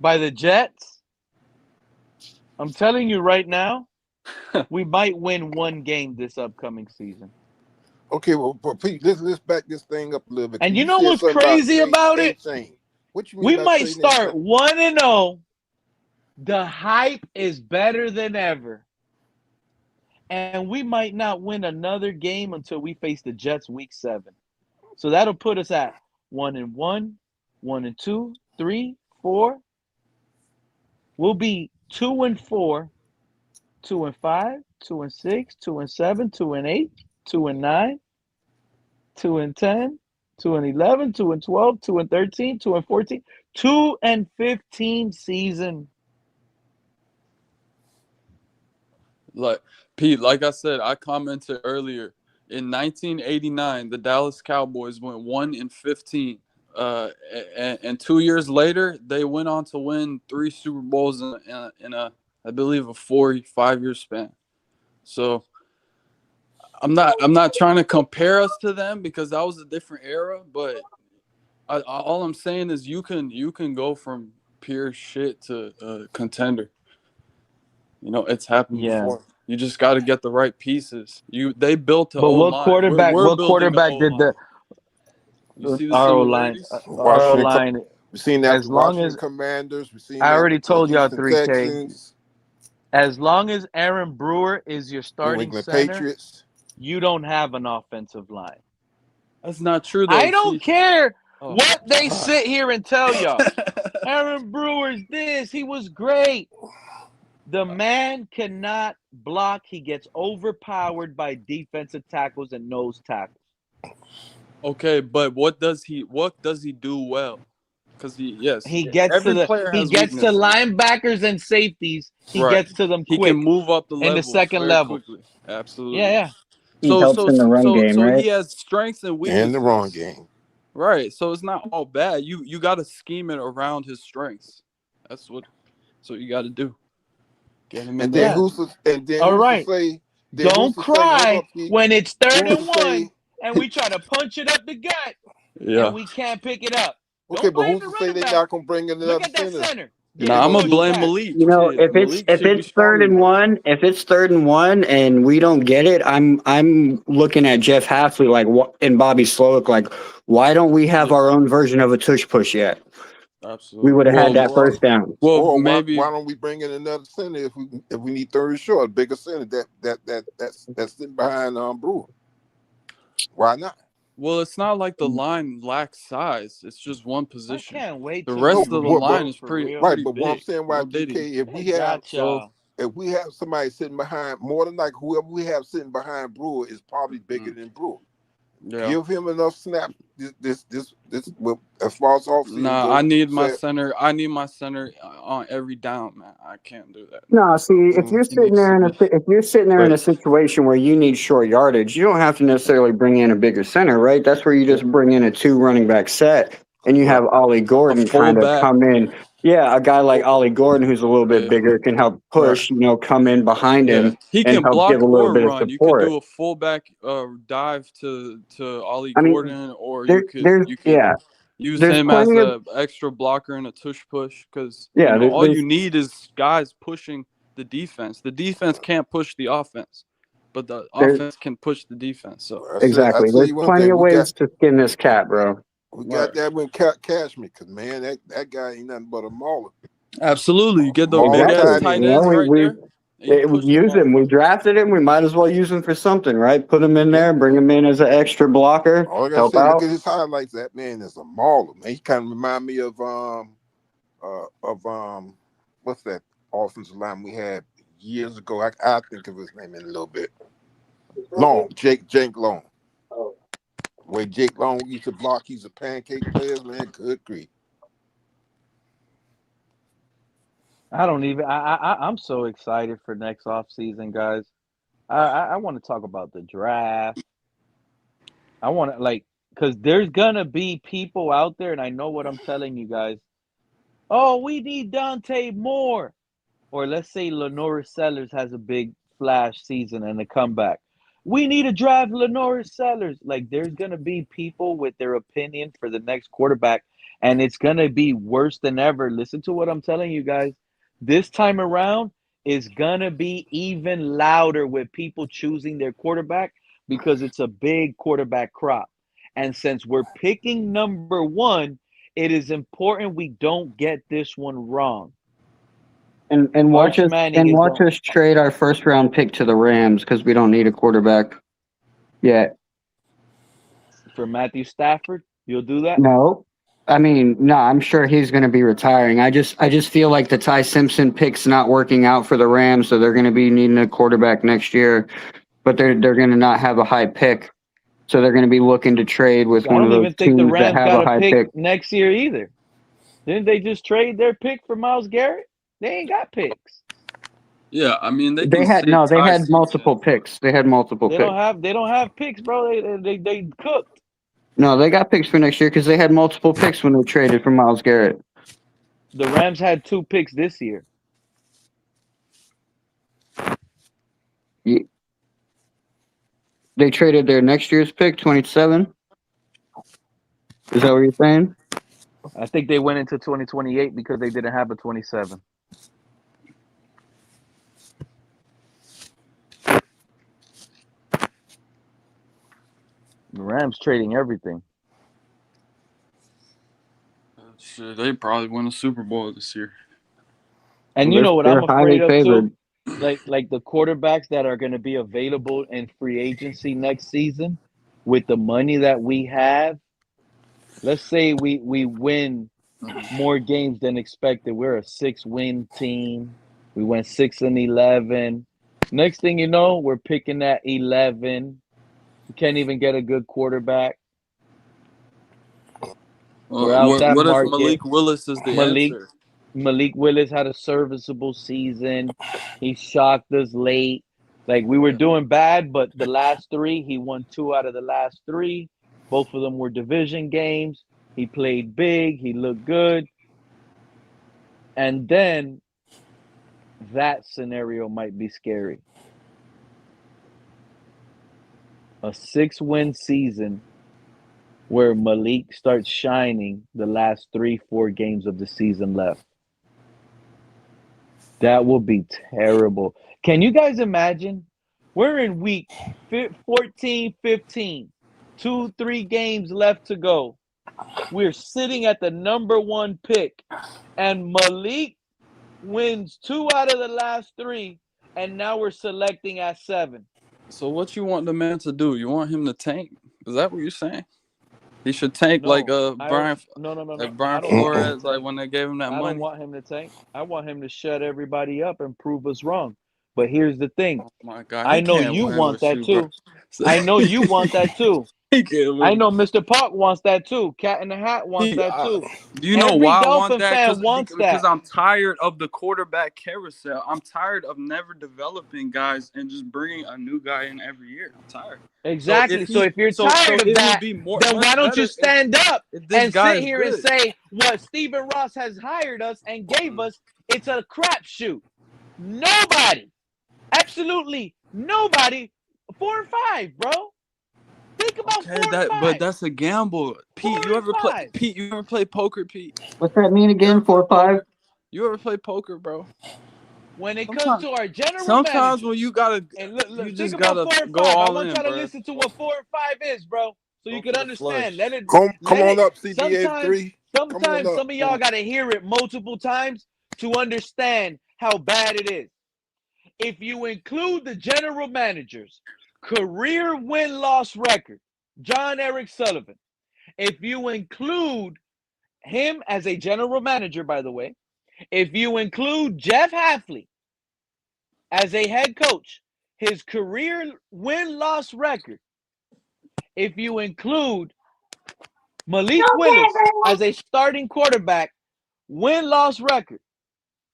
by the Jets, I'm telling you right now, we might win one game this upcoming season. Okay, well, Pete, let's back this thing up a little bit. And you know what's crazy about it? What you mean We by might trading start 1-0. The hype is better than ever. And we might not win another game until we face the Jets week 7. So that'll put us at 1-1, 1-2, 3, 4. We'll be 2-4, 2-5, 2-6, 2-7, 2-8, 2-9, 2-10, 2-11, 2-12, 2-13, 2-14, 2-15 season. Like Pete, like I said, I commented earlier. In 1989, the Dallas Cowboys went 1-15. And 2 years later, they went on to win 3 Super Bowls in a I believe a 4-5 year span. So I'm not trying to compare us to them because that was a different era. But all I'm saying is you can go from pure shit to contender. You know, it's happened before. You just got to get the right pieces. They built the O-line. What quarterback did the You see the our similarities? O-line? We've seen that as with long Washington as Commanders. We've seen I that already with told y'all Houston 3K. Texans, As long as Aaron Brewer is your New starting England center, Patriots. you don't have an offensive line. That's not true, though. I don't care what they God. sit here and tell y'all. Aaron Brewer's this. He was great. The man cannot block. He gets overpowered by defensive tackles and nose tackles. Okay, but what does he do well? Because he gets to linebackers and safeties. He gets to them quick. He can move up the in levels the second very level. quickly. Absolutely. Yeah. He helps in the run game, so right? he has strengths and weaknesses. And the wrong game. Right. So it's not all bad. You got to scheme it around his strengths. That's what you got to do. Get him in And there. then who's to say? Don't cry when it's 3rd and 1 and we try to punch it up the gut and we can't pick it up. Okay, but who's to say they're not gonna bring in another center? Nah, I'm gonna blame Malik. You know, if it's 3rd and 1, if it's 3rd and 1 and we don't get it, I'm looking at Jeff Hafley and Bobby Slowik like, why don't we have our own version of a tush push yet? Absolutely. we would have had that Or first down. Well, or maybe. why don't we bring in another center if we need third short, a bigger center that's sitting behind Brewer. Why not? Well, it's not like the line lacks size. It's just one I position. can't wait The till we No, rest but of the meet but line them is for real. right, pretty but what I'm big. saying, why Well, Diddy. BK, I got y'all. if we have somebody sitting behind, more than like whoever we have sitting behind Brewer is probably bigger than Brewer. Yeah. Give him enough snaps. Well, as far as offseason Nah, goes, I need my said, center. I need my center on every down, man. I can't do that. No, see, if you're He sitting needs there to in be. a but situation where you need short yardage, you don't have to necessarily bring in a bigger center, right? That's where you yeah, just bring in a 2 running back set, and you right. have Ollie A Gordon kind of fullback. come in. Yeah, a guy like Oh, Ollie Gordon who's a little bit Yeah. bigger can help right. push, come in behind Yeah. him He and can help give block a little or bit of run. You could support. do a fullback dive to Ollie I mean, Gordon, or there's you could yeah, use there's him as plenty of a extra blocker and a tush push, because all you there's need is guys pushing the defense. The defense can't push the offense, but the there offense can push the defense. So I exactly. tell There's you one plenty thing, of ways to skin this cat, bro. we got right. that when Cash me, because man, that guy ain't nothing but a mauler. Absolutely, you get the big Mauler ass Exactly. tight tight end. ends right there, and you We push the use ball. him. We drafted him. We might as well use him for something, right? Put him in Yeah. there, bring him in as an extra blocker, All I gotta help say, look out. at his highlights. That man is a mauler, man. He kind of remind me of what's that offensive line we had years ago? I think of his name in a little bit. Long, Jake Long. Where Jake Long used to block, he's a pancake player, man. Good grief. I don't even. I'm so excited for next off season, guys. I want to talk about the draft. I want to because there's gonna be people out there, and I know what I'm telling you guys. Oh, we need Dante Moore, or let's say Lenora Sellers has a big flash season and a comeback. We need to draft Lenora Sellers. Like, there's gonna be people with their opinion for the next quarterback, and it's gonna be worse than ever. Listen to what I'm telling you guys. This time around is gonna be even louder with people choosing their quarterback because it's a big quarterback crop. And since we're picking number one, it is important we don't get this one wrong. And Arch Manning is watch the us trade our first round pick to the Rams because we don't need a quarterback yet. for Matthew Stafford. You'll do that? No. I mean, no, I'm sure he's going to be retiring. I just feel like the Ty Simpson pick's not working out for the Rams, so they're going to be needing a quarterback next year. But they're going to not have a high pick, so they're going to be looking to trade with I one of don't those even think the teams that Rams have got a a high pick pick. next year either. Didn't they just trade their pick for Myles Garrett? They ain't got picks. Yeah, I mean they They can had save no, they Ty had multiple Simpson. picks. They had multiple picks. They don't have picks, bro. They cooked. No, they got picks for next year because they had multiple picks when they traded for Myles Garrett. The Rams had 2 picks this year. They traded their next year's pick, 27. Is that what you're saying? I think they went into 2028 because they didn't have a 27. The Rams trading everything. Shit, they probably win a Super Bowl this year. And you They're know what they're I'm highly afraid of too? favored. Like the quarterbacks that are going to be available in free agency next season with the money that we have. Let's say we win more games than expected. We're a 6-win team. We went 6-11. Next thing you know, we're picking at 11. We can't even get a good quarterback. We're out that What if market. Malik Willis is the Malik answer? Malik Willis had a serviceable season. He shocked us late. Like, we were Yeah. doing bad, but the last 3, he won 2 out of the last 3. Both of them were division games. He played big. He looked good. And then that scenario might be scary. A 6-win season where Malik starts shining the last 3-4 games of the season left. That will be terrible. Can you guys imagine? We're in week 14, 15. 2, 3 games left to go. We're sitting at the number 1 pick, and Malik wins 2 out of the last 3, and now we're selecting at 7. So what you want the man to do? You want him to tank? Is that what you're saying? He should tank No, like Brian, like I Brian don't want him Flores, to like tank. when they gave him that I don't money. want him to tank. I want him to shut everybody up and prove us wrong. But here's the thing. Oh my God, I he know can't you win want with that you, bro. too. I know you want that too. He can't I win. know Mr. Park wants that too. Cat in the Hat wants that too. Do you know Every why I want Dolphin that? fan wants Because that. I'm tired of the quarterback carousel. I'm tired of never developing guys and just bringing a new guy in every year. I'm tired. Exactly. So if you're So tired of it would that, be then much why don't you better stand up if this and guy sit is here and good. say what Stephen Ross has hired us and gave us? It's a crapshoot. Nobody, absolutely nobody, 4 and 5, bro. Think about 4 and 5. But that's a gamble. Pete, 4 you and ever 5. play poker, Pete? What's that mean You again? ever play 4-5. poker? You ever play poker, bro? When it comes to our general Sometimes manager, when you gotta, and look, you think just about gotta 4 and go 5. I all want in, y'all to bro. listen to what 4 and 5 is, bro, so you Go can for the understand. flush. Come on up, CBA 3. Come on Sometimes up. some of y'all got to hear it multiple times to understand how bad it is. If you include the general manager's career win-loss record, John Eric Sullivan, if you include him as a general manager, by the way, if you include Jeff Hafley as a head coach, his career win-loss record, if you include Malik Willis as a starting quarterback, win-loss record,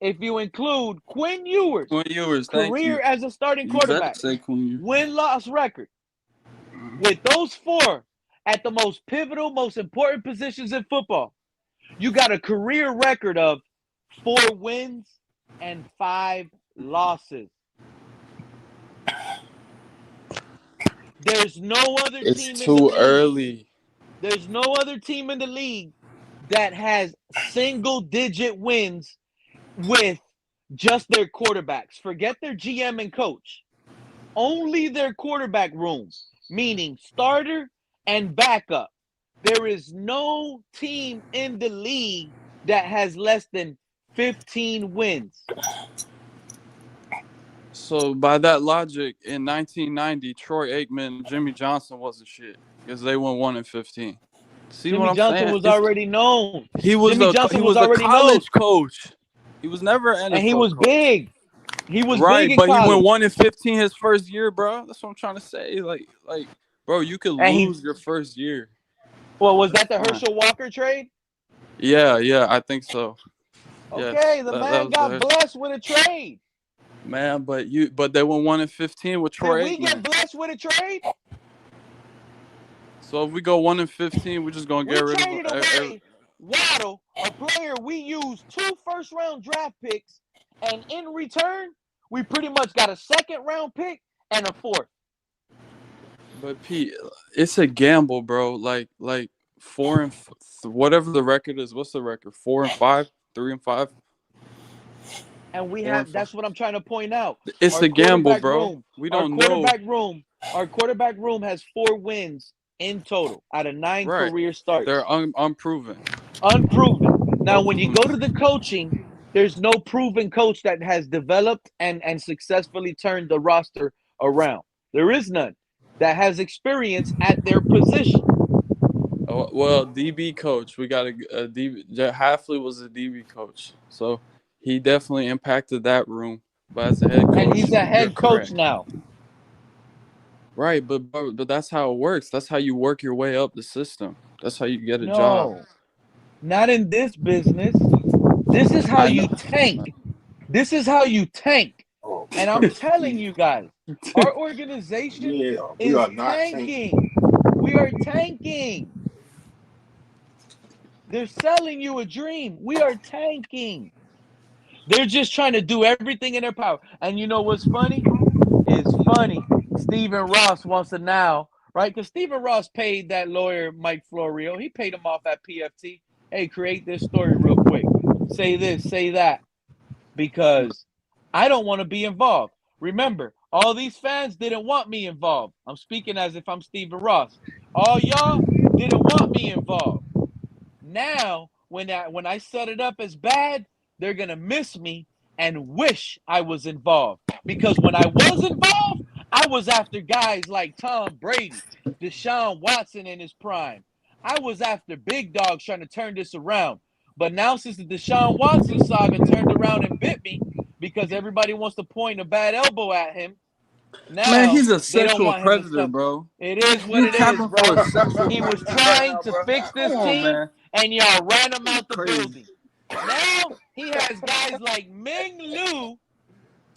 if you include Quinn Ewers, Thank you. career as a starting You better quarterback, say Quinn. win-loss record, with those 4 at the most pivotal, most important positions in football, you got a career record of 4 wins and 5 losses. There's no other team in the league. Early. There's no other team in the league that has single-digit wins with just their quarterbacks. Forget their GM and coach. Only their quarterback room, meaning starter and backup. There is no team in the league that has less than 15 wins. So by that logic, in 1990, Troy Aikman and Jimmy Johnson wasn't shit because they went 1-15. See Jimmy what I'm Johnson saying? was already known. He was Jimmy Johnson was a already known, college coach. He was never an NFL and he was coach. big. He was Right, big in but he college. went 1-15 his first year, bro. That's what I'm trying to say. Like, bro, you could And lose your first year. Well, was that the Fine. Herschel Walker trade? Yeah, I think so. Okay, Yes, the that man was got blessed with a trade. Man, but they went 1-15 with Troy Did we Aikman. get blessed with a trade? So if we go 1-15, we're just gonna get rid of. We traded away Waddle, a player we used 2 first-round draft picks, and in return, we pretty much got a second-round pick and a 4th. But Pete, it's a gamble, bro. Like 4 and whatever the record is. What's the record? 4 and 5, 3 and 5. And we have. That's what I'm trying to point out. It's a gamble, bro. We don't know. Our quarterback room has 4 wins in total out of 9 career starts. They're unproven. Now, when you go to the coaching, there's no proven coach that has developed and successfully turned the roster around. There is none that has experience at their position. Oh, well, DB coach. We got a DB. Hafley was a DB coach, so he definitely impacted that room. But as a head coach, and he's a head coach now. Right, but that's how it works. That's how you work your way up the system. That's how you get a job. Not in this business. This is how you tank. This is how you tank. And I'm telling you guys, our organization is tanking. We are tanking. They're selling you a dream. We are tanking. They're just trying to do everything in their power. And you know what's funny? It's funny. Stephen Ross wants to now, right? Because Stephen Ross paid that lawyer, Mike Florio. He paid him off at PFT. Hey, create this story real quick. Say this, say that. Because I don't want to be involved. Remember, all these fans didn't want me involved. I'm speaking as if I'm Stephen Ross. All y'all didn't want me involved. Now, when I set it up as bad, they're going to miss me and wish I was involved. Because when I was involved, I was after guys like Tom Brady, Deshaun Watson in his prime. I was after big dogs trying to turn this around. But now, since the Deshaun Watson saga turned around and bit me because everybody wants to point a bad elbow at him, now Man, he's a they don't sexual want him to predator, step. bro. It is what You it is, capping for bro. a sexual He was predator right trying now, to bro. fix this Come on, team, man. and y'all ran him out the Crazy. building. Now he has guys like Ming Lu,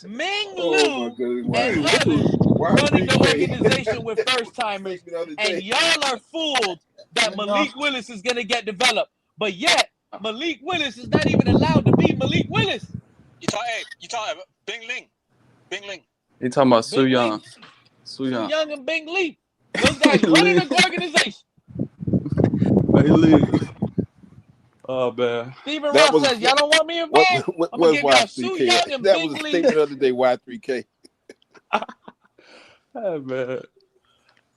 Oh my goodness! and Why? others running the 3K. organization with first timers, the other and day. y'all are fooled that Malik Willis is gonna get developed. But yet Malik Willis is not even allowed to be Malik Willis. You talk Bing Ling. You talking about Su Bing Young? Lee, Su Su Young. Young and Bing Lee. Those guys running the organization. Hey, Lee. Oh man. Steven That Ross was says, y'all don't want me what involved? what I'm going was to give y'all Su Y3K? Young and That Bing was a Lee. statement the other day. Y3K. Hey, man.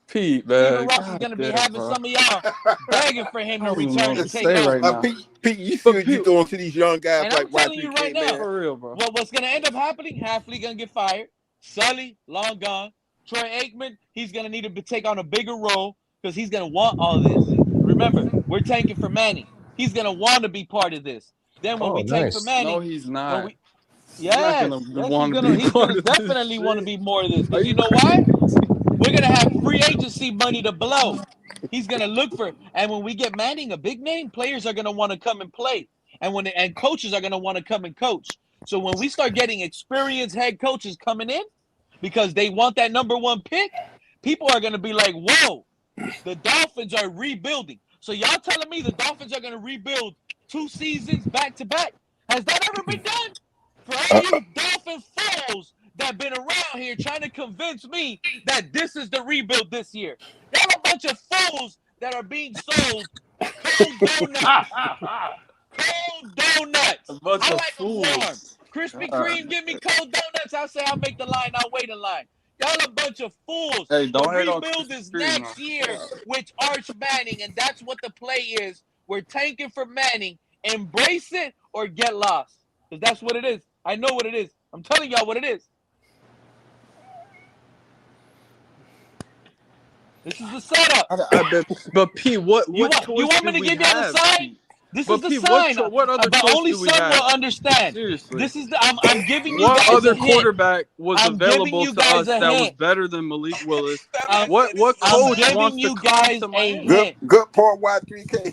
Pete, man. Steven Ross is going to be having some of y'all begging for him to return and take over. Right now. Pete, you see what you doing to these young guys And like I'm telling Y3K, you right man? now, For real, bro. what's going to end up happening, Halfley going to get fired. Sully, long gone. Troy Aikman, he's going to need to take on a bigger role because he's going to want all this. Remember, we're tanking for Manning. He's going to want to be part of this. Then when we tank for Manning, No, he's not. when He's not yes, want to he's be part gonna of this definitely want to shit. be more of this. Are Because you you know why? We're gonna have free agency money to blow. He's gonna look for, and when we get Manning, a big name, players are gonna want to come and play, and coaches are gonna want to come and coach. So when we start getting experienced head coaches coming in, because they want that number one pick, people are gonna be like, "Whoa, the Dolphins are rebuilding." So y'all telling me the Dolphins are gonna rebuild 2 seasons back to back? Has that ever been done? For all you Dolphin fools that have been around here trying to convince me that this is the rebuild this year. Y'all a bunch of fools that are being sold cold donuts. Cold donuts. A bunch I of like them warm. fools. Krispy Kreme, give me cold donuts. I'll say I'll make the line. I'll wait in line. Y'all a bunch of fools. Hey, The don't hate on rebuild Krispy is Kreme, next man. year with Arch Manning, and that's what the play is. We're tanking for Manning. Embrace it or get lost. Because that's what it is. I know what it is. I'm telling y'all what it is. This is the setup. But Pete, what You choice want do me to we give y'all the have? sign? Pete? This But is the Pete, sign. what other But choice only do we some will have? understand. Seriously. This is I'm giving you What guys other a hint. quarterback was I'm giving available you to guys us a that was hint. better than Malik Willis? I'm What coach giving wants to you come guys to a Miami? hint. Good part Y3K.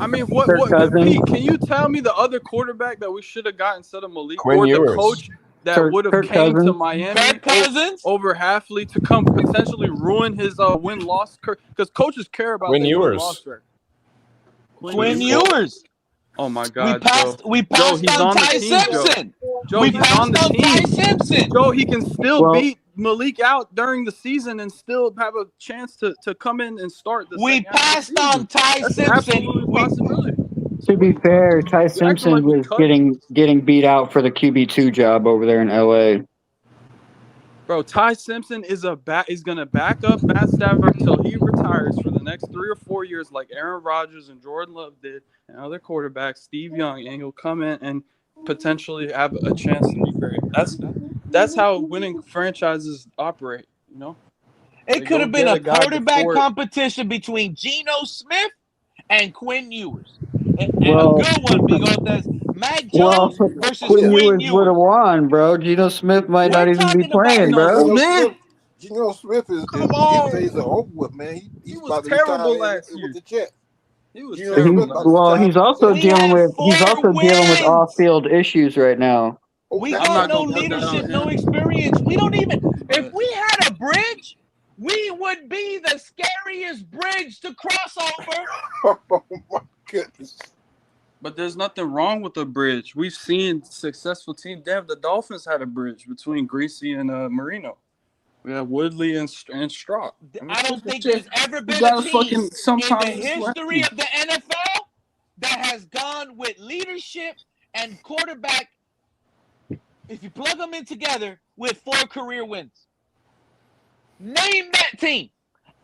I mean, Kirk Cousins. Pete, can you tell me the other quarterback that we should have got instead of Malik, Quinn or the Ewers. coach that would have Kirk came to Cousins. Miami Kirk Cousins. over Halfley to come potentially ruin his win-loss, because coaches care about Quinn their Ewers. win-loss record. Quinn Ewers. Oh my God, We Joe, passed he's on on the Ty team, Simpson. Joe, We he's passed on the on Ty team. Simpson. Joe, he can still Well- beat Malik out during the season and still have a chance to come in and start the We second half of the passed season. on Ty That's Simpson. absolutely a possibility. To be fair, Ty acting Simpson like we was cut. getting beat out for the QB2 job over there in LA. Bro, Ty Simpson is gonna back up Matt Stafford until he retires for the next 3 or 4 years, like Aaron Rodgers and Jordan Love did, and other quarterbacks, Steve Young, and he'll come in and potentially have a chance to be great. That's how winning franchises operate, you know? It They could go have been get a a guy quarterback before- competition between Geno Smith and Quinn Ewers. And Well- a good one, Bigotes. Mac Well, Jones versus Quinn Quinn Ewers would have Ewers. won, bro. Geno Smith might not We're even be talking about playing, bro. Geno Smith is Come his on. days are over with, man. He's was about to terrible retire last year. with the Jets. He was Geno terrible. Smith about to retire He's with also the We Jets. dealing had with 4 wins. off-field issues right now. We That's I'm got not no gonna put that on leadership, no him. experience. We don't even. If But- we had a bridge, we would be the scariest bridge to cross over. Oh my goodness. But there's nothing wrong with the bridge. We've seen successful teams. Damn, the Dolphins had a bridge between Greasy and Marino. We had Woodley and Stroud. I don't think shit. there's ever You been a gotta team fucking in the sometimes history of the NFL that has gone with leadership and quarterback, if you plug them in together, with 4 career wins. Name that team.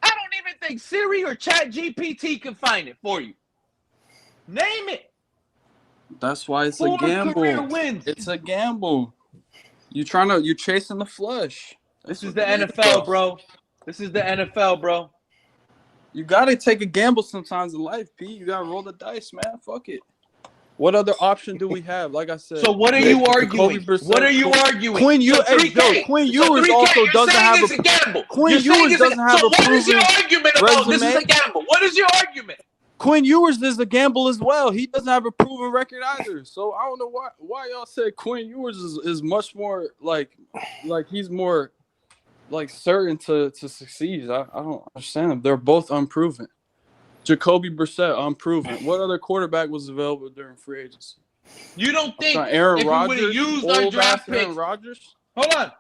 I don't even think Siri or Chat GPT can find it for you. Name it. That's why it's 4 a gamble. career wins. It's a gamble. You're chasing the flush. This is the NFL, bro. This is the NFL, bro. You gotta take a gamble sometimes in life, Pete. You gotta roll the dice, man. Fuck it. What other option do we have? Like I said. So what are you arguing? What are you arguing? Quinn Ewers also doesn't have a gamble. Quinn Ewers doesn't have a proven what is your argument about this is a gamble? What is your argument? Quinn Ewers is a gamble as well. He doesn't have a proven record either. So I don't know why y'all said Quinn Ewers is much more like he's more like certain to succeed. I don't understand them. They're both unproven. Jacoby Brissett, unproven. What other quarterback was available during free agency? You don't think Aaron Rodgers, we would have used our draft picks? Aaron Rodgers? Hold on.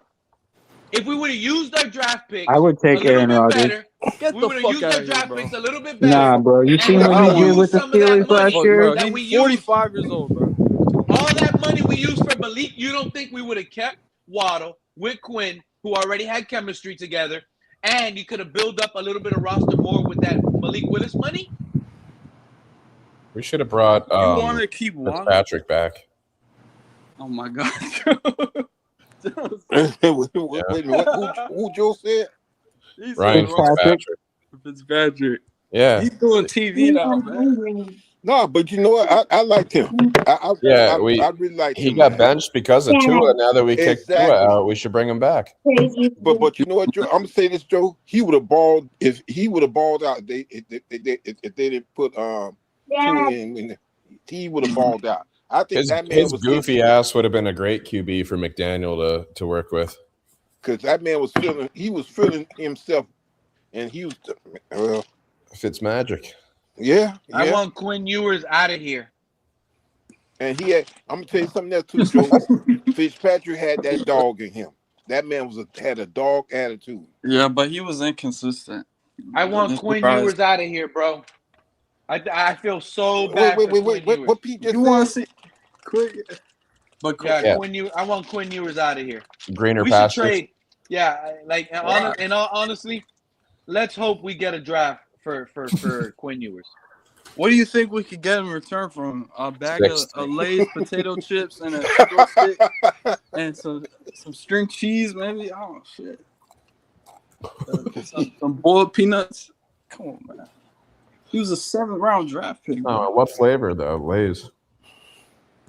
If we would have used our draft picks, I would take Aaron Rodgers. Get we the would have fuck used out our of draft here, picks bro. a little bit better. Nah, bro. You seen what he did with the Steelers last year? He's 45 years old, bro. All that money we used for Malik, you don't think we would have kept Waddle with Quinn, who already had chemistry together, and you could have built up a little bit of roster more with that Malik Willis money? We should have brought You want to keep Patrick back. Oh my god. Wait a minute, who Joe said? Ryan Fitzpatrick. Yeah. He's doing TV now, man. No, but you know what? I liked him. I really liked him. He got benched because of Tua. Now that we kicked Tua out, we should bring him back. But you know what, Joe? I'm gonna say this, Joe. He would have balled if he would have balled out. If they didn't put Tua in, he would have balled out. I think his goofy ass would have been a great QB for McDaniel to work with. Because that man was feeling himself, and he was Fitzmagic. Yeah. I want Quinn Ewers out of here. And I'm gonna tell you something else too, Joe. Fitzpatrick had that dog in him. That man had a dog attitude. Yeah, but he was inconsistent. I want Quinn Ewers out of here, bro. I feel so bad. Wait. What Pete just said? You want to see quick? But Quinn Ewers, I want Quinn Ewers out of here. Greener we pastures. Should trade. Yeah, like honestly, let's hope we get a draft for Quinn Ewers. What do you think we could get in return from a bag of Lay's potato chips and a sugar stick and some string cheese, maybe? Oh shit! Some boiled peanuts. Come on, man. He was a 7th-round draft pick. Oh, what flavor though? Lay's.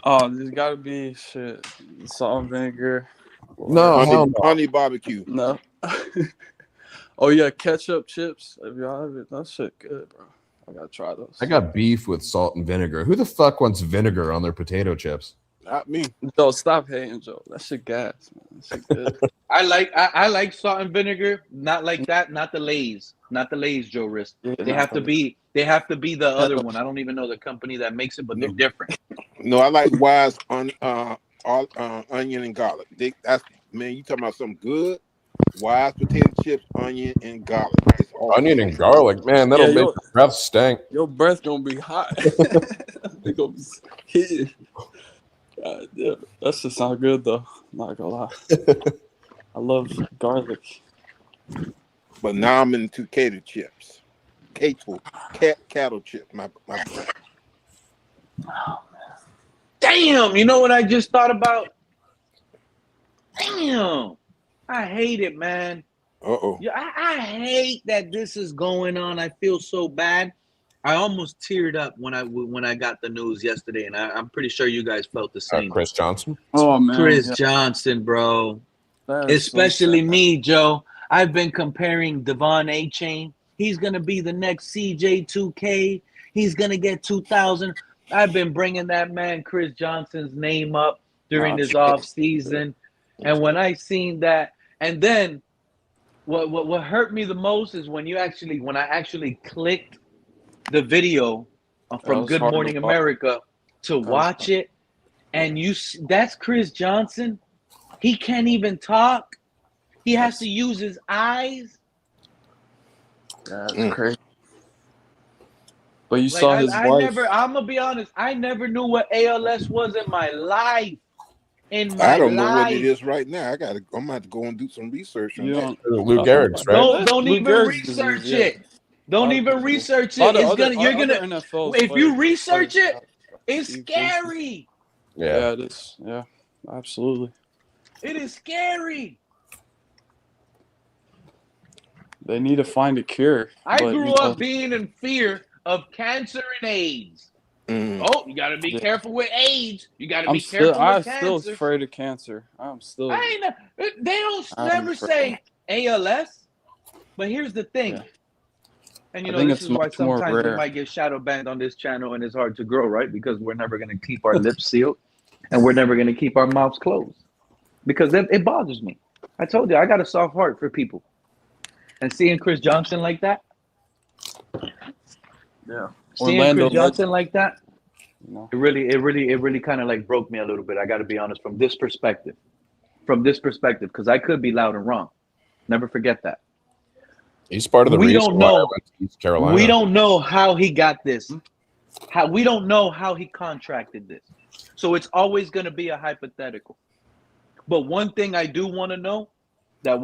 Oh, there's got to be shit. Salt and vinegar. No, honey barbecue. No. Oh yeah, ketchup chips. If y'all have it, that shit good, bro. I gotta try those. I got beef with salt and vinegar. Who the fuck wants vinegar on their potato chips? Not me. Joe, stop hating, Joe. That shit gas, man. That shit good. I like salt and vinegar. Not like that. Not the Lay's. Not the Lay's, Joe Wrist. Yeah, they have to be the other one. I don't even know the company that makes it, but they're different. No, I like Wise onion and garlic. Man, you talking about something good? Wise potato chips, onion and garlic. Onion and garlic, man, that'll make your breath stink. Your breath gonna be hot. They gonna be hitting. God damn, that shit sound good though. Not gonna lie. I love garlic. But now I'm into cattle chips. Cattle chips. My Damn, you know what I just thought about? Damn. I hate it, man. Uh-oh. Yeah, I hate that this is going on. I feel so bad. I almost teared up when I got the news yesterday, and I'm pretty sure you guys felt the same. Chris Johnson? Oh, man. Chris Johnson, bro. Especially me, Joe. I've been comparing Devon A-Chain. He's going to be the next CJ2K. He's going to get 2,000. I've been bringing that man Chris Johnson's name up during his off season. And when I seen that, and then what hurt me the most is when I actually clicked the video from Good Morning America to watch it, and that's Chris Johnson. He can't even talk. He has to use his eyes. That's crazy. But you saw his wife. I'm gonna be honest. I never knew what ALS was in my life. I don't know what it is right now. I'm gonna have to go and do some research on that. Lou Gehrig's, right? Don't even research it. Don't lot of even people. research A lot it. of It's other gonna. You're other gonna. NFL If you players research it, have it's Steve Wilson. scary. Yeah. Yeah, it is. Yeah, absolutely. It is scary. They need to find a cure. I But grew up being in fear of cancer and AIDS. Oh, you got to be careful with AIDS. You got to be careful I'm with still cancer. afraid of cancer. I'm still. I ain't. They don't I'm never afraid. say ALS. But here's the thing. Yeah. And I think this it's is why much more sometimes we rare. might get shadow banned on this channel, and it's hard to grow, right? Because we're never going to keep our lips sealed, and we're never going to keep our mouths closed, because it bothers me. I told you I got a soft heart for people, and seeing Chris Johnson like that, Yeah. seeing Orlando Chris Johnson like that, No. it really kind of like broke me a little bit. I got to be honest from this perspective, because I could be loud and wrong. Never forget that. He's part of the We reason don't why I know. went to East Carolina. We don't know how he got this. We don't know how he contracted this. So it's always going to be a hypothetical. But one thing I do want to know that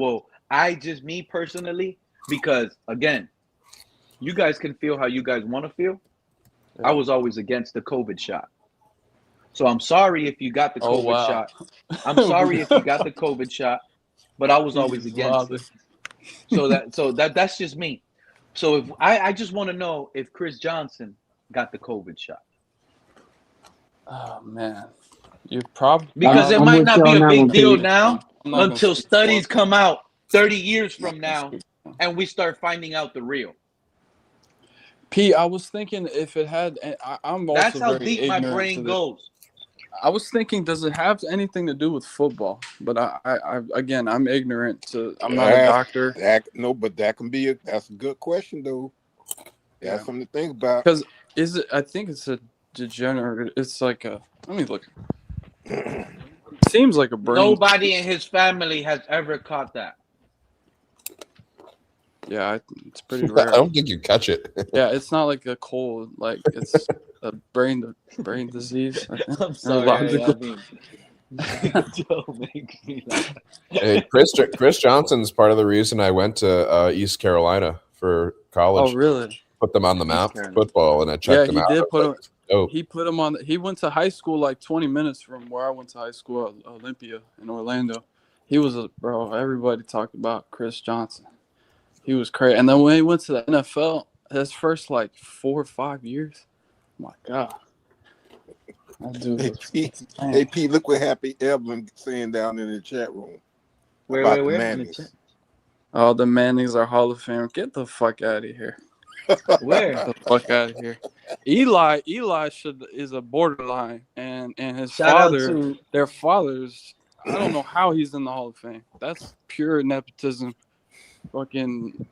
me personally, because again, you guys can feel how you guys want to feel. Yeah. I was always against the COVID shot. So I'm sorry if you got the COVID shot. I'm sorry if you got the COVID shot, but I was always against it. So that's just me. So if I just want to know if Chris Johnson got the COVID shot. Oh man, you probably because it I'm might with not you be on a that one, big deal Pete. now until studies for come out 30 years from now and we start finding out the real. Pete, I was thinking if it had. I'm also That's how very deep my ignorant brain to goes. I was thinking, does it have anything to do with football? But again, I'm ignorant to. I'm not a doctor. But that can be that's a good question though. That's something to think about. Because I think it's a degenerate. It's like a. Let me look. Seems like a brain. Nobody in his family has ever caught that. Yeah, it's pretty rare. I don't think you catch it. Yeah, it's not like a cold. Like it's a brain disease. I'm sorry. Joe makes me laugh. Hey, Chris Johnson's part of the reason I went to East Carolina for college. Oh, really? Put them on the map for football, and I checked them out. He did put him. He put him on. He went to high school like 20 minutes from where I went to high school at Olympia in Orlando. He was bro. Everybody talked about Chris Johnson. He was crazy. And then when he went to the NFL, his first like 4 or 5 years, oh my God. Hey, Pete, look what Happy Evelyn saying down in the chat room. Where? The Mannings. Oh, the Mannings are Hall of Fame. Get the fuck out of here. Where? Get the fuck out of here. Eli is a borderline, and his their fathers. I don't know how he's in the Hall of Fame. That's pure nepotism. Fucking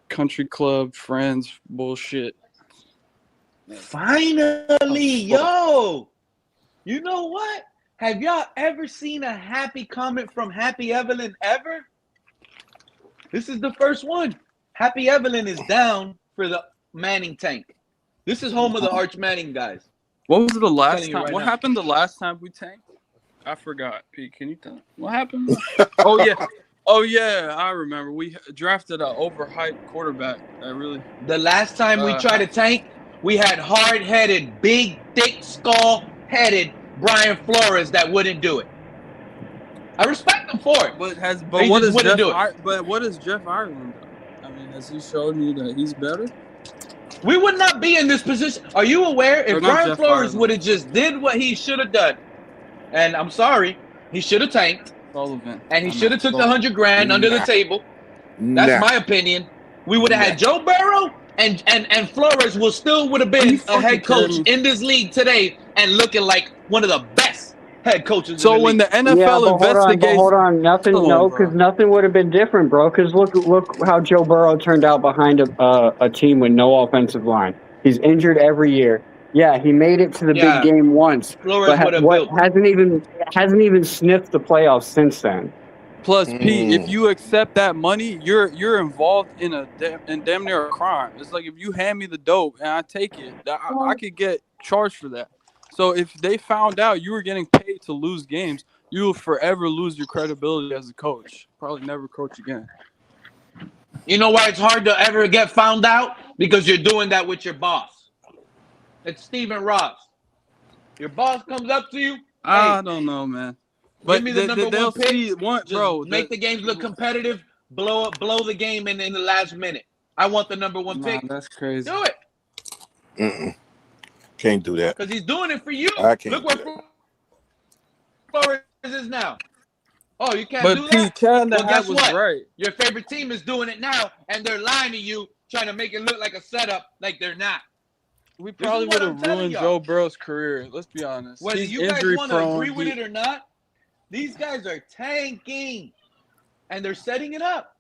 country club friends bullshit. Finally, yo. You know what? Have y'all ever seen a happy comment from Happy Evelyn ever? This is the first one. Happy Evelyn is down for the Manning tank. This is home of the Arch Manning guys. What was the last time? Right what now. happened the last time we tanked? I forgot. Pete, can you tell me? What happened? Oh, yeah. Oh, yeah. I remember. We drafted an overhyped quarterback. The last time we tried to tank, we had hard-headed, big, thick, skull-headed Brian Flores that wouldn't do it. I respect him for it. But what has Jeff Ireland done? I mean, has he shown you that he's better? We would not be in this position. Are you aware if Brian Flores would have just did what he should have done? And I'm sorry, he should have tanked. Sullivan. And he should have took the $100,000 under the table. That's my opinion. We would have had Joe Burrow and Flores would have been a head coach in this league today and looking like one of the best head coaches. So when the NFL investigates, hold on, because nothing would have been different, bro. Because look how Joe Burrow turned out behind a team with no offensive line. He's injured every year. Yeah, he made it to the big game once, Flores but hasn't even sniffed the playoffs since then. Plus, Pete, if you accept that money, you're involved in damn near a crime. It's like if you hand me the dope and I take it, I could get charged for that. So if they found out you were getting paid to lose games, you will forever lose your credibility as a coach. Probably never coach again. You know why it's hard to ever get found out? Because you're doing that with your boss. It's Steven Ross. Your boss comes up to you. Hey, I don't know, man. But give me the number they'll one pick. see one, Just bro. make the games look competitive. Blow the game in the last minute. I want the number one pick. That's crazy. Do it. Mm-mm. Can't do that. Because he's doing it for you. I can't. Look where Flores is now. Oh, you can't But do Pete that? Well, guess was what? right. Your favorite team is doing it now, and they're lying to you, trying to make it look like a setup, like they're not. We probably would have ruined Joe Burrow's career. Let's be honest. Whether He's you guys injury want to prone. agree with it or not, these guys are tanking, and they're setting it up.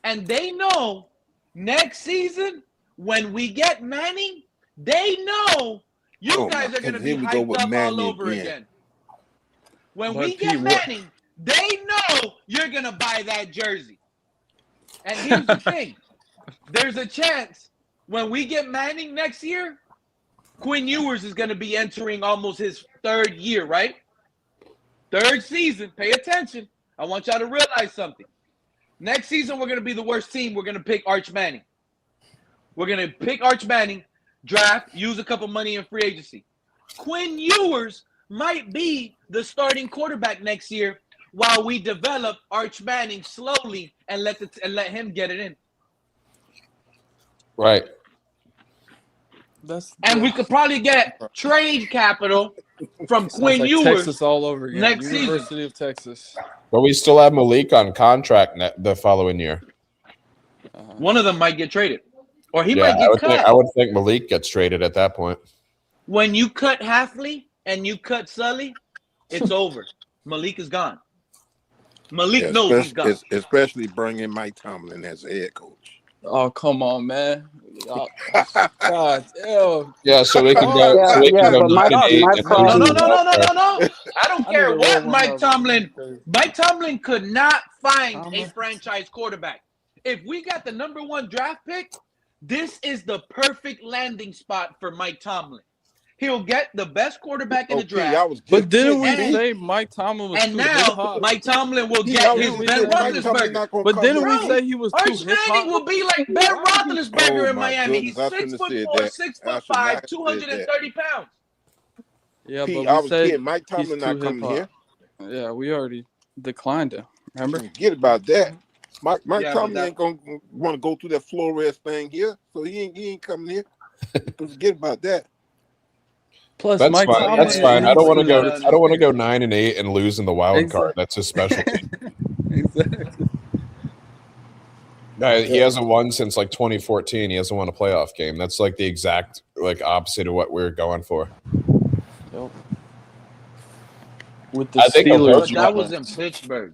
And they know next season, when we get Manning, they know you guys are going to be hyped up all over again. When we get Manning, they know you're going to buy that jersey. And here's the thing. There's a chance when we get Manning next year, Quinn Ewers is going to be entering almost his third year, right? Third season. Pay attention. I want y'all to realize something. Next season, we're going to be the worst team. We're going to pick Arch Manning. We're going to pick Arch Manning, draft, use a couple money in free agency. Quinn Ewers might be the starting quarterback next year while we develop Arch Manning slowly and let him get it in. Right. And we could probably get trade capital from Quinn Ewers. Texas all over again. Next University season. of Texas. But we still have Malik on contract the following year. One of them might get traded. Or he might get cut. I would think Malik gets traded at that point. When you cut Hafley and you cut Sully, it's over. Malik is gone. Malik knows he's gone. Especially bringing Mike Tomlin as head coach. Oh, come on, man. God, ew. Yeah, so we can go. No. I don't care what Mike Tomlin. Mike Tomlin could not find a franchise quarterback. If we got the number one draft pick, this is the perfect landing spot for Mike Tomlin. He'll get the best quarterback in the draft. But didn't we say Mike Tomlin was and too now hip-hop? Mike Tomlin will get his Ben Roethlisberger. But didn't we say he was too Arch hip-hop? Manning will be like Ben Roethlisberger in Miami. He's 6'4", 6'5", 230 pounds. Yeah, Pete, but I we was said kidding. Mike Tomlin not coming here. Yeah, we already declined him. Remember? Forget about that. Mike Tomlin that- ain't gonna want to go through that Flores thing here, so he ain't coming here. Forget about that. Plus, That's Mike fine. Tomlin That's fine. I don't want to go. Tomlin- I don't want to go 9-8 and lose in the wild card. That's his specialty. Exactly. No, he hasn't won since like 2014. He hasn't won a playoff game. That's like the exact opposite of what we're going for. Yep. With the I think Steelers, That was in Pittsburgh.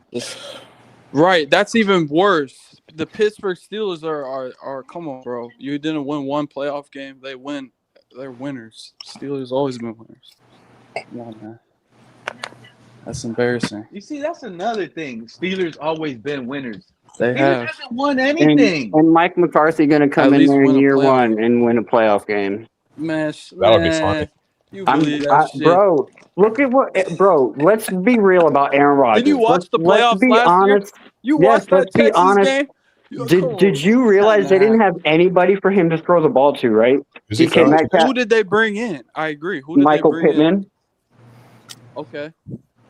right? That's even worse. The Pittsburgh Steelers are come on, bro. You didn't win one playoff game. They win. They're winners. Steelers always been winners. Come on, man. That's embarrassing. You see, that's another thing. Steelers always been winners. They Steelers have. hasn't won anything. And Mike McCarthy going to come At in least there in win a year playoff. one and win a playoff game. Man, That would be funny. You believe that shit? Bro, look at let's be real about Aaron Rodgers. Did you watch the playoffs let's be last honest. year? You Yes, watched that let's be Texas honest. game? Did you realize they didn't have anybody for him to throw the ball to, right? Who's he DK throwing to? Metcalf, Who did they bring in? I agree. Who did Michael they bring Pittman. in? Okay.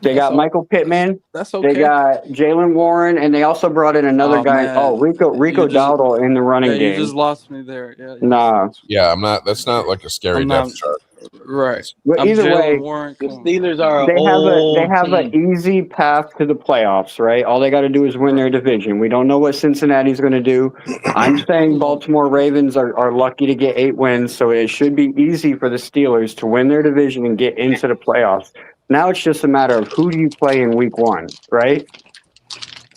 They got Michael Pittman. That's okay. They got Jalen Warren, and they also brought in another guy. Man. Oh, Rico You just- Dowdle in the running You game. just lost me there. Yeah. Nah. Yeah, I'm not. That's not like a scary I'm depth not- chart. Right. But I'm either Jalen way, Warren. The Come on. Steelers are they have team. an easy path to the playoffs, right? All they got to do is win their division. We don't know what Cincinnati's going to do. I'm saying Baltimore Ravens are lucky to get 8 wins, so it should be easy for the Steelers to win their division and get into the playoffs. Now it's just a matter of who do you play in week 1, right?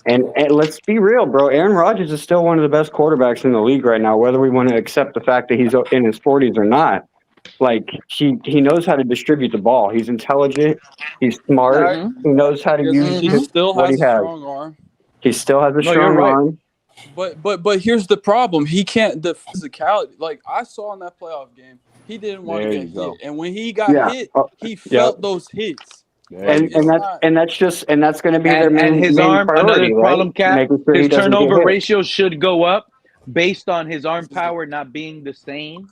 And let's be real, bro. Aaron Rodgers is still one of the best quarterbacks in the league right now, whether we want to accept the fact that he's in his 40s or not. Like, he knows how to distribute the ball. He's intelligent. He's smart. He knows how to use He still what has he a has. strong arm. He still has a you're strong right. arm. But here's the problem. He can't the physicality. Like I saw in that playoff game, he didn't want There to you get go. hit. And when he got Yeah. hit, he yeah. felt those hits. Like, that's going to be their And his main arm, priority, another right? problem, Cap. Making sure he His doesn't get turnover hit. ratio should go up based on his arm power not being the same.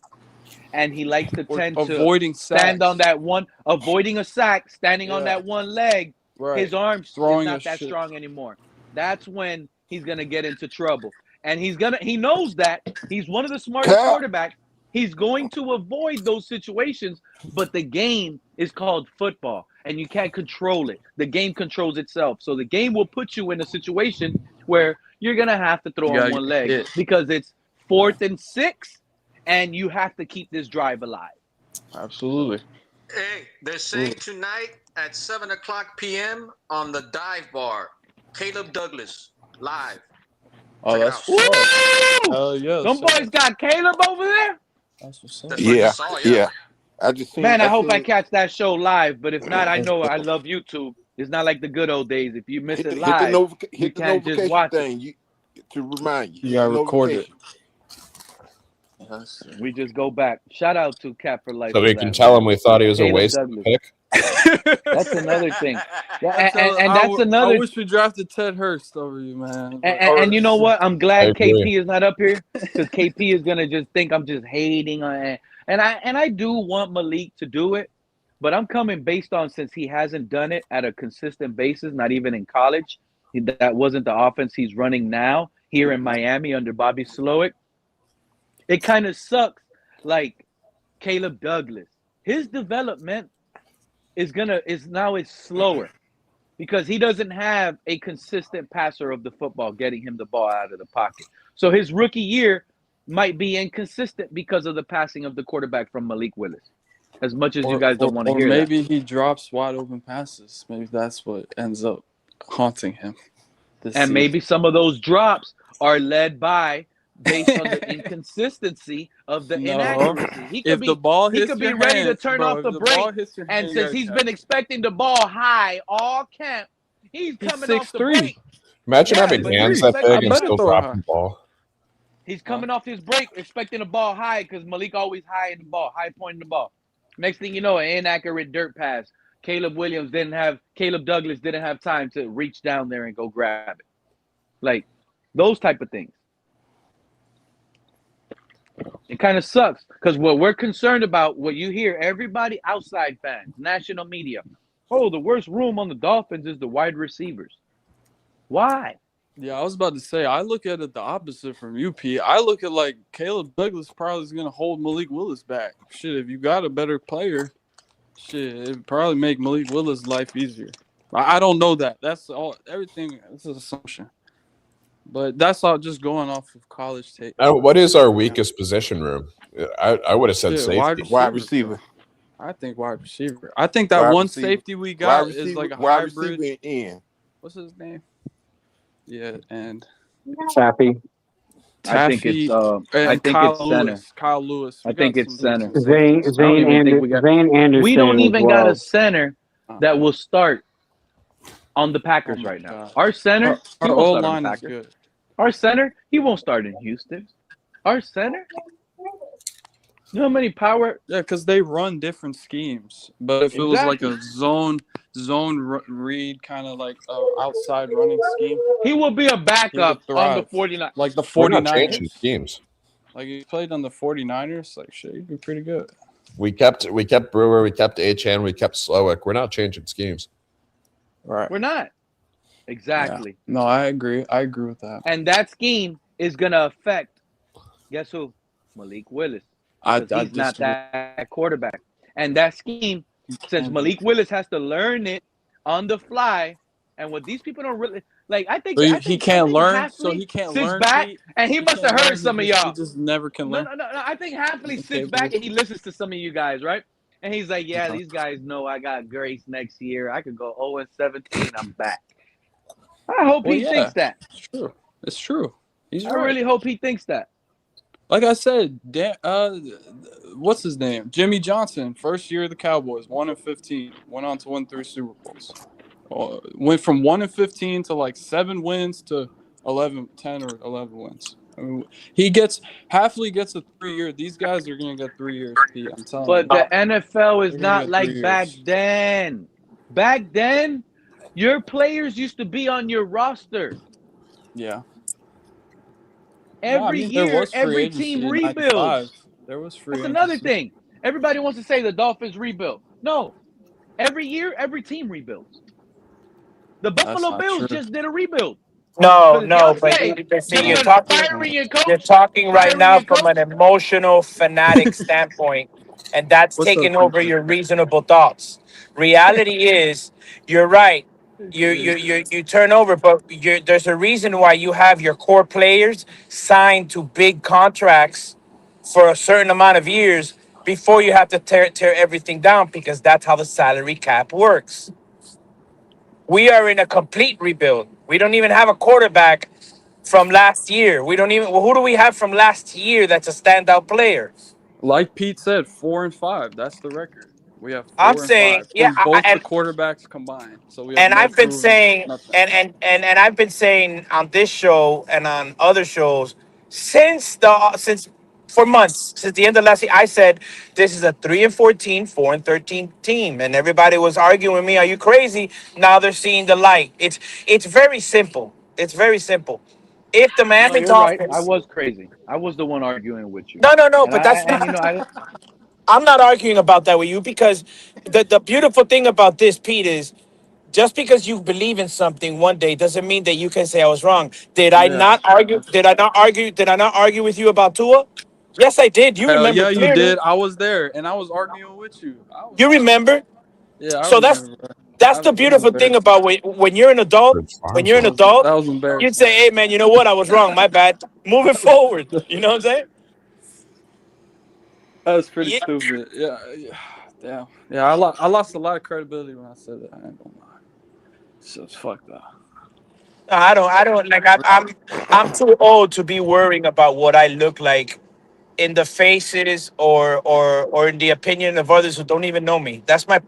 And he likes to tend to avoiding stand sacks. on that one, avoiding a sack, standing on that one leg. Right. His arm is Throwing not that strong anymore. That's when he's gonna get into trouble. And he knows that. He's one of the smartest quarterbacks. He's going to avoid those situations, but the game is called football, and you can't control it. The game controls itself. So the game will put you in a situation where you're gonna have to throw on one leg because it's 4th and 6. And you have to keep this drive alive. Absolutely. Hey, they're saying tonight at 7:00 p.m. on the Dive Bar, Caleb Douglas live. Oh, that's yeah. Them boys got Caleb over there. That's what's up. Yeah. I just seen. Man, I hope I catch that show live. But if not, I know I love YouTube. It's not like the good old days. If you miss it live, hit the notification thing to remind you. You gotta record it. We just go back. Shout out to Cap for Life. So we can tell him we thought he was Caleb a waste Douglas. pick. That's another thing. And that's another. I wish we drafted Ted Hurst over you, man. And you know what? I'm glad KP is not up here because KP is gonna just think I'm just hating on it. And I do want Malik to do it, but I'm coming based on since he hasn't done it at a consistent basis, not even in college. That wasn't the offense he's running now here in Miami under Bobby Slowik. It kind of sucks. Like Caleb Douglas, his development is slower because he doesn't have a consistent passer of the football getting him the ball out of the pocket. So his rookie year might be inconsistent because of the passing of the quarterback from Malik Willis. As much as you guys don't want to hear that. Or maybe he drops wide open passes. Maybe that's what ends up haunting him. And maybe some of those drops are led by based on the inconsistency of the inaccuracy. He could be ready to turn off the brake. And since he's been expecting the ball high all camp, he's coming off the brake. Imagine having hands that big and still dropping the ball. He's coming off his break expecting the ball high because Malik always high pointing the ball. Next thing you know, an inaccurate dirt pass. Caleb Douglas didn't have time to reach down there and go grab it. Like those type of things. It kind of sucks because what we're concerned about, what you hear, everybody, outside fans, national media, the worst room on the Dolphins is the wide receivers. Why? Yeah, I was about to say, I look at it the opposite from UP. I look at like Caleb Douglas probably is going to hold Malik Willis back. Shit, if you got a better player, it'd probably make Malik Willis' life easier. I don't know that. That's all. Everything. It's an assumption. But that's all just going off of college tape. What is our weakest position room? I would have said safety. Wide receiver. I think wide receiver. I think that one safety we got is like a wide hybrid. receiver in. What's his name? Yeah, and Taffy. I think it's center. Kyle Lewis. I think it's center. Zane Anderson. We don't even got a center that will start on the Packers right now. Our center, our old line is good. Our center, he won't start in Houston. Our center, you know how many power? Yeah, because they run different schemes. But if it was like a zone read, kind of like outside running scheme, he will be a backup on the 49ers. Like the 49ers. We're not changing schemes. Like he played on the 49ers. Like shit, he'd be pretty good. We kept Brewer, we kept Achane, we kept Slowik. We're not changing schemes. Right. We're not. Exactly. Yeah. No, I agree. I agree with that. And that scheme is going to affect, guess who? Malik Willis. He's not that quarterback. And that scheme, since Malik Willis has to learn it on the fly, and what these people don't really like, I think he can't learn. So he can't learn. Back, and he must have heard some of y'all. He just never can learn. No. I think Happily sits back and he listens to some of you guys, right? And he's like, yeah, these guys know I got grace next year. I could go 0-17. I'm back. I hope he thinks that. It's true. It's true. I really hope he thinks that. Like I said, what's his name? Jimmy Johnson, first year of the Cowboys, 1-15. Went on to win 3 Super Bowls. Went from 1-15 to like 7 wins to 10 or 11 wins. I mean, Halfley gets a 3-year. These guys are going to get 3 years. I'm telling you. But the NFL is not like back then. Back then, your players used to be on your roster. Yeah. No, I Every mean there year, was free every team agency in '95. rebuilds. There was That's free another agency. thing. Everybody wants to say the Dolphins rebuilt. No, every year, every team rebuilds. The That's Buffalo not Bills true. just did a rebuild. No, Because no, y'all but say, see, no, no, no, firing your you're coach, talking right firing now your from an coach. emotional fanatic standpoint, and that's What's up, taking over Peter? your reasonable thoughts. Reality is, you're right. You turn over, but there's a reason why you have your core players signed to big contracts for a certain amount of years before you have to tear everything down because that's how the salary cap works. We are in a complete rebuild. We don't even have a quarterback from last year. We don't even. Well, who do we have from last year that's a standout player? Like Pete said, 4-5. That's the record. We have I'm four and saying, five yeah, from both the quarterbacks combined. So we have and no I've been proven saying, nothing. and I've been saying on this show and on other shows since for months since the end of last year. I said this is a 3-14, 4-13 team, and everybody was arguing with me. Are you crazy? Now they're seeing the light. It's very simple. It's very simple. If the No, Miami you're right. I Dolphins, was crazy. I was the one arguing with you. no, And but that's and you not. know, I I'm not arguing about that with you because the beautiful thing about this, Pete, is just because you believe in something one day doesn't mean that you can say I was wrong. Did I Yeah. not argue? Did I not argue? Did I not argue with you about Tua? Yes, I did. You Hell remember yeah, you clearly. did. I was there and I was arguing with you. I was You remember. Yeah, I So that's remember, bro. that's the It was beautiful thing embarrassing. about when you're an adult. Rich When Farms you're an one. adult, That was you'd embarrassing. say, "Hey, man, you know what? I was wrong. My bad. Moving forward." You know what I'm saying? That was pretty Yeah. stupid. Yeah, yeah. Damn. Yeah, I lost a lot of credibility when I said that. I ain't gonna lie. So it's fucked up. I don't like. I'm too old to be worrying about what I look like in the faces or in the opinion of others who don't even know me. That's why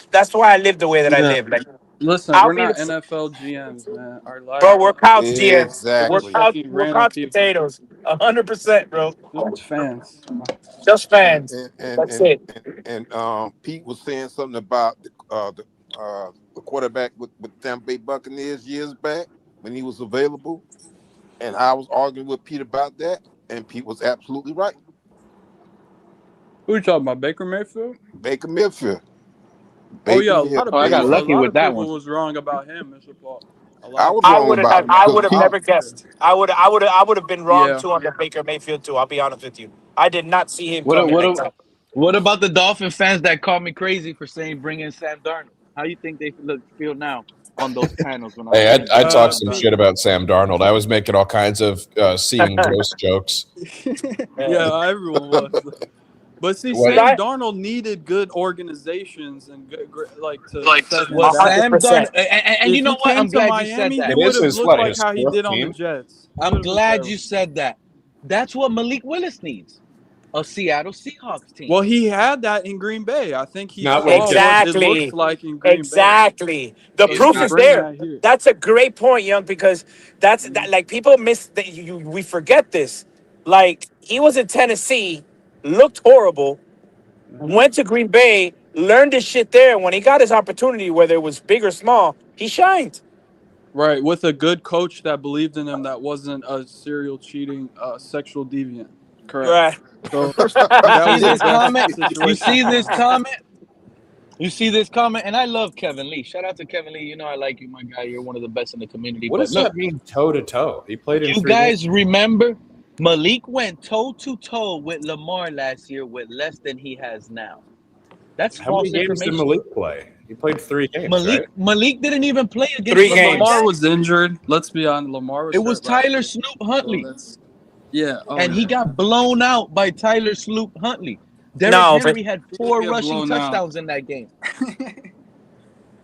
I live the way that I Yeah. live. Like Listen, I'll we're be not the NFL GMs, man. Our bro. lives We're are couch GMs. we're Exactly. fucking We're random couch people. potatoes. 100%, bro. Just fans. Just And fans. and and That's and, it. Pete was saying something about the quarterback with Tampa Bay Buccaneers years back when he was available, and I was arguing with Pete about that, and Pete was absolutely right. Who you talking about? Baker Mayfield? Baker Mayfield. Oh yeah, Baker oh, I got Mayfield. lucky with that people one. was wrong about him, Mr. Paul. A lot I of was people wrong was about wrong him I because about would have Pete. him. never guessed. I would have been wrong Yeah. too on the Baker Mayfield too. I'll be honest with you. I did not see him What a- coming what like a- that. what about the Dolphin fans that called me crazy for saying bring in Sam Darnold? How you think they feel now on those panels when I was Hey, saying I bring in talked Sam some Darnold? shit about Sam Darnold. I was making all kinds of seeing ghost jokes. Yeah, everyone was. But see, What? Sam Right? Darnold needed good organizations and like to set him Well, down. Sam 100%. Darnold, and If you he know what? came I'm to glad you said Miami, he that. It would is have his looked what? like His how he fourth did on the team. Jets. It would I'm have been glad you terrible. said that. That's what Malik Willis needs. A Seattle Seahawks team. Well, he had that in Green Bay. I think he Not with saw Jets. what it looks Exactly. like in Green Bay. Exactly. The So he proof can is bring there. that here. That's a great point, Young, because that's that. Like people miss that. We forget this. Like he was in Tennessee, looked horrible, Hmm. went to Green Bay, learned his shit there. And when he got his opportunity, whether it was big or small, he shined. Right, with a good coach that believed in him that wasn't a serial cheating sexual deviant. Correct. Right. So You that see was the this best comment? You situation see for this him. comment? You see this comment? And I love Kevin Lee. Shout out to Kevin Lee. You know I like you, my guy. You're one of the best in the community. What But does look, that mean, toe to toe? He played in you 3 games. guys remember Malik went toe to toe with Lamar last year with less than he has now. That's How many false games did information. Malik play? He played 3 games, right? Malik didn't even play against Three But Lamar Lamar games. Jackson. was injured. Let's be honest. Lamar It was was hurt last Tyler year. Snoop So Huntley, that's yeah. Oh and he yeah. got blown out by Tyler Snoop Huntley. Derrick No, but Henry had He did 4 get rushing blown out. touchdowns in that game.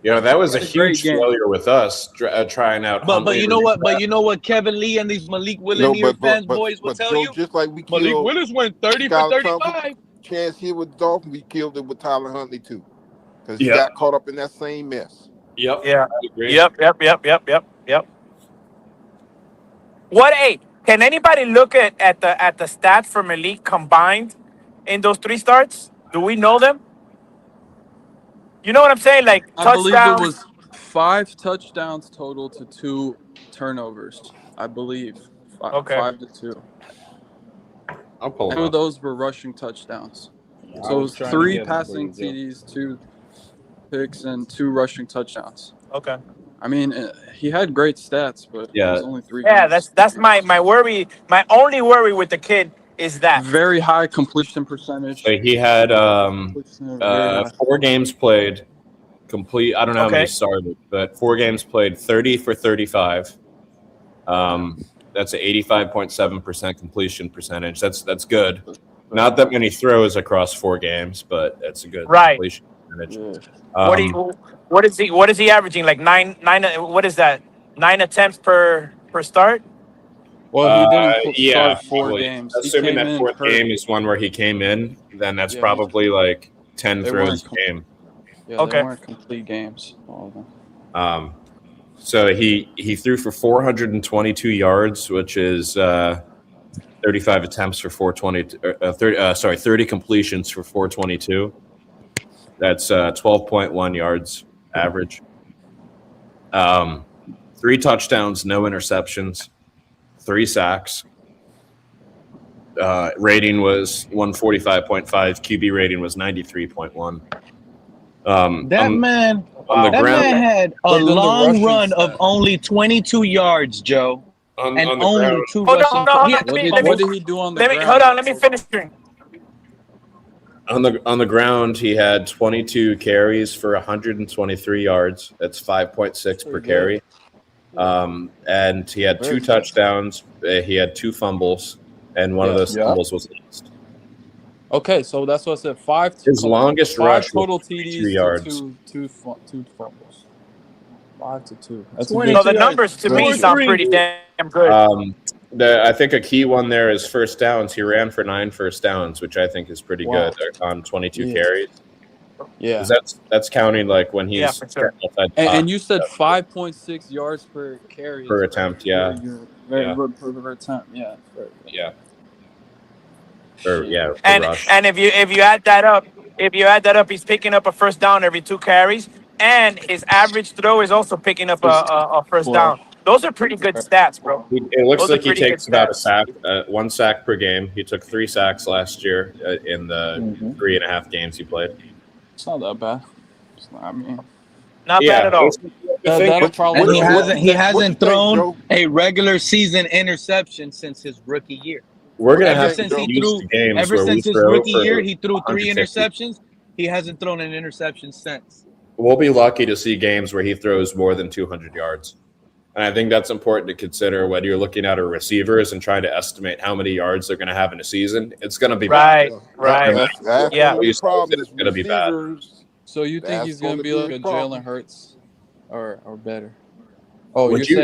That was He a had a great huge game. failure with us trying out But Huntley. you know what? But you know what? Kevin Lee and these Malik No, Willineer fans boys will but tell Joe, you. just like we Malik killed Willis went 30 for Skylar Thompson 35. chance here with the Dolphins, we killed it with Tyler Huntley too, because he Yep. got caught up in that same mess. Yep. yeah. I agree. Yep. What? Hey, can anybody look at the stats for Malik combined in those 3 starts? Do we know them? You know what I'm saying? Like I believe it touchdowns. was 5 touchdowns total to 2 turnovers. I believe Okay. 5-2. I'll pull 2 him of up. those were rushing touchdowns. I So it was was trying to 3 get him for passing you, Joe. TDs, 2 picks, and 2 rushing touchdowns. Okay. I mean, he had great stats, but it was only 3 Yeah, games. that's my worry. My only worry with the kid is that Very high completion percentage. So he had Very high. 4 games played, complete. I don't know how many Okay. started, but 4 games played, 30 for 35. That's an 85.7% completion percentage. That's good. Not that many throws across 4 games, but that's a good Right. completion percentage. what is he averaging? Like nine? What is that? 9 attempts per start? Well, he didn't Yeah, start 4 probably. games. He Assuming came that in 4th hurt. game is one where he came in, then that's Yeah, probably like 10 they throws weren't a game. Yeah, Okay. they weren't complete games, all of them. So he threw for 422 yards, which is 35 attempts for 420. 30 completions for 422. That's 12.1 yards average. 3 touchdowns, no interceptions, 3 sacks. Rating was 145.5. QB rating was 93.1. That man had a But then the long rushing run of stat. only 22 yards, Joe, and on the only ground. 2 Hold rushing. on, hold on. What did he do on the Let me ground? hold on. Let me finish. On the ground, he had 22 carries for 123 yards. That's 5.6 per carry. And he had 2 touchdowns. He had 2 fumbles, and one of those fumbles was lost. Okay, so that's what I said. 5. His longest 5 rush total was TDs 2 yards. to 2 fumbles. 5-2. That's a So good. the numbers to me sound pretty damn good. I think a key one there is first downs. He ran for 9 first downs, which I think is pretty good on 22 carries. Yeah. 'Cause that's counting like when he's for sure. And you said 5.6 yards per carry per attempt, per attempt, yeah. Yeah. Per And rush. if you add that up, he's picking up a first down every 2 carries, and his average throw is also picking up a first down. Those are pretty good stats, bro. It looks Those like are he pretty takes good about a stats. sack, 1 sack per game. He took 3 sacks last year in the 3.5 games he played. It's not that bad. Not bad at all. That'll probably And he hasn't What you think, thrown Joe? a regular season interception since his rookie year. We're gonna Ever have since to he get used threw, to games ever where we since his throw rookie for year, he threw 3 150. interceptions. He hasn't thrown an interception since. We'll be lucky to see games where he throws more than 200 yards. And I think that's important to consider when you're looking at our receivers and trying to estimate how many yards they're going to have in a season. It's going to be Right, bad. right. That's Yeah. one of the problems. It's going to be bad. Receivers. So you think That's he's gonna gonna be be like a a problem. Jalen Hurts, or better? Oh, Would you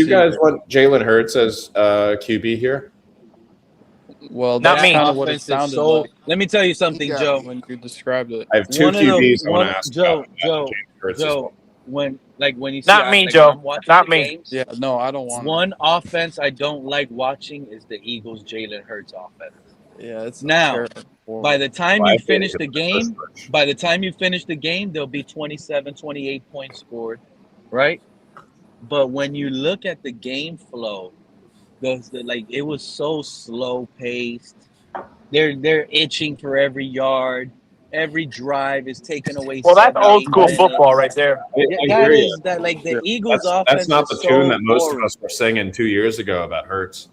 guys want Jalen Hurts as QB here? Well, Not that's me. kind of what it Offense is sounded so. like Let me tell you something, got Joe. when you described it. I have 2 One of the QBs I one want to ask Joe about Joe Jalen Hurts as Joe well. when you see Not me, like Joe. when I'm watching Not the me. games. Yeah, no, I don't want. One offense I don't like watching is the Eagles' Jalen Hurts offense. Yeah, it's Now, by the time Well, you I finish hated the him in game, there'll be 27, 28 points scored, right? But when you look at the game flow, it was so slow paced. They're itching for every yard. Every drive is taken away. Well, that's 7, old 8 school minutes. football right there. I That hear is you. that like the Eagles' That's offense not is the so tune that most of boring. us were singing 2 years ago about Hurts.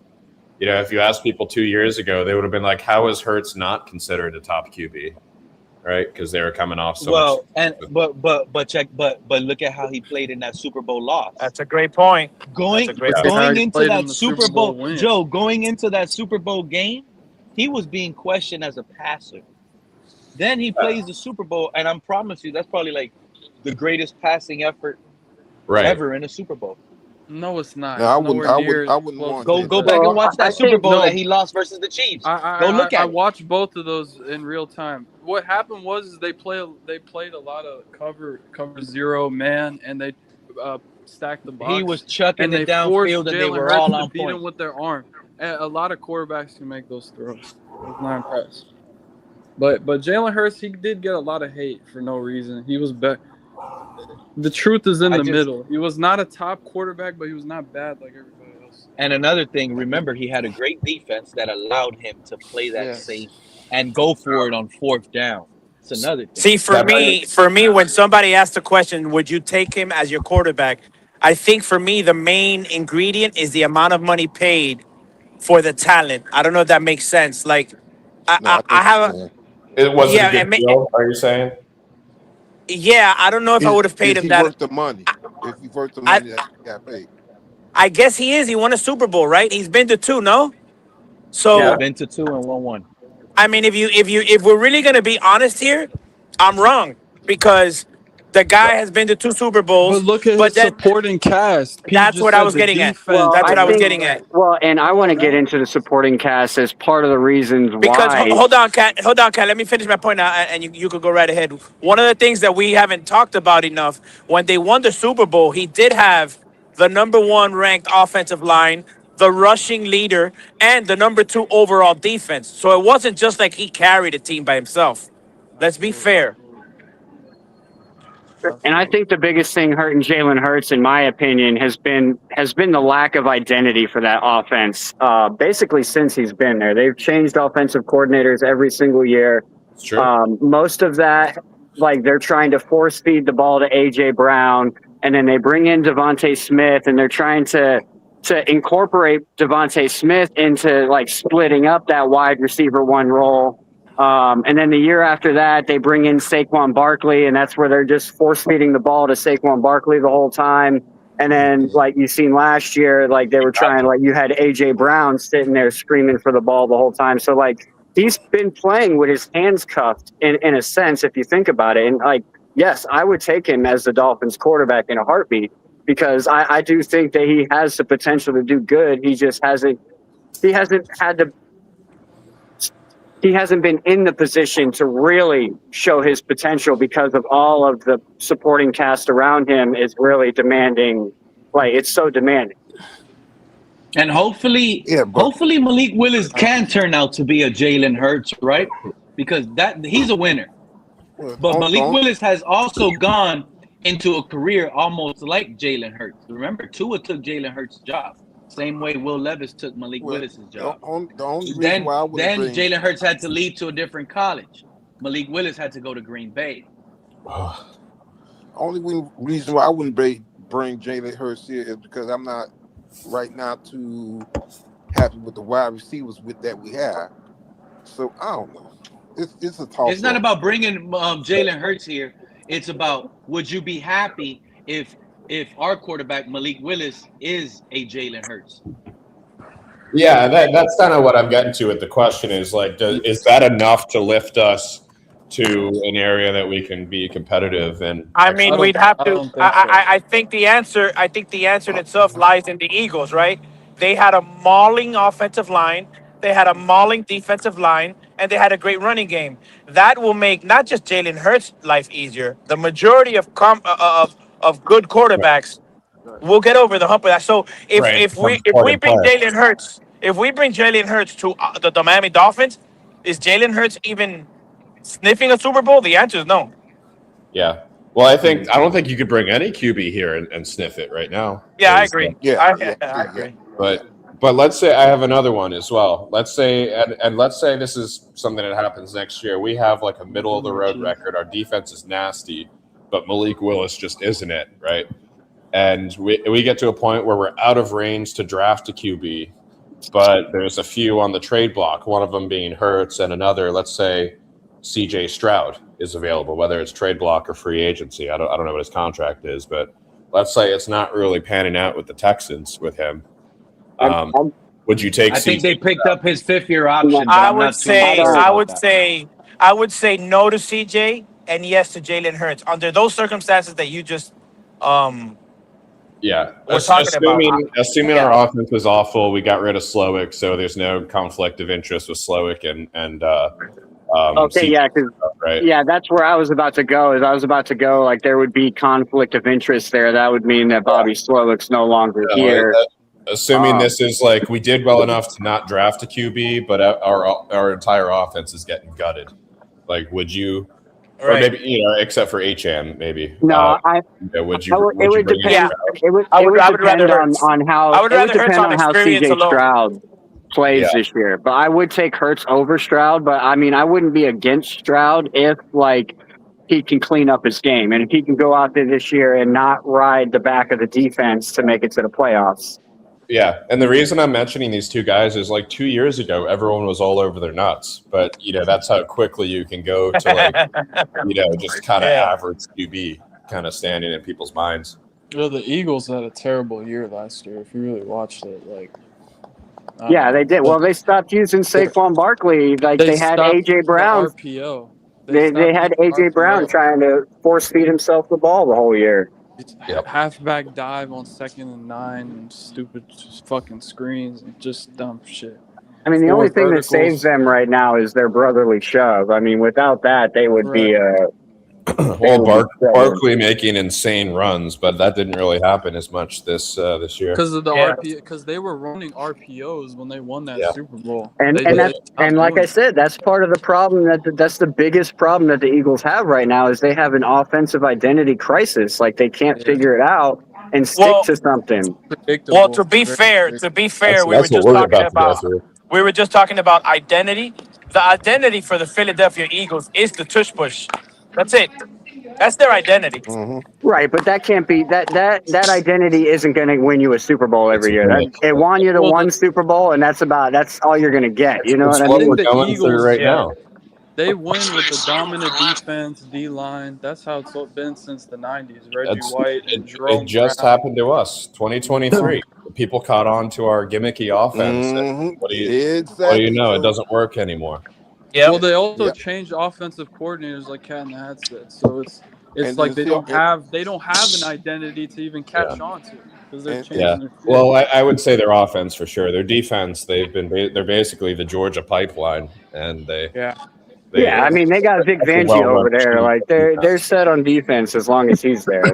You know, if you asked people 2 years ago, they would have been like, "How is Hurts not considered a top QB?" Right? Because they were coming off so Well, much. and but look at how he played in that Super Bowl loss. That's a great point. Going That's a great How going he into played in that the Super Super Bowl Bowl, win. Joe, going into that Super Bowl game, he was being questioned as a passer. Then he plays the Super Bowl, and I promise you, that's probably like the greatest passing effort ever in a Super Bowl. No, it's not. No, I It's wouldn't. nowhere I near wouldn't. I wouldn't close want to Go that. back and watch I that Super think- Bowl no. that he lost versus the Chiefs. Go look at I it. watched both of those in real time. What happened was they played a lot of cover 0 man, and they stacked the box. He was chucking and it they forced downfield, and they Jalen were Hurts all to on beat him point. with their arm. And a lot of quarterbacks can make those throws. I was not impressed. But Jalen Hurts, he did get a lot of hate for no reason. He was bad. The truth is in the middle. He was not a top quarterback, but he was not bad like everybody else. And another thing, remember, he had a great defense that allowed him to play that safe and go for it on fourth down. It's another thing. See, for me, when somebody asks the question, would you take him as your quarterback? I think for me, the main ingredient is the amount of money paid for the talent. I don't know if that makes sense. Like, I have a It wasn't a good deal. Are you saying? Yeah, I don't know if I would have paid him that. Worth the money? If he worth the money that he got paid. I guess he is. He won a Super Bowl, right? He's been to 2, no? So been to 2 and won 1. I mean, if we're really gonna be honest here, I'm wrong because the guy has been to 2 Super Bowls. But look at his supporting cast. That's what I was getting at. Well, that's what I was getting at. Well, and I want to get into the supporting cast as part of the reasons why. Because hold on, Kat. Let me finish my point now, and you could go right ahead. One of the things that we haven't talked about enough, when they won the Super Bowl, he did have the #1 ranked offensive line, the rushing leader, and the #2 overall defense. So it wasn't just like he carried a team by himself. Let's be fair. And I think the biggest thing hurting Jalen Hurts, in my opinion, has been the lack of identity for that offense. Basically, since he's been there, they've changed offensive coordinators every single year. Most of that, like they're trying to force feed the ball to AJ Brown, and then they bring in Devontae Smith, and they're trying to incorporate Devontae Smith into like splitting up that wide receiver 1 role. And then the year after that, they bring in Saquon Barkley, and that's where they're just force-feeding the ball to Saquon Barkley the whole time. And then, like you seen last year, like they were trying, like you had A.J. Brown sitting there screaming for the ball the whole time. So, like, he's been playing with his hands cuffed in a sense, if you think about it. And, like, yes, I would take him as the Dolphins quarterback in a heartbeat because I do think that he has the potential to do good. He just hasn't been in the position to really show his potential because of all of the supporting cast around him is really demanding. Like, it's so demanding. And hopefully Malik Willis can turn out to be a Jalen Hurts, right? Because he's a winner. But Malik Willis has also gone into a career almost like Jalen Hurts. Remember, Tua took Jalen Hurts' job. Same way Will Levis took Malik Willis' job. Then Jalen Hurts had to leave to a different college. Malik Willis had to go to Green Bay. Only reason why I wouldn't bring Jalen Hurts here is because I'm not right now too happy with the wide receivers that we have. So I don't know. It's a toss. It's not about bringing Jalen Hurts here. It's about, would you be happy if our quarterback Malik Willis is a Jalen Hurts? Yeah, that's kind of what I'm getting to with the question is like, is that enough to lift us to an area that we can be competitive? And I mean, we'd have to. I think the answer in itself lies in the Eagles, right? They had a mauling offensive line, they had a mauling defensive line, and they had a great running game. That will make not just Jalen Hurts' life easier. The majority of good quarterbacks will get over the hump of that. So if we bring Jalen Hurts to the Miami Dolphins, is Jalen Hurts even sniffing a Super Bowl? The answer is no. Yeah. Well, I don't think you could bring any QB here and sniff it right now. Yeah, I agree. I agree. But let's say I have another one as well. Let's say and let's say this is something that happens next year. We have like a middle of the road record. Our defense is nasty, but Malik Willis just isn't it, right? And we get to a point where we're out of range to draft a QB, but there's a few on the trade block, one of them being Hurts and another, let's say CJ Stroud is available, whether it's trade block or free agency. I don't know what his contract is, but let's say it's not really panning out with the Texans with him. Would you take? I think they picked up his 5th-year option. I would say no to CJ and yes to Jalen Hurts under those circumstances that you just Yeah, assuming our offense was awful, we got rid of Slowik, so there's no conflict of interest with Slowik and yeah, that's where I was about to go. Like there would be conflict of interest there. That would mean that Bobby Slowik's no longer here. Assuming this is like we did well enough to not draft a QB, but our entire offense is getting gutted. Like, would you, or Right. maybe except for Achan, maybe. No, would it you would bring in depend. Stroud? It would I would rather depend Hurts. on how I would it would rather Hurts depend on on how experience CJ alone. Stroud plays Yeah. this year. But I would take Hurts over Stroud. But I mean, I wouldn't be against Stroud if he can clean up his game and if he can go out there this year and not ride the back of the defense to make it to the playoffs. Yeah, and the reason I'm mentioning these two guys is like 2 years ago, everyone was all over their nuts. But that's how quickly you can go to just kind of average QB kind of standing in people's minds. Well, the Eagles had a terrible year last year. If you really watched it, Yeah, they did. Well, they stopped using Saquon Barkley. They had AJ Brown. RPO. They had AJ Brown trying to force feed himself the ball the whole year. Halfback dive on 2nd and 9 and stupid fucking screens and just dumb shit. I mean, the only thing that saves them right now is their brotherly shove. I mean, without that, they would be well, Barkley making insane runs, but that didn't really happen as much this year. Because of the RPO, because they were running RPOs when they won that Super Bowl. And like I said, that's part of the problem. That's the biggest problem that the Eagles have right now is they have an offensive identity crisis. Like they can't figure it out and stick to something. Well, to be fair, we were just talking about identity. The identity for the Philadelphia Eagles is the tush push. That's it. That's their identity. Mm-hmm. Right, but that can't be that identity isn't going to win you a Super Bowl every year. It won you the one Super Bowl, and that's all you're going to get. You know what I mean? We're going through right now. They win with the dominant defense, D-line. That's how it's been since the 90s. Reggie White and Jerome It just Brown. happened to us, 2023. People caught on to our gimmicky offense. Mm-hmm. What do you know? It doesn't work anymore. Yeah. Well, they also changed offensive coordinators, like Cat and the Hat said. So it's like they don't have an identity to even catch on to because they're changing their Well, I would say their offense for sure. Their defense, they're basically the Georgia pipeline, and I mean, they got Vic Fangio over there. Like they're set on defense as long as he's there.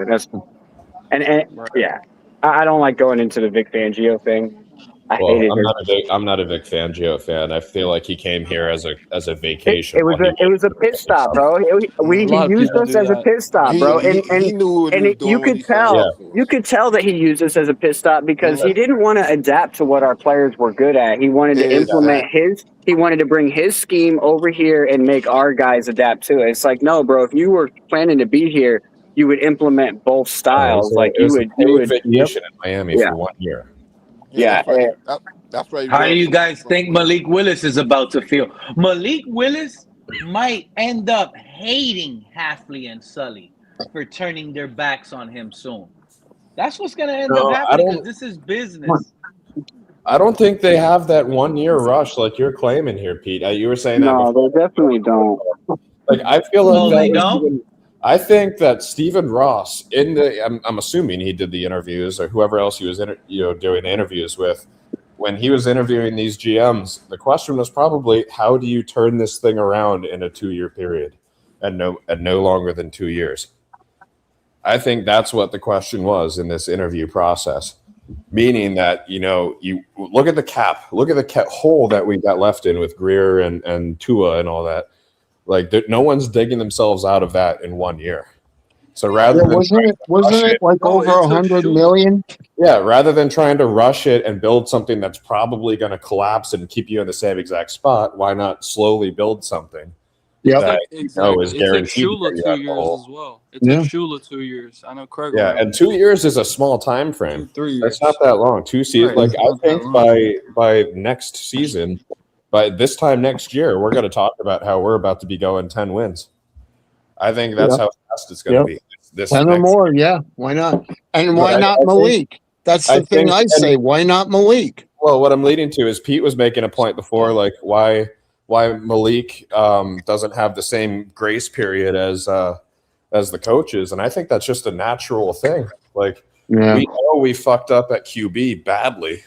I don't like going into the Vic Fangio thing. I'm not a Vic Fangio fan. I feel like he came here as a vacation. It was a pit stop, bro. He used us as a pit stop, bro. He knew you could tell that he used us as a pit stop because he didn't want to adapt to what our players were good at. He wanted to implement he wanted to bring his scheme over here and make our guys adapt to it. It's like, no, bro, if you were planning to be here, you would implement both styles. You would vacation in Miami for 1 year. Yeah. That's right. How do you guys think Malik Willis is about to feel? Malik Willis might end up hating Hafley and Sully for turning their backs on him soon. That's what's going to end up happening because this is business. I don't think they have that 1 year rush like you're claiming here, Pete. You were saying that. No, they definitely don't. Like I feel like they don't. I think that Stephen Ross I'm assuming he did the interviews or whoever else he was doing interviews with. When he was interviewing these GMs, the question was probably, how do you turn this thing around in a 2 year period and no longer than 2 years? I think that's what the question was in this interview process, meaning that, you look at the cap hole that we got left in with Greer and Tua and all that. Like no one's digging themselves out of that in 1 year. So rather than wasn't it like over 100 million? Yeah, rather than trying to rush it and build something that's probably going to collapse and keep you in the same exact spot, why not slowly build something? Yeah, exactly. Is guaranteed. It's Shula 2 years as well. It's Shula 2 years. I know Craig. Yeah, and 2 years is a small time frame. 3 years. That's not that long. 2 seasons. Right. Like I think by next season. By this time next year, we're going to talk about how we're about to be going 10 wins. I think that's how fast it's going to be. This 10 or more, why not? And why not Malik? That's the thing I say. Why not Malik? Well, what I'm leading to is Pete was making a point before, like why Malik doesn't have the same grace period as the coaches, and I think that's just a natural thing. Like we know we fucked up at QB badly.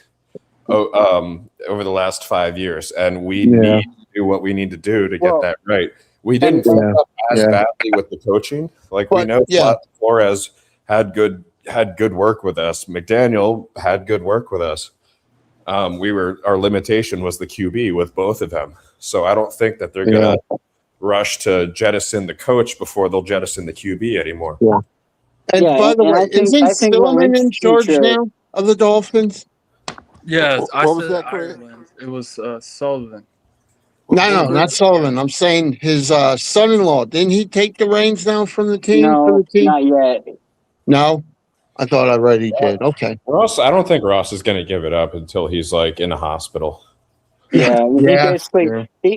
Over the last 5 years, and we need to do what we need to do to get that right. We didn't fuck up as badly with the coaching. Like we know Flores had good work with us. McDaniel had good work with us. Our limitation was the QB with both of them. So I don't think that they're gonna rush to jettison the coach before they'll jettison the QB anymore. Yeah. And by the way, isn't Stillman in charge now of the Dolphins? Yes, I What was said that, Craig? Ireland. It was Sullivan. No, not Sullivan. I'm saying his son-in-law. Didn't he take the reins now from the team? No, not yet. No, I thought I read he did. Okay. Ross, I don't think Ross is going to give it up until he's like in a hospital. Yeah,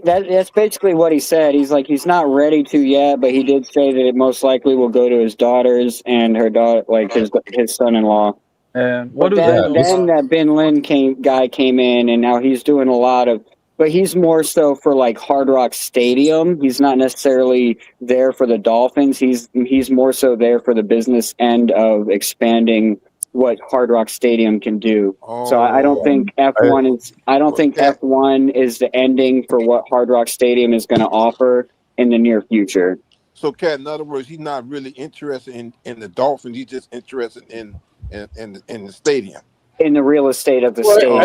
that's basically what he said. He's like, he's not ready to yet, but he did say that it most likely will go to his daughters and her daughter, like his son-in-law. And what then that Ben Lin guy came in, and now he's doing a lot of, but he's more so for like Hard Rock Stadium. He's not necessarily there for the Dolphins. He's more so there for the business end of expanding what Hard Rock Stadium can do. So I don't think F1 is. I don't think F1 is the ending for what Hard Rock Stadium is going to offer in the near future. So, Cat, in other words, he's not really interested in the Dolphins. He's just interested in the stadium. In the real estate of the stadium.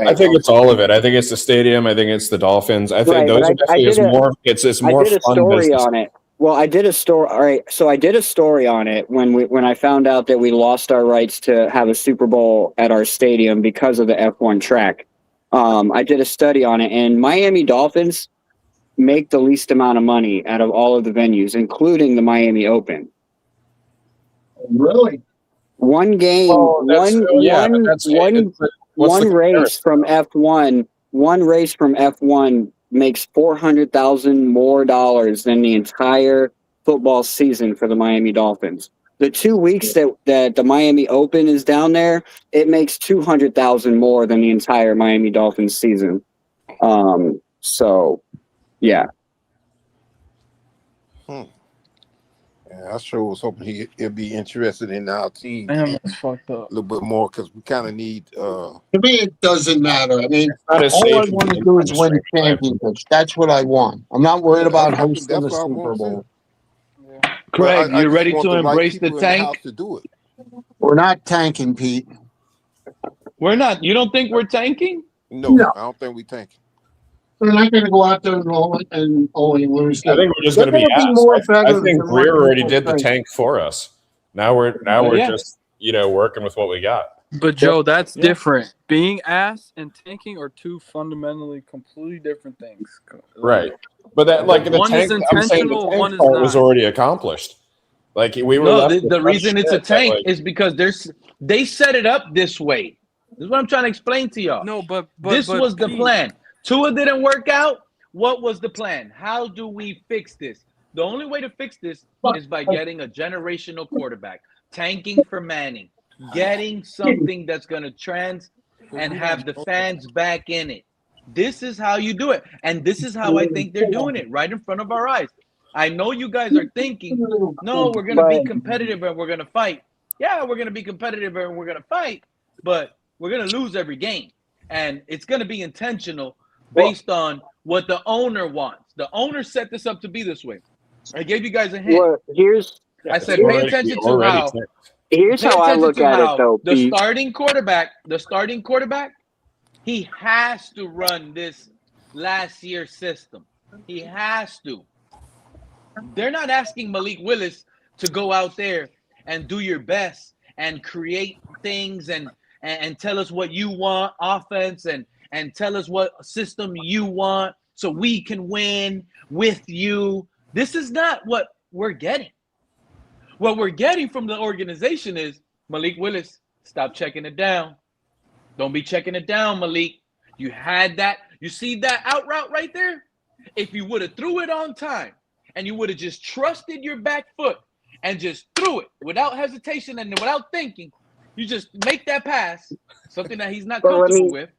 I think it's all of it. I think it's the stadium. I think it's the Dolphins. I think those are definitely more. It's more fun business. On it. Well, I did a story. All right, so I did a story on it when I found out that we lost our rights to have a Super Bowl at our stadium because of the F1 track. I did a study on it, and Miami Dolphins make the least amount of money out of all of the venues, including the Miami Open. Really? One game, one race from F1. One race from F1 makes $400,000 more than the entire football season for the Miami Dolphins. The 2 weeks that the Miami Open is down there, it makes $200,000 more than the entire Miami Dolphins season. So, yeah. Yeah, I sure was hoping he'd be interested in our team. Damn, that's fucked up. A little bit more because we kind of need. To me, it doesn't matter. I mean, all I want to do is win championships. That's what I want. I'm not worried about hosting the Super Bowl. Craig, you ready to embrace the tank? To do it. We're not tanking, Pete. We're not. You don't think we're tanking? No. I don't think we're tanking. We're not going to go out there and only lose. I think we're just going to be asked. I think Greer already did the tank for us. Now we're just working with what we got. But Joe, that's different. Being ass and tanking are two fundamentally completely different things. Right. But that the one tank, is intentional, one is part not. was already accomplished. Like we were. No, the reason it's a tank is because they set it up this way. This is what I'm trying to explain to y'all. No, but this was the plan. Tua didn't work out. What was the plan? How do we fix this? The only way to fix this is by getting a generational quarterback, tanking for Manning, getting something that's going to and have the fans back in it. This is how you do it. And this is how I think they're doing it right in front of our eyes. I know you guys are thinking, no, we're going to be competitive and we're going to fight. Yeah, we're going to be competitive and we're going to fight, but we're going to lose every game. And it's going to be intentional based on what the owner wants. The owner set this up to be this way. I gave you guys a hint. Well, I said, pay attention to how. Here's how I look at it, though. The starting quarterback, he has to run this last year system. He has to. They're not asking Malik Willis to go out there and do your best and create things and tell us what you want, offense, and tell us what system you want so we can win with you. This is not what we're getting. What we're getting from the organization is Malik Willis, stop checking it down. Don't be checking it down, Malik. You had that. You see that out route right there? If you would have threw it on time and you would have just trusted your back foot and just threw it without hesitation and without thinking, you just make that pass, something that he's not comfortable with.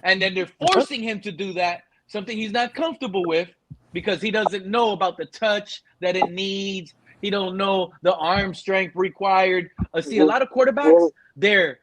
And then they're forcing him to do that, something he's not comfortable with because he doesn't know about the touch that it needs. He don't know the arm strength required. See, a lot of quarterbacks, they're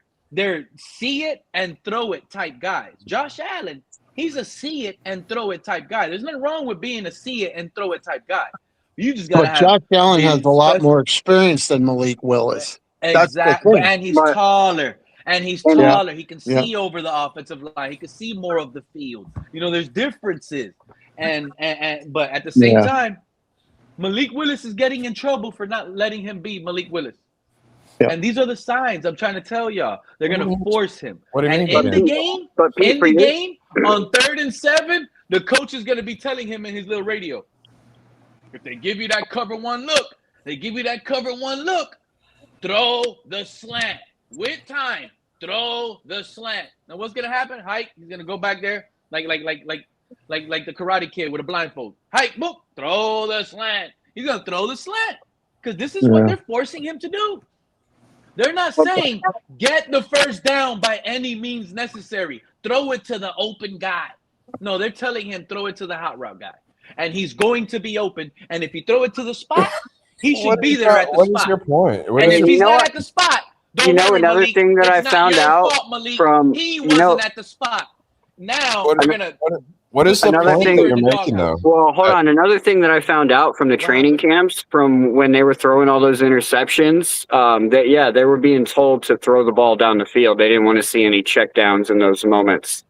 see it and throw it type guys. Josh Allen, he's a see it and throw it type guy. There's nothing wrong with being a see it and throw it type guy. You just got to have. Josh Allen has a lot more experience than Malik Willis. Exactly, and he's taller. And he's taller. He can see over the offensive line. He can see more of the field. There's differences. but at the same time, Malik Willis is getting in trouble for not letting him be Malik Willis. Yeah. And these are the signs I'm trying to tell y'all. They're going to force him. What do you and mean? in the game, on 3rd and 7, the coach is going to be telling him in his little radio, if they give you that cover one look, throw the slant. With time, throw the slant. Now what's going to happen? Hike, he's going to go back there like the Karate Kid with a blindfold. Hike, boop, throw the slant. He's going to throw the slant because this is what they're forcing him to do. They're not saying get the first down by any means necessary. Throw it to the open guy. No, they're telling him throw it to the hot route guy. And he's going to be open. And if you throw it to the spot, he should be there at the spot. What is your point? And if he's not at the spot, don't worry, another Malik. thing that I It's found not your out fault, Malik. from He wasn't at the spot. Now we're gonna. What is the Another point thing that you're making, though? Well, hold on. Another thing that I found out from the training camps, from when they were throwing all those interceptions, that they were being told to throw the ball down the field. They didn't want to see any checkdowns in those moments.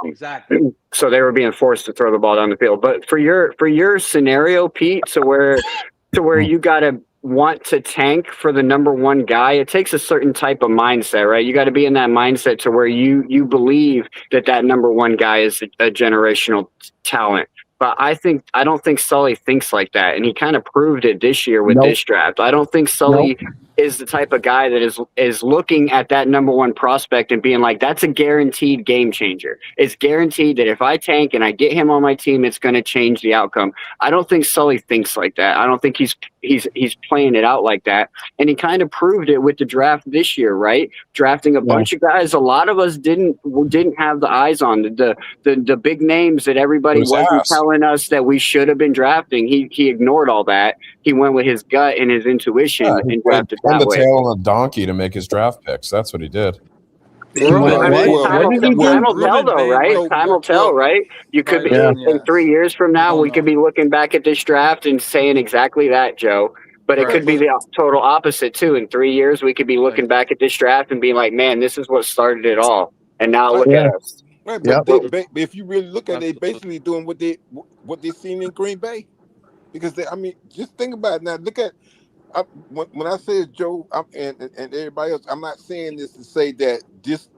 Exactly. So they were being forced to throw the ball down the field. But for your scenario, Pete, to where you gotta want to tank for the number one guy, it takes a certain type of mindset, right? You got to be in that mindset to where you believe that number one guy is a generational talent. But I don't think Sully thinks like that, and he kind of proved it this year with this draft. I don't think Sully is the type of guy that is looking at that number one prospect and being like, that's a guaranteed game changer. It's guaranteed that if I tank and I get him on my team, it's going to change the outcome. I don't think Sully thinks like that. I don't think he's playing it out like that. And he kind of proved it with the draft this year, right? Drafting a bunch of guys a lot of us didn't have the eyes on. The big names that everybody wasn't telling us that we should have been drafting. He ignored all that. He went with his gut and his intuition and drafted that the way. tail on a donkey to make his draft picks. That's what he did. Time will tell, though, right? Time will tell, right? You could be in 3 years from now, we could be looking back at this draft and saying exactly that, Joe. But it could be the total opposite too. In 3 years, we could be looking back at this draft and being like, "Man, this is what started it all." And now look at us. Right, but if you really look at it, they basically doing what they seen in Green Bay. Because just think about it now. Look at when I say Joe and everybody else, I'm not saying this to say that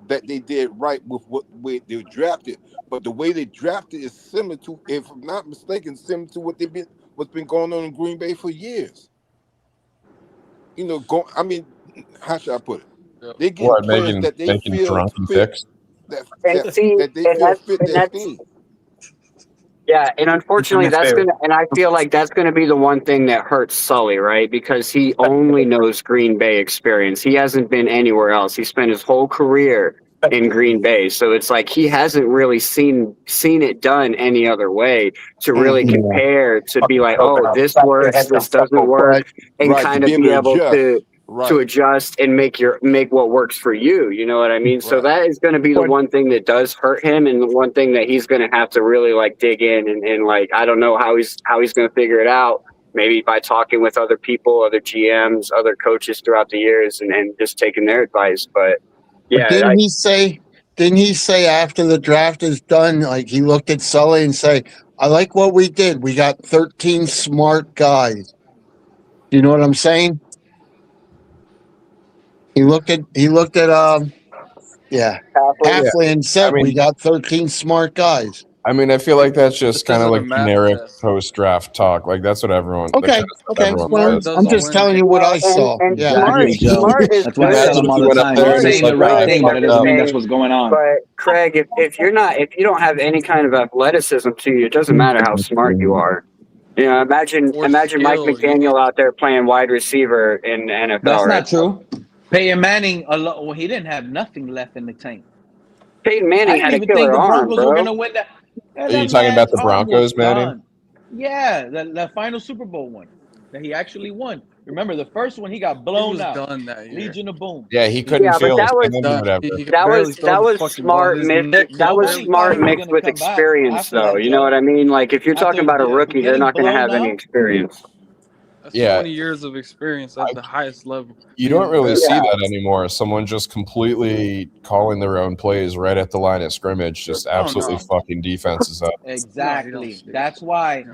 they did right with what way they drafted, but the way they drafted is similar to, if I'm not mistaken, similar to what's been going on in Green Bay for years. How should I put it? They get players that they feel drunken fit, picks. that they feel fit their team. Yeah, and unfortunately, I feel like that's gonna be the one thing that hurts Sully, right? Because he only knows Green Bay experience. He hasn't been anywhere else. He spent his whole career in Green Bay, so it's like he hasn't really seen it done any other way to really compare, to be like, oh, this works, this doesn't work, and kind of be able to adjust and make what works for you. You know what I mean? So that is going to be the one thing that does hurt him, and the one thing that he's going to have to really dig in and I don't know how he's going to figure it out. Maybe by talking with other people, other GMs, other coaches throughout the years, and just taking their advice. But yeah, didn't he say after the draft is done, like he looked at Sully and say, "I like what we did. We got 13 smart guys." You know what I'm saying? He looked at Hafley and said, "We got 13 smart guys." I feel like that's just kind of like generic post-draft talk. Like that's what everyone. Okay. Well, I'm just telling you what I saw. Smart is that's why I tell them all the time. You're saying the right thing, but it doesn't mean that's what's going on. But Craig, if you don't have any kind of athleticism to you, it doesn't matter how smart you are. You know, imagine Mike McDaniel out there playing wide receiver in the NFL. That's not true. Peyton Manning, he didn't have nothing left in the tank. Peyton Manning had a killer arm, bro. Were gonna win that. Are you talking about the Broncos, Manning? Yeah, the final Super Bowl one that he actually won. Remember the first one he got blown out. Done that year. Legion of Boom. Yeah, he couldn't feel that was smart. That was smart mixed with experience, though. You know what I mean? Like if you're talking about a rookie, they're not going to have any experience. That's Yeah. 20 years of experience at the highest level. You don't really see that anymore. Someone just completely calling their own plays right at the line of scrimmage, just absolutely fucking defenses up. Exactly. That's why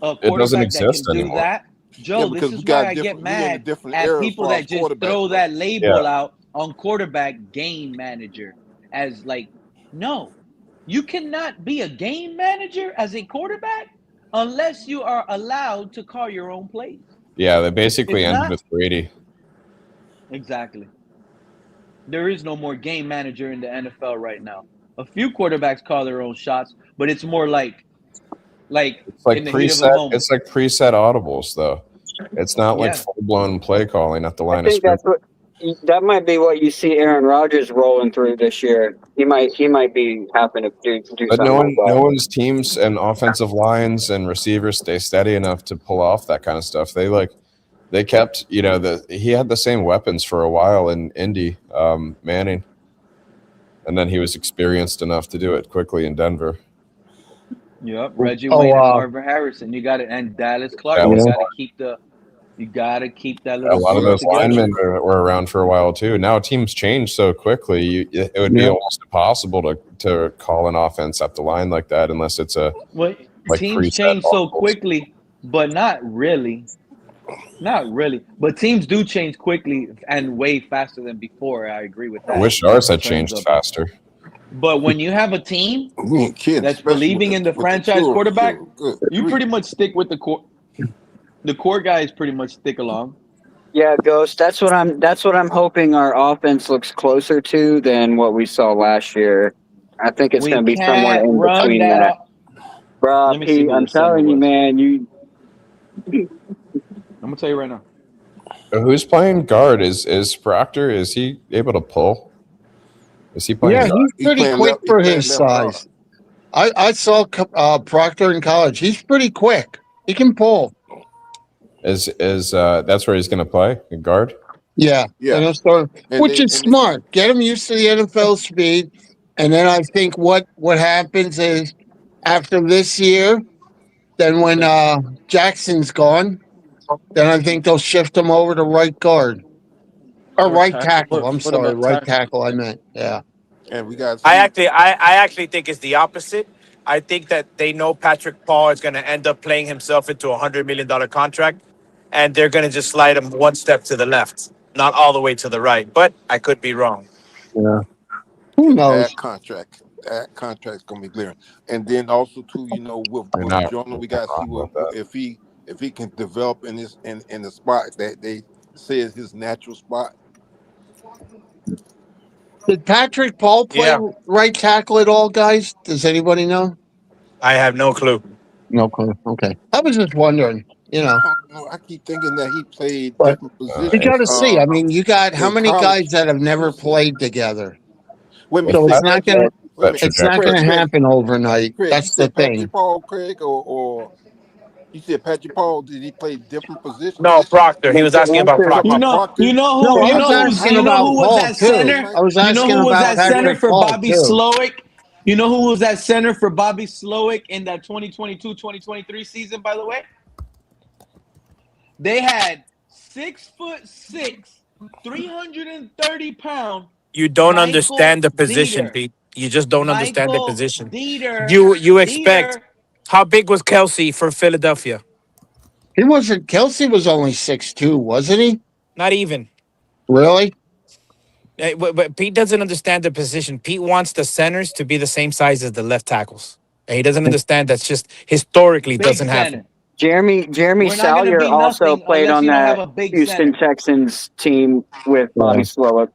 a It doesn't quarterback that can exist do anymore. that, Joe, this because is we got why I get different. We in a mad different at era as people far that as just quarterbacks throw go. that label out on quarterback game manager as like, no, you cannot be a game manager as a quarterback unless you are allowed to call your own plays. Yeah, they basically If ended not, with Brady. exactly. There is no more game manager in the NFL right now. A few quarterbacks call their own shots, but it's more like It's like in the heat of a preset. moment. It's like preset audibles, though. It's not like Yeah. full blown play calling at the line I of think scrimmage. that might be what you see Aaron Rodgers rolling through this year. He might be having to do But something like that. no one's teams and offensive lines and receivers stay steady enough to pull off that kind of stuff. They kept, he had the same weapons for a while in Indy, Manning, and then he was experienced enough to do it quickly in Denver. Yep, Reggie Wayne and Marvin Harrison. You got it, and Dallas Clark. Dallas You gotta keep that A little lot of group those together. linemen were around for a while too. Now teams change so quickly; it would be almost impossible to call an offense up the line like that unless it's Teams change so quickly, but not really. Not really. But teams do change quickly and way faster than before. I agree with that. I wish ours had changed faster. But when you have a team that's especially believing in the franchise quarterback, Good you pretty much stick with the core. The core guys pretty much stick along. Yeah, Ghost. That's what I'm hoping our offense looks closer to than what we saw last year. I think it's going to be somewhere in between that. Bro, Pete, I'm telling you, man. I'm gonna tell you right now. Who's playing guard? Is Proctor? Is he able to pull? Is he playing? Yeah, guard? he's pretty quick for his size. I saw Proctor in college. He's pretty quick. He can pull. Is that's where he's going to play? Guard? Yeah. Which is smart. Get him used to the NFL speed, and then I think what happens is after this year, then when Jackson's gone, then I think they'll shift him over to right guard or right tackle. I'm sorry, right tackle. I meant And we got. I actually think it's the opposite. I think that they know Patrick Paul is going to end up playing himself into a $100 million contract, and they're going to just slide him one step to the left, not all the way to the right. But I could be wrong. Yeah. Who knows? That contract's gonna be clear. And then also too, with Jordan, we gotta see if he can develop in the spot that they say is his natural spot. Did Patrick Paul play right tackle at all, guys? Does anybody know? I have no clue. No clue. Okay. I was just wondering, I keep thinking that he played different positions. You got to see. I mean, you got how many guys that have never played together? So it's not going to happen overnight. Craig, that's the thing. Patrick Paul, Craig, or you said Patrick Paul? Did he play different positions? No, Proctor. He was asking about Proctor. You know who was at center? I was asking who was about at center Patrick for Paul, Bobby too. Slowik? You know who was at center for Bobby Slowik in that 2022-2023 season, by the way? They had 6'6", 330-pound. You don't understand the position, Pete. You just don't understand the position. You expect. How big was Kelsey for Philadelphia? He wasn't. Kelsey was only 6'2", wasn't he? Not even. Really? But Pete doesn't understand the position. Pete wants the centers to be the same size as the left tackles. And he doesn't understand that's just historically doesn't happen. Jeremy Salyer also played on that Houston Texans team with Bobby Slowik.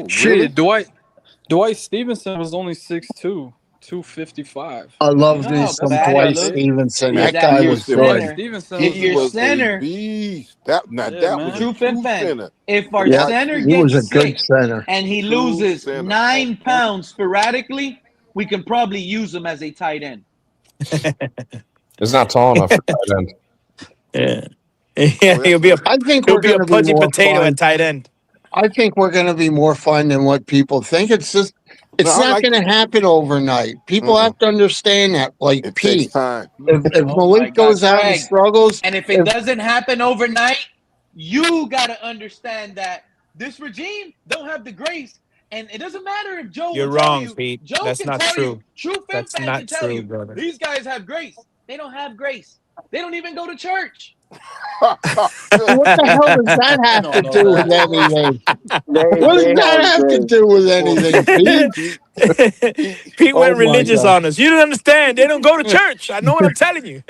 Shit, Dwight Stevenson was only 6'2", 255. I love me some Dwight Stevenson. That guy was good. If your center, beast. That was true center. If our center he was gets a good sick center. and he loses 9 pounds sporadically, we can probably use him as a tight end. It's not tall enough for tight end. Yeah, he'll be a pudgy potato fun. at tight end. I think we're going to be more fun than what people think. It's just It's not going to happen overnight. People have to understand that. Like It Pete, takes time. if Oh Malik my goes God, out and Greg. struggles, And if it doesn't happen overnight, you got to understand that this regime don't have the grace. And it doesn't matter if Joe You're will tell wrong, you. Pete. Joe That's can not tell you. true. True Fin That's fan not can tell true, you. brother. These guys have grace. They don't have grace. They don't even go to church. what the hell does that have to do with anything? What does that have to do with anything, Pete? Pete went Oh my religious God. on us. You don't understand. They don't go to church. I know what I'm telling you.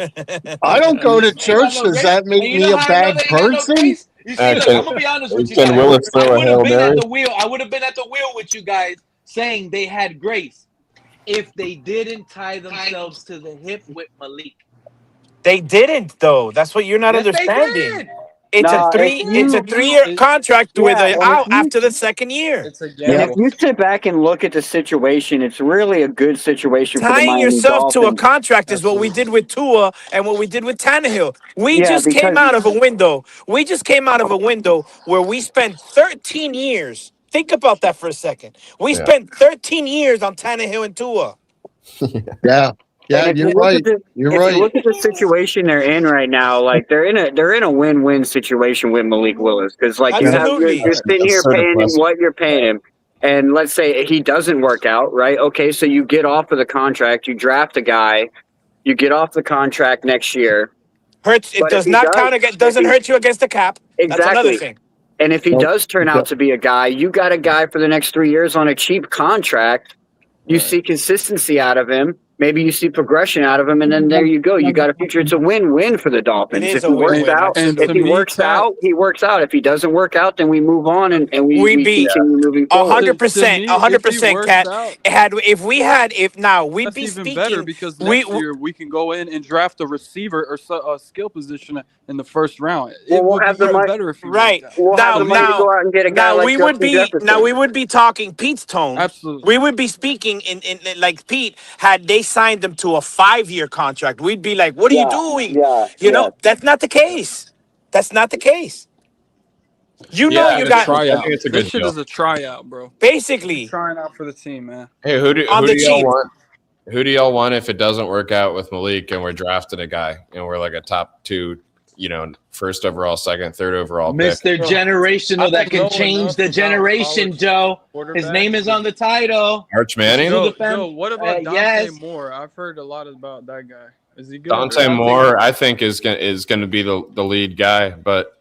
I don't go to They got church. no Does grace. that make And you me know a how I know bad they got no person? grace? You see, look, I'm gonna be honest with you guys. Can Willis I throw a would have Hail been at Mary? the wheel. I would have been at the wheel with you guys saying they had grace if they didn't tie themselves to the hip with Malik. They didn't, though. That's what you're not Yes, they understanding. did. It's a No, if it's a you 3-year contract with yeah, a and if out you after the second year. It's a and if gamble. you sit back and look at the situation, it's really a good situation for the Tying Miami yourself to a Dolphins. contract is what we did with Tua and what we did with Tannehill. We Yeah, just came because out of a window. We just came out of a window where we spent 13 years. Think about that for a second. We Yeah. spent 13 years on Tannehill and Tua. Yeah, and if you you're look right. at the You're if you right. look at the situation they're in right now, like they're in a win-win situation with Malik Willis because like you're Absolutely. sitting here Assertive paying him question. what you're paying him, and let's say he doesn't work out, right? Okay, so you get off of the contract, you draft a guy, you get off the contract next year. Hurts. It But if does he not does, count against. if Doesn't he hurt you against the cap. That's another exactly, thing. and if he Nope. does turn out to be a guy, you got a guy for the next 3 years on a cheap contract. You see consistency out of him. Maybe you see progression out of him, and then there you go. You got a future. It's a win-win for the It Dolphins. is If a he works win-win. out, And if to he me, works Cap, out, he works out. If he doesn't work out, then we move on and we We'd be continue moving forward. 100%, if he 100%, works Cat. out, If now we'd that's be even better speaking. because We next year we can go in and draft a receiver or a skill position in the first round. Well, It we'll would be have the even money. better if he right worked out. We'll have now the money to now go out and get a guy now like we would Justin be Jefferson. talking Pete's tone. Absolutely. We would be speaking in like Pete had they signed them to a 5-year contract. We'd be like, what are you Yeah, doing? yeah, You yeah. know, that's not the case. That's not the case. You Yeah, know, It's I you a think got it's tryout. a This good shit deal. is a tryout, bro. He's basically trying out for the team, man. Hey, on who the do y'all cheap. want? Who do y'all want if it doesn't work out with Malik and we're drafting a guy and we're like a top 2, first overall, second, third overall pick? Mr. Bro, I Generational that don't can know change enough the about generation, college Joe. His quarterbacks name is to. on the title. Arch This is Manning? who the Joe, what about Dante yes. Moore? I've heard a lot about that guy. Is he good? Dante Moore, I think, is going to be the lead guy, but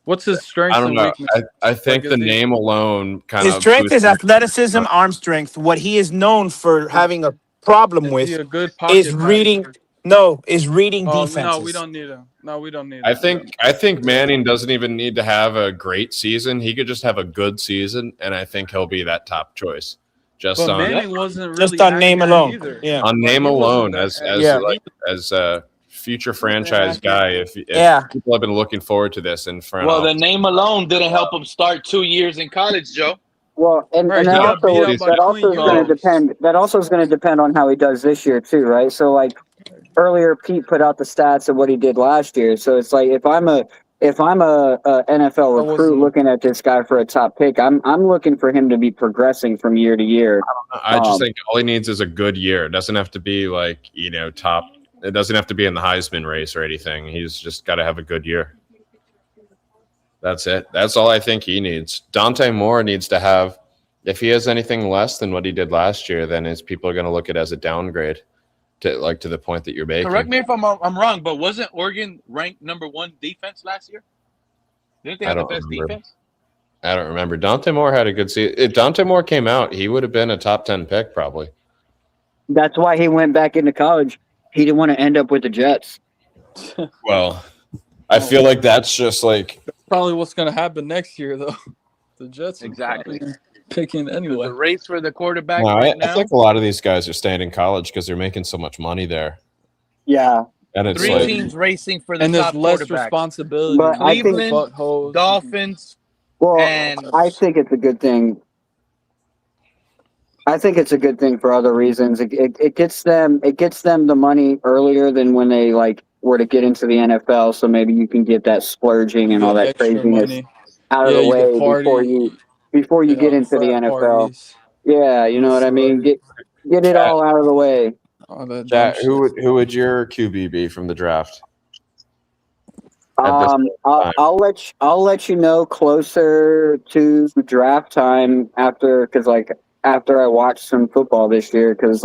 What's his I strengths don't and know. weaknesses? I think Like, the is he? name alone kind His of strength is boosts athleticism, arm strength. What he is known for Is, having a problem is he with a good is pocket reading. passer? Is reading Oh no, we defenses. don't need him. No, we don't need I him. think Manning doesn't even need to have a great season. He could just have a good season, and I think he'll be that top choice. Just But on Manning wasn't really Just on name accurate alone. either. Yeah. on Like name he wasn't alone that. as a future franchise guy. If Yeah. people have been looking forward to this in front Well, the office. name alone didn't help him start 2 years in college, Joe. Well, and Right, that he got beat also out by Quinn is going to Ewers. depend. That also is going to depend on how he does this year too, right? So like earlier, Pete put out the stats of what he did last year. So it's like if I'm a NFL That recruit wasn't. looking at this guy for a top pick, I'm looking for him to be progressing from year to year. I just think all he needs is a good year. It doesn't have to be like top. It doesn't have to be in the Heisman race or anything. He's just got to have a good year. That's it. That's all I think he needs. Dante Moore needs to have. If he has anything less than what he did last year, then people are going to look at it as a downgrade. To the point that you're making. Correct me if I'm wrong, but wasn't Oregon ranked #1 defense last year? Didn't they have the best defense? I don't remember. Dante Moore had a good season. If Dante Moore came out, he would have been a top 10 pick probably. That's why he went back into college. He didn't want to end up with the Jets. Well, I feel like that's just like Probably what's going to happen next year, though. The Jets are Exactly. probably picking anyway. The race for the quarterback no, right I now. think a lot of these guys are staying in college because they're making so much money there. Yeah. And it's 3 like teams racing for the And there's top less quarterback. responsibility. But I think Cleveland, buttholes. Dolphins. Well, And I think it's a good thing. I think it's a good thing for other reasons. It gets them the money earlier than when they were to get into the NFL. So maybe you can get that splurging and all that extra craziness money. out of the You way can party. before you get into the frat NFL. parties. Yeah, you know what I mean. Get it all out of the way. All that dumb Chat, shit. who would your QB be from the draft? At this point in time? I'll let you know closer to draft time after I watch some football this year because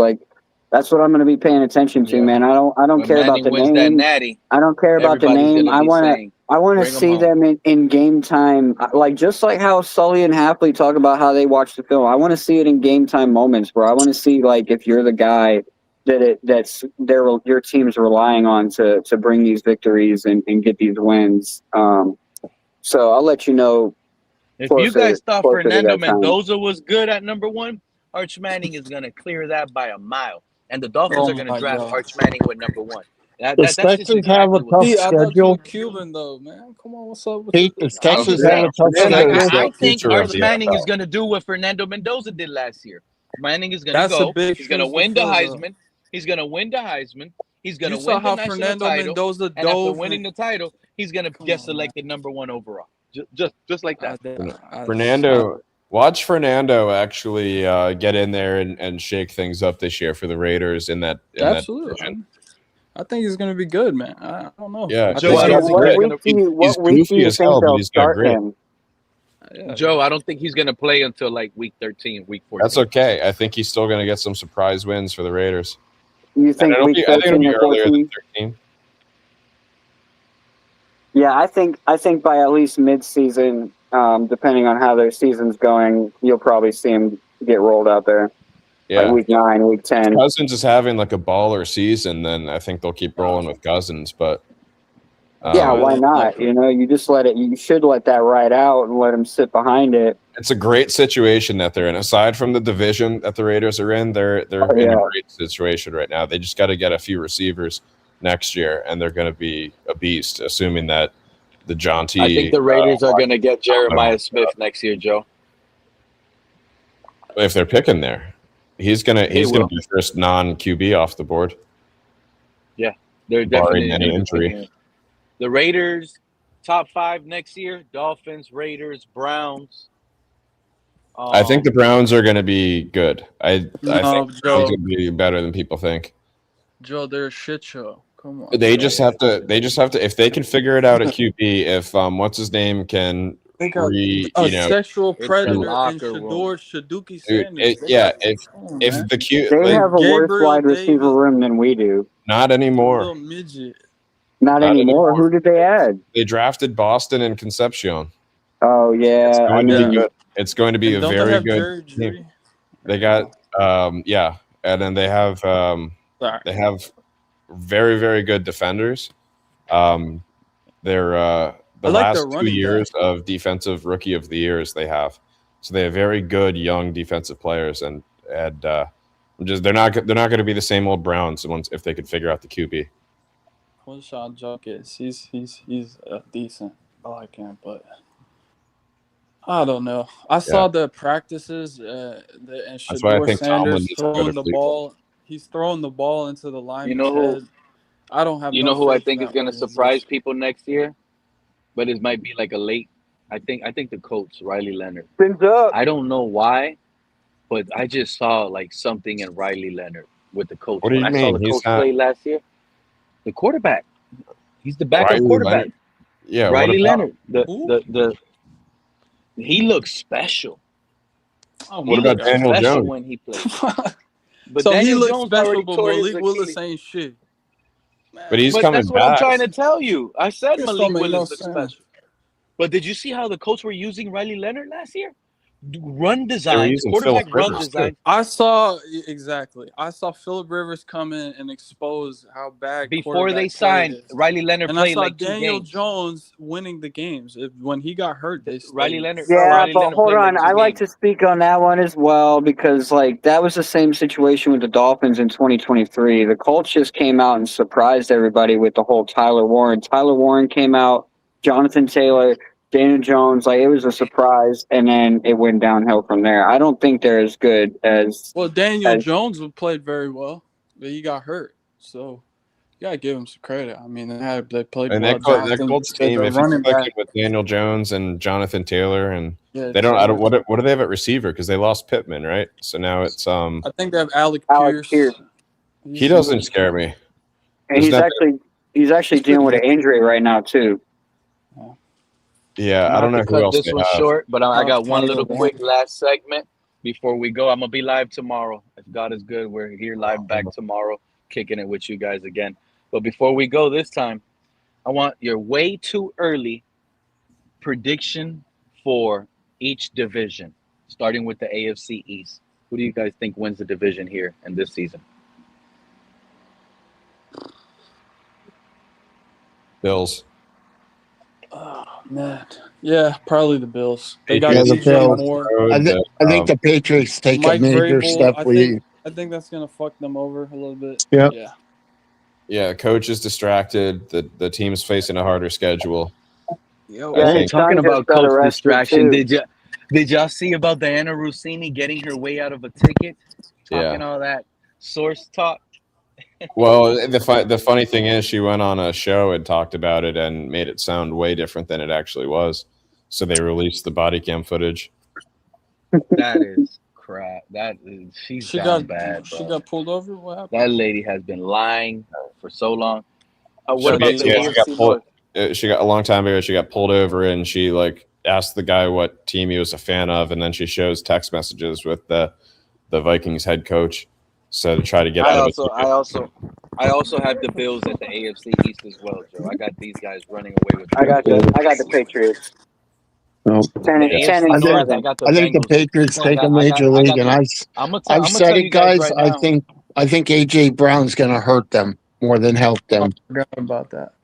that's what I'm going to be paying attention to, man. I don't When care about Manning the wins that name. natty, I don't care about the everybody's name. gonna be saying, I want to "Bring 'em see home." them in game time, just like how Sully and Hapley talk about how they watch the film. I want to see it in game time moments, bro. I want to see if you're the guy your team's relying on to bring these victories and get these wins. So I'll let you know If you guys thought closer to Fernando that time. Mendoza was good at number 1, Arch Manning is gonna clear that by a mile, and the Dolphins Oh are gonna my draft God. Arch Manning with number 1. Does That's just Texas have a exactly what's tough gonna Pete, I happen. thought you were schedule? Cuban though, man. Come on, what's up with Pete, you? does Texas I'm have a saying, tough Fernando is schedule? the I think future of Arch the Manning is NFL. gonna do what Fernando Mendoza did last year. Manning is gonna That's a go. big He's gonna shoes to win the fill, though. Heisman. He's gonna win the Heisman. He's You gonna saw win the how national Fernando title, Mendoza and after dove winning and the title, he's gonna come get on, man. selected number 1 overall. Just like that. Fernando, watch Fernando actually get in there and shake things up this year for the Raiders in that Absolutely. division. I think he's gonna be good, man. I don't know. Yeah, I Joe, think I he don't has a think he's great. gonna. He's What week do goofy you as think hell, but they'll he's got start grit. him? Joe, I don't think he's gonna play until like week 13, week 14. That's okay. I think he's still going to get some surprise wins for the Raiders. You think week I think it'll 13 be or earlier than 14? 13. Yeah, I think by at least mid-season, depending on how their season's going, you'll probably see him get rolled out there. Yeah, like week 9, week 10. If Cousins is having like a baller season, then I think they'll keep rolling with Cousins. But yeah, why not? You just let it. You should let that ride out and let him sit behind it. it's a great situation that they're in. Aside from the division that the Raiders are in, they're in a great situation right now. They just got to get a few receivers next year, and they're going to be a beast. Assuming that the John T. I think the Raiders are going to get Jeremiah Smith next year, Joe. If they're picking there, he's gonna be the first non QB off the board. Yeah, they're barring definitely any injury. The Raiders top 5 next year: Dolphins, Raiders, Browns. I think the Browns are going to be good. I think the Browns Joe, will be better than people think. Joe, they're a shit show. Come on. They just have to. They just have to. If they can figure it out at QB, if what's his name can sexual predator in Shaduki Sanders. If the Q they have a worse wide receiver room than we do. Not anymore. Little midget. Not anymore. Who did they add? They drafted Boston and Concepcion. Oh yeah, It's going to be a very good team. They got and then they have very, very good defenders. They're the last 2 years of defensive rookie of the years they have. So they have very good young defensive players, and they're not going to be the same old Browns if they could figure out the QB. Quinshon Judkins, he's decent. I like him, but I don't know. I saw the practices and Shador Sanders throwing the ball. He's throwing the ball into the lineman's head. I don't have. You know who I think is going to surprise people next year, but it might be like a late. I think the coach Riley Leonard. I don't know why, but I just saw like something in Riley Leonard with the coach. What do you I mean? saw the coach play last year. The quarterback. He's the backup quarterback. Leonard? Yeah, Riley Leonard. He looks special. What about Daniel Jones? When he plays? But so Daniel he looks Jones special, but Malik Willis ain't shit. But he's coming that's back. What I'm trying to tell you. I said Malik Willis looks sense. special. But did you see how the coach were using Riley Leonard last year? Run design, quarterback run design. I saw Phillip Rivers come in and expose how bad before they signed Riley Leonard. And played I saw like Daniel 2 games. Jones winning the games. When he got hurt, they Riley Leonard. Yeah, Riley but Leonard hold played on. like 2 I like games. to speak on that one as well because that was the same situation with the Dolphins in 2023. The Colts just came out and surprised everybody with the whole Tyler Warren. Tyler Warren came out, Jonathan Taylor, Daniel Jones, it was a surprise, and then it went downhill from there. I don't think they're as good as... Well, Daniel Jones played very well, but he got hurt. So gotta give them some credit. I mean, they played And well. that Colts team, the if you running click back. it with Daniel Jones and Jonathan Taylor, and Yeah, they don't. I don't. Taylor. What do they have at receiver? Because they lost Pittman, right? So now it's I think they have Alec Alex Pierce. Pierce. he doesn't scare me. And he's actually dealing with an injury right now too. Yeah, I Not don't know to who cut else this they one have. short, but I got one little Tyler quick last segment before we go. I'm gonna be live tomorrow. If God is good, we're here live back tomorrow, kicking it with you guys again. But before we go this time, I want your way too early prediction for each division, starting with the AFC East. Who do you guys think wins the division here in this season? Bills. Oh man, yeah, probably the Bills. They got Patriots. the DJ Bills. Moore, I think the Patriots take Mike a major Vrabel. step lead. I think that's gonna fuck them over a little bit. Yep. Yeah. Yeah, coach is distracted. The team's facing a harder schedule. Yo, Yeah, Hey, his son talking just about got coach arrested distraction, too. did y'all see about Diana Rossini getting her way out of a ticket, talking Yeah. all that source talk? Well, the funny thing is, she went on a show and talked about it and made it sound way different than it actually was. So they released the body cam footage. That is crap. She's down bad, bro. She got pulled over. What happened? That lady has been lying for so long. What She about the AFC North? She got a long time ago. She got pulled over and she asked the guy what team he was a fan of, and then she shows text messages with the Vikings head coach. So to try to get out of it. I also have the Bills at the AFC East as well, Joe. I got these guys running away with. I got the Patriots. No. 10 and 7. I got the I think the Bengals. Patriots take a major league, and I've said it, guys. I think AJ Brown's going to hurt them more than help them. I forgot about that.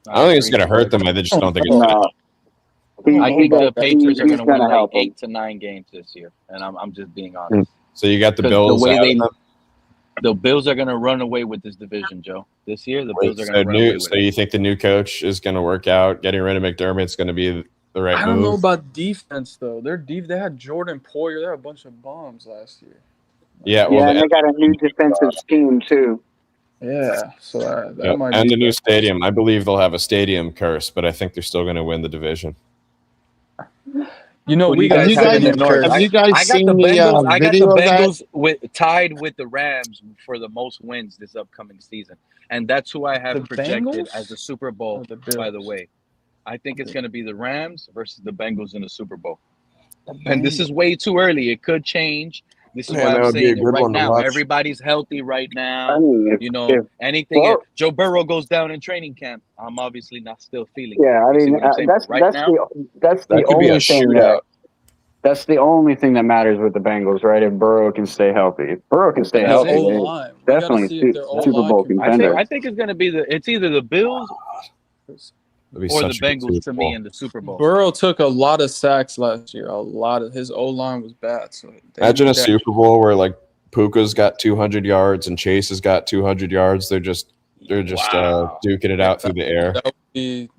I don't think it's going to hurt them. I just don't think it's going to. I think the Patriots are going to win like help 8 to 9 games this year, and I'm just being honest. So you got the Bills. The Bills are going to run away with this division, Joe. This year, the Bills are going to run away with So you think the new coach is going to work out? Getting rid of McDermott's going to be the right move? I don't know about defense though. They had Jordan Poyer. They had a bunch of bombs last year. Yeah, and they got a new defensive scheme too. Yeah, so that might. And be the new stadium. I believe they'll have a stadium curse, but I think they're still going to win the division. You know, have you guys seen the I got the Bengals tied with the Rams for the most wins this upcoming season, and that's who I have projected as the Super Bowl. By the way, I think it's going to be the Rams versus the Bengals in the Super Bowl. And this is way too early. It could change. This is why I'm saying it right now. Everybody's healthy right now. Anything. Joe Burrow goes down in training camp, I'm obviously not still feeling. Yeah, I mean that's the only thing that's the only thing that matters with the Bengals, right? If Burrow can stay healthy, if Burrow can stay healthy, definitely Super Bowl contender. I think it's going to be it's either the Bills or the Bengals to me in the Super Bowl. Burrow took a lot of sacks last year. A lot of his O-line was bad. So imagine a Super Bowl where Puka's got 200 yards and Chase has got 200 yards. They're just duking it out through the air. That would be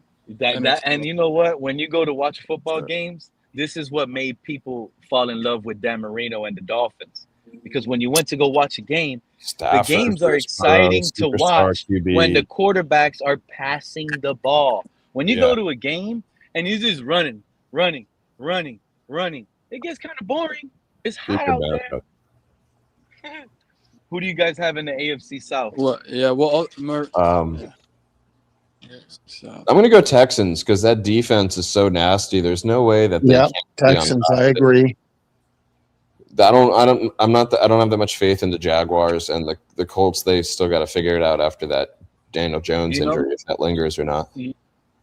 and you know what? When you go to watch football games, this is what made people fall in love with Dan Marino and the Dolphins. Because when you went to go watch a game, the games are exciting to watch when the quarterbacks are passing the ball. When you go to a game and you're just running, it gets kind of boring. It's hot out there. Who do you guys have in the AFC South? I'm going to go Texans because that defense is so nasty. There's no way that they can't Texans. I agree. I don't have that much faith in the Jaguars and the Colts. They still got to figure it out after that Daniel Jones injury, if that lingers or not.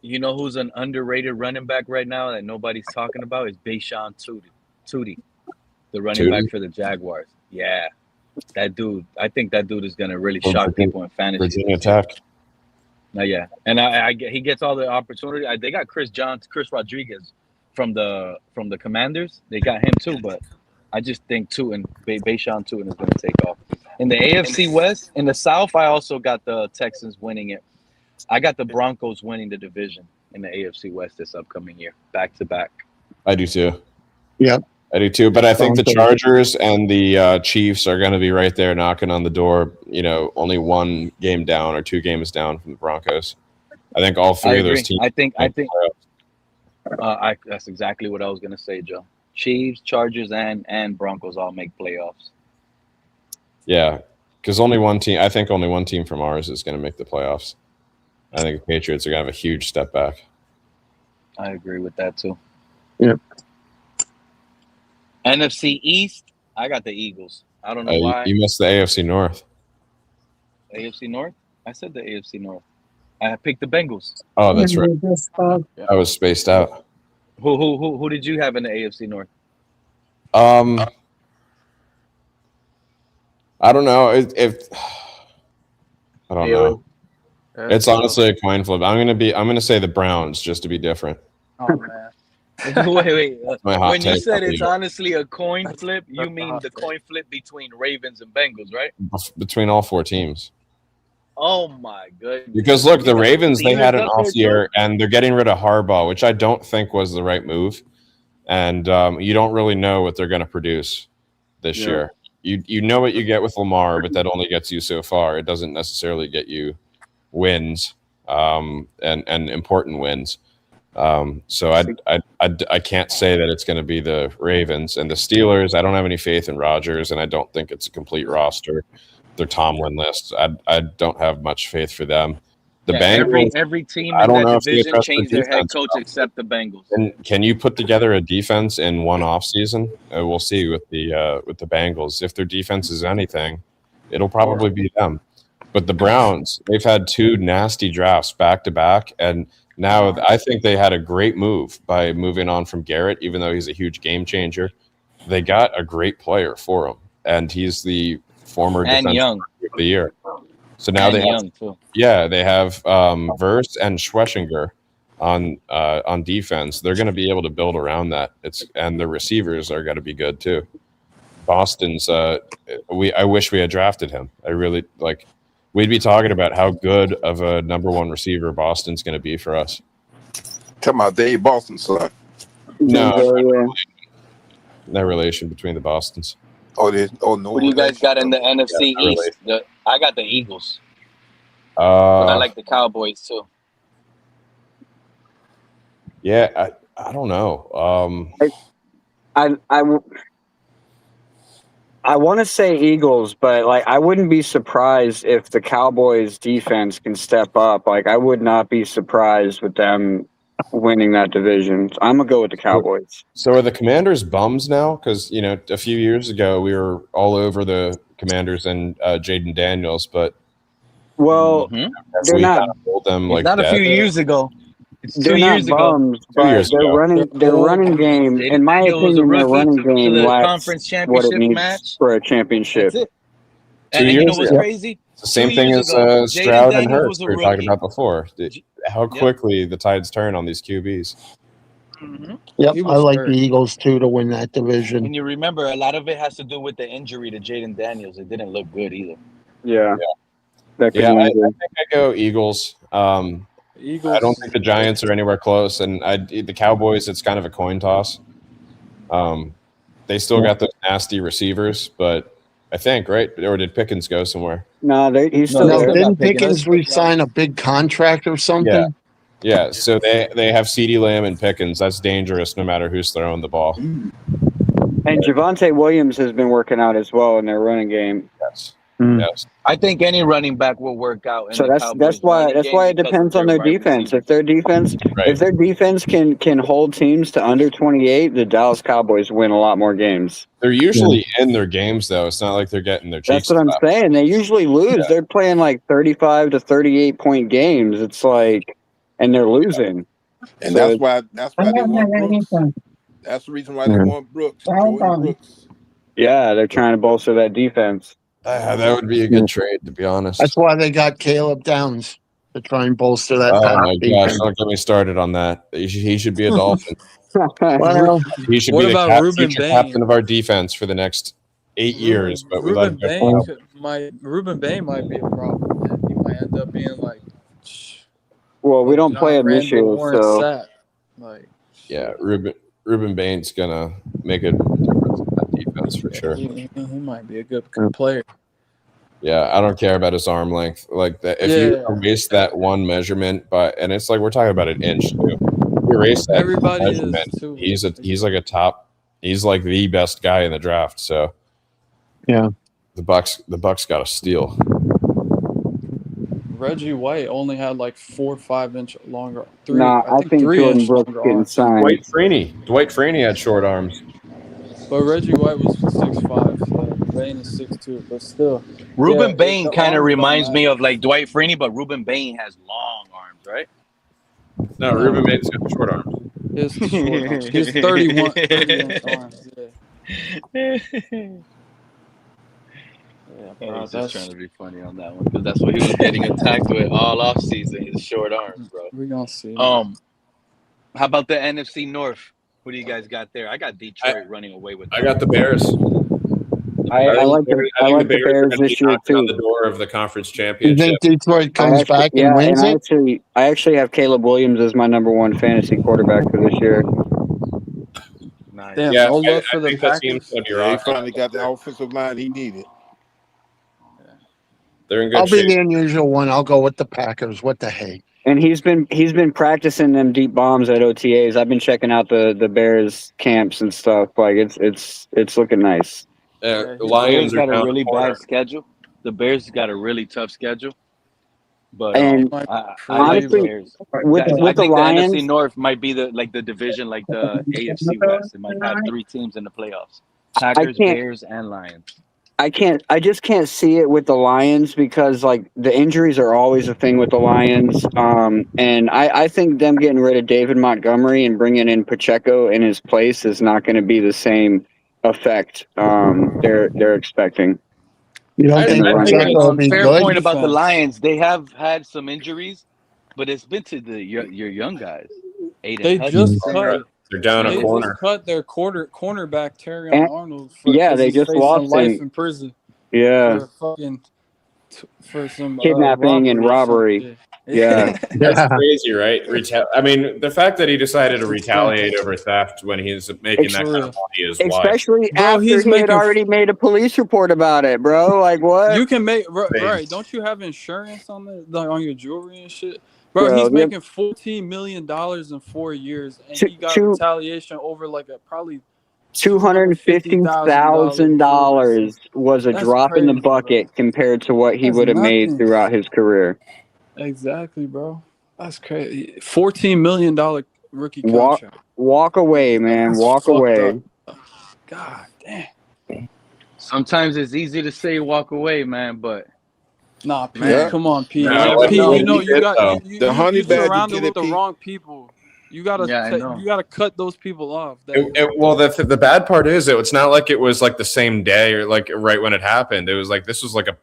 You know who's an underrated running back right now that nobody's talking about is Bashan Tootie, the running back for the Jaguars. Yeah, that dude. I think that dude is going to really shock people in fantasy. Virginia Tech. Yeah, and he ggets all the opportunity. They got Chris Rodriguez from the Commanders. They got him too, but I just think Bashan Tootin is going to take off. In the AFC West, in the South, I also got the Texans winning it. I got the Broncos winning the division in the AFC West this upcoming year, back to back. I do too. Yep. I do too, but I think the Chargers and the Chiefs are going to be right there knocking on the door. Only 1 game down or 2 games down from the Broncos. I think all 3 of those teams. I think. That's exactly what I was going to say, Joe. Chiefs, Chargers, and Broncos all make playoffs. Yeah, because only one team. I think only one team from ours is going to make the playoffs. I think the Patriots are going to have a huge step back. I agree with that too. Yep. NFC East, I got the Eagles. I don't know why. You missed the AFC North. AFC North? I said the AFC North. I picked the Bengals. Oh, that's right. I was spaced out. Who did you have in the AFC North? I don't know. I don't know. It's honestly a coin flip. I'm gonna say the Browns just to be different. Oh man. Wait. When you said it's year. honestly a coin flip, you mean the coin flip between Ravens and Bengals, right? Between all 4 teams. Oh my goodness. Because look, the Ravens, they had an off year and they're getting rid of Harbaugh, which I don't think was the right move. And you don't really know what they're going to produce this year. You know what you get with Lamar, but that only gets you so far. It doesn't necessarily get you wins and important wins. So I can't say that it's going to be the Ravens and the Steelers. I don't have any faith in Rodgers, and I don't think it's a complete roster. Their Tomlin list, I don't have much faith for them. The Bengals, every team in that division changed their head coach except the Bengals. And can you put together a defense in one offseason? We'll see with the Bengals. If their defense is anything, it'll probably be them. But the Browns, they've had 2 nasty drafts back to back, and now I think they had a great move by moving on from Garrett, even though he's a huge game changer. They got a great player for him, and he's the former defensive player of the year. So now they have Verse and Schwessinger on defense. They're going to be able to build around that. And the receivers are going to be good too. Boston's I wish we had drafted him. I really like. We'd be talking about how good of a number 1 receiver Boston's going to be for us. Tell my Dave Boston son. No relation between the Bostons. No. What do you guys got in the NFC East? I got the Eagles. But I like the Cowboys too. Yeah, I don't know. I want to say Eagles, but I wouldn't be surprised if the Cowboys defense can step up. I would not be surprised with them winning that division. I'm gonna go with the Cowboys. So are the Commanders bums now? Because a few years ago we were all over the Commanders and Jaden Daniels, but they're not. Not a few years ago. It's 2 years bums, ago. But their running game, in my opinion, their running game lacks what it needs for a championship. That's it. And you know what's crazy? It's the same thing as Stroud and Hurts we were talking about before. How quickly the tides turn on these QBs. Mm-hmm. Yep, I like the Eagles too to win that division. And you remember, a lot of it has to do with the injury to Jaden Daniels. It didn't look good either. Yeah. I think I go Eagles. Eagles. I don't think the Giants are anywhere close, and the Cowboys, it's kind of a coin toss. They still got those nasty receivers, but I think, right? Or did Pickens go somewhere? No, he's still there. Didn't Pickens re-sign a big contract or something? Yeah. So they have CeeDee Lamb and Pickens. That's dangerous no matter who's throwing the ball. And Javonte Williams has been working out as well in their running game. Yes. Yes. I think any running back will work out. So that's why it depends on their defense. If their defense can hold teams to under 28, the Dallas Cowboys win a lot more games. They're usually in their games though. It's not like they're getting their cheeks. That's what I'm saying. They usually lose. Yeah. They're playing 35 to 38 point games. It's and they're losing. And so that's why they want Brooks. That's the reason why they want Brooks. Jordan Brooks. Yeah, they're trying to bolster that defense. That would be a good trade, to be honest. That's why they got Caleb Downs to try and bolster that. Oh my gosh! Don't get me started on that. He should be a Dolphin. Well, he should be the captain of our defense for the next 8 years. But Ruben Bain might be a problem. He might end up being Well, we don't play him this year, so. Yeah, Ruben Bain's gonna make a defense for sure. He might be a good player. Yeah, I don't care about his arm length. Like that, if you erase that one measurement, and it's like we're talking about an inch too. If you erase that measurement, he's like a top. He's like the best guy in the draft. So yeah, the Bucks got a steal. Reggie White only had like 4 or 5 inch longer. I think 3 Jordan inch Brooks longer getting arms. signed. Dwight Freeney had short arms. But Reggie White was 6'5". Bain is 6'2", but still. Ruben Bain kind of reminds me of like Dwight Freeney, but Ruben Bain has long arms, right? No, Ruben Bain's got short arms. His short arms. He's 30-inch arms. Yeah. I was just trying to be funny on that one because that's what he was getting attacked with all off season. His short arms, bro. We're gonna see. How about the NFC North? What do you guys got there? I got Detroit running away with them. I got the Bears. I like the Bears this year too. On the door of the conference You championship. think Detroit comes back and wins it? I actually have Caleb Williams as my number 1 fantasy quarterback for this year. Nice. Damn, Yeah, no luck for I the think that Packers. team's He finally got the offensive line he needed. They're in good I'll shape. be the unusual one. I'll go with the Packers. What the heck? And he's been practicing them deep bombs at OTAs. I've been checking out the Bears camps and stuff. Like it's looking nice. The The Lions Bears got a down really the corner. bad schedule. The Bears got a really tough schedule. But And I like the honestly, Bears. with I the think Lions, the NFC North might be the division like the AFC West. It might have 3 teams in the playoffs: Packers, Bears, and Lions. I just can't see it with the Lions because like the injuries are always a thing with the Lions. And I think them getting rid of David Montgomery and bringing in Pacheco in his place is not going to be the same effect they're expecting. You don't think Pacheco will be fair good? point about the Lions. They have had some injuries, but it's been to your young guys. They just cut. They're down a corner. Just cut their cornerback Terrion Arnold. They just lost life in prison. Yeah, for some kidnapping and robbery. Yeah, that's crazy, right? I mean, the fact that he decided to retaliate over theft when he's making that kind of money is especially after he had already made a police report about it, bro. Like what? You can make right? Don't you have insurance on on your jewelry and shit? Bro, he's making $14 million in 4 years, and he got retaliation over like probably $250,000 was a drop in the bucket compared to what he would have made throughout his career. Exactly, bro. That's crazy. $14 million rookie contract. Walk away, man. Walk away. God damn. Sometimes it's easy to say walk away, man, but nah, Pete, come on, Pete. No, Pete, you know you got you surrounded with the Pete. wrong people. You gotta cut those people off. Well, the bad part is it's not like it was like the same day or like right when it happened. It was like this was like a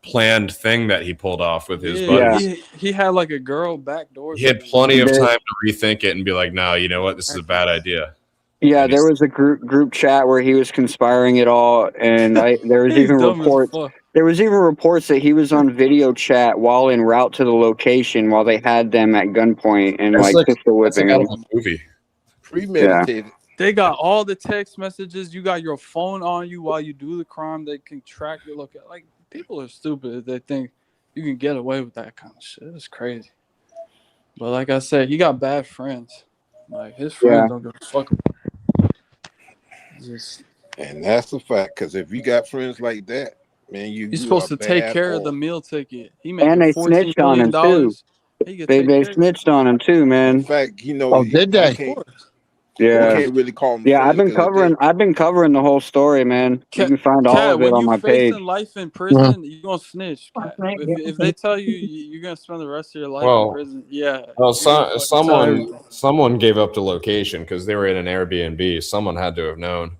planned thing that he pulled off with his buddies. He had like a girl backdoor. He had plenty of time to rethink it and be like, no, you know what? This is a bad idea. Yeah, there was a group chat where he was conspiring it all, and there was even reports. There was even reports that he was on video chat while en route to the location while they had them at gunpoint and pistol whipping them. Movie. Premeditated. They got all the text messages. You got your phone on you while you do the crime. They can track your location. Like people are stupid if they think you can get away with that kind of shit. It's crazy. But like I said, he got bad friends. Like his friends don't give a fuck. And that's a fact, because if you got friends like that, man, you're supposed to take care of the meal ticket. He made and they snitched on him too. They snitched on him too, man. In fact, did they? Yeah, can't really call them. Yeah, I've been covering the whole story, man. You can find all of it on my page. When you life in prison, you gonna snitch. If they tell you you're gonna spend the rest of your life in prison, Well, someone gave up the location because they were in an Airbnb. Someone had to have known.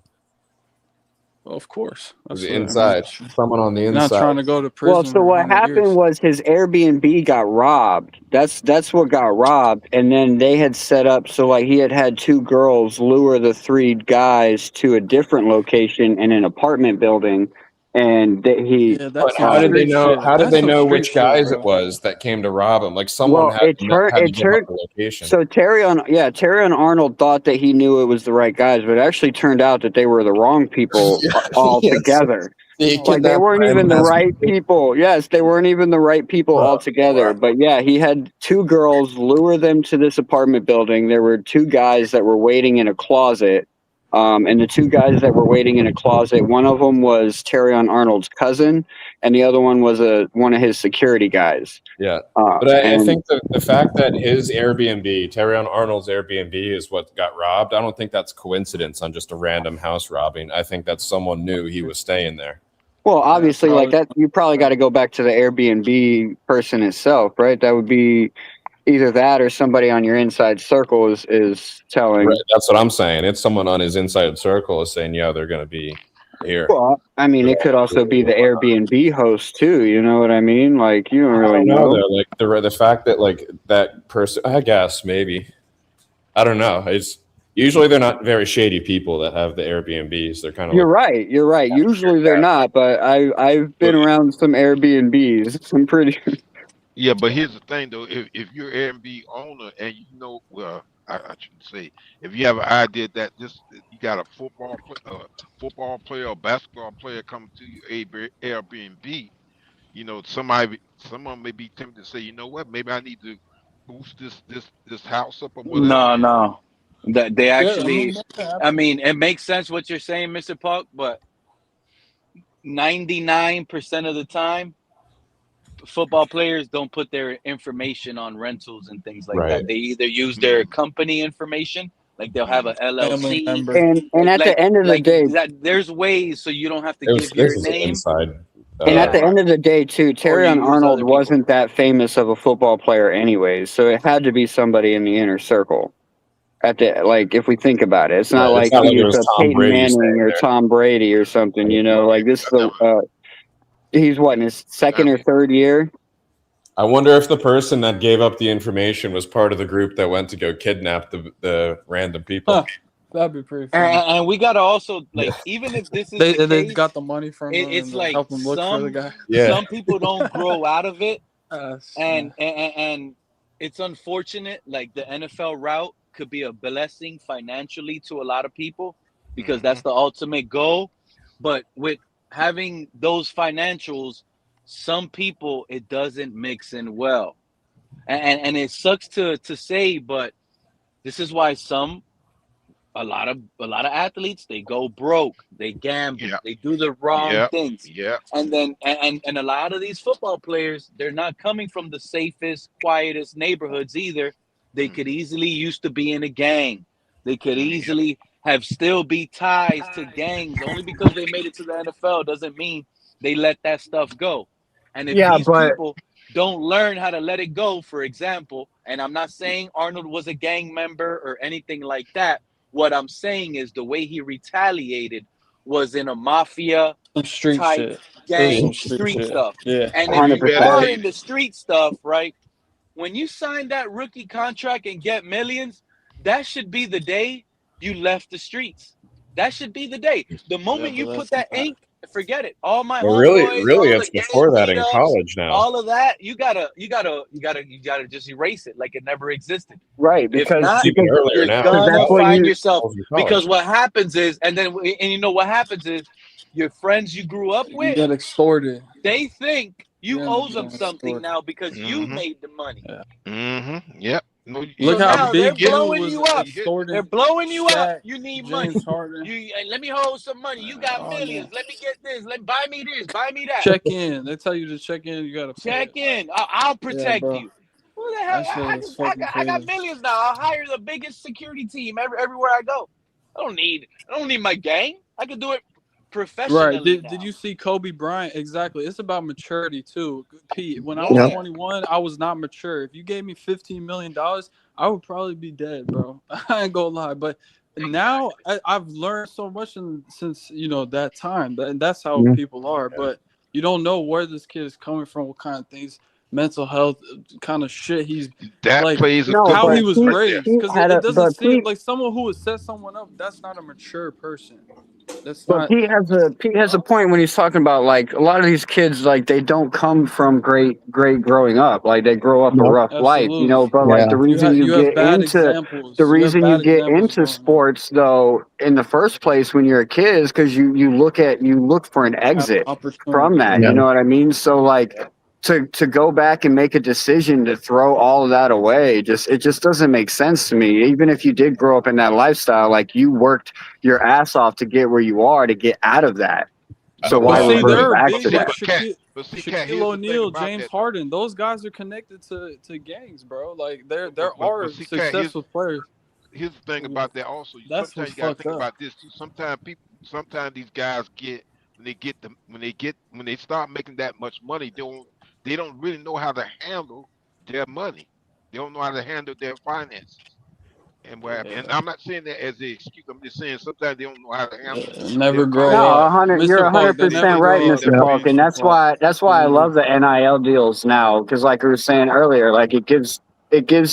Well, of course. That's the inside. Someone on the inside. Not trying to go to prison. Well, so what happened was his Airbnb got robbed. That's what got robbed. And then they had set up so like he had 2 girls lure the 3 guys to a different location in an apartment building. and Yeah, that's How did they straight know? shit. How did That's they some know straight which shit, guys bro. it was that came to rob him? Like someone well, had it to turned give up the location. So Terry Arnold thought that he knew it was the right guys, but it actually turned out that they were the wrong people altogether. Like they weren't even the right people. Yes, they weren't even the right people altogether. But yeah, he had two girls lure them to this apartment building. There were two guys that were waiting in a closet. And the two guys that were waiting in a closet, one of them was Terrion Arnold's cousin, and the other one was one of his security guys. Yeah, but I think the fact that his Airbnb, Terrion Arnold's Airbnb, is what got robbed. I don't think that's coincidence on just a random house robbing. I think that someone knew he was staying there. Well, obviously, like that, you probably got to go back to the Airbnb person itself, right? That would be either that or somebody on your inside circle is telling. Right, that's what I'm saying. It's someone on his inside circle is saying, yeah, they're going to be here. Well, I mean, it could also be the Airbnb host too. You know what I mean? Like, you don't really know. Like the fact that like that person, I guess maybe, I don't know. It's usually they're not very shady people that have the Airbnbs. They're kind of. You're right. Usually they're not, but I've been around some Airbnbs. I'm pretty. Yeah, but here's the thing though: if you're Airbnb owner and you know, well, I shouldn't say, if you have an idea that you got a football player or basketball player coming to your Airbnb, you know, someone may be tempted to say, you know what, maybe I need to boost this house up or whatever. No. That they actually, I mean, it makes sense what you're saying, Mr. Puck, but 99% of the time, football players don't put their information on rentals and things like that. They either use their company information, like they'll have a LLC, and at the end of the day, there's ways so you don't have to give your name. Inside. And at the end of the day, too, Terrion Arnold wasn't that famous of a football player, anyways. So it had to be somebody in the inner circle. If we think about it, it's not like he was a Peyton Manning or Tom Brady or something. You know, like this is he's what, in his second or third year. I wonder if the person that gave up the information was part of the group that went to go kidnap the random people. That'd be pretty funny. And we gotta also even if this is they got the money from him, it's and like help him look for the guy. Some people don't grow out of it, and it's unfortunate. Like the NFL route could be a blessing financially to a lot of people because that's the ultimate goal. But with having those financials, some people it doesn't mix in well, and it sucks to say, but this is why a lot of athletes, they go broke, they gamble, they do the wrong things, and then and a lot of these football players, they're not coming from the safest, quietest neighborhoods either. They could easily used to be in a gang. They could easily have still be ties to gangs. Only because they made it to the NFL doesn't mean they let that stuff go. And if these people don't learn how to let it go, for example, and I'm not saying Arnold was a gang member or anything like that. What I'm saying is the way he retaliated was in a mafia street type shit. gang street stuff. Yeah. And if you are in the street stuff, right, when you sign that rookie contract and get millions, that should be the day you left the streets. That should be the day. The moment you put that ink, forget it. All my homeboys, really, all it's the before that in meetups, college now. all of that, you gotta just erase it like it never existed. Right, because you're gonna find yourself. Because what happens is, and you know what happens is, your friends you grew up with, you get extorted. They think you owe them something now because you made the money. Yep. Look how big they're blowing you up. They're blowing you up. Shaq, You need James money. Harden. Let me hold some money. You got millions. Let me get this. Buy me this. Buy me that. Check in. They tell you to check in. You gotta check in. I'll protect you. Who the hell? I got millions now. I'll hire the biggest security team everywhere I go. I don't need my gang. I can do it professionally. Right. Did you see Kobe Bryant? Exactly. It's about maturity too, Pete. When I was 21, I was not mature. If you gave me $15 million, I would probably be dead, bro. I ain't gonna lie. But now I've learned so much since that time. And that's how people are. But you don't know where this kid is coming from, what kind of things, mental health kind of shit he's plays how he was raised. Because it doesn't seem like someone who would set someone up, that's not a mature person. That's But not. Pete has a point when he's talking about like a lot of these kids, like they don't come from great growing up, like they grow up a rough life, you Absolutely. know. But like Yeah. the reason You have bad examples. You have bad examples growing up. sports though in the first place when you're a kid is because you look for an You have exit from opportunity. that. Yeah. You know what I mean? So like to go back and make a decision to throw all of that away, it just doesn't make sense to me. Even if you did grow up in that lifestyle, like you worked your ass off to get where you are to get out of that. So But why see, revert there are back big to like that? Shaquille Here's the thing O'Neal, about James that. Harden. Those guys are connected to gangs, bro. Like there are See, Cat, successful players. here's the thing about that also. That's Sometimes what's you gotta fucked think up. about this too. Sometimes these guys get when they start making that much money, they don't really know how to handle their money. They don't know how to handle their finances. And what happened. And Yeah. I'm not saying that as an excuse. I'm just saying sometimes they don't know how to handle Never their grow No, up, finances. you're Mr. Falk. They never 100% right, grow up, Mr. Yeah. Falk, and Mr. Falk. that's They why I never love the NIL deals now, because like we were saying earlier, like it gives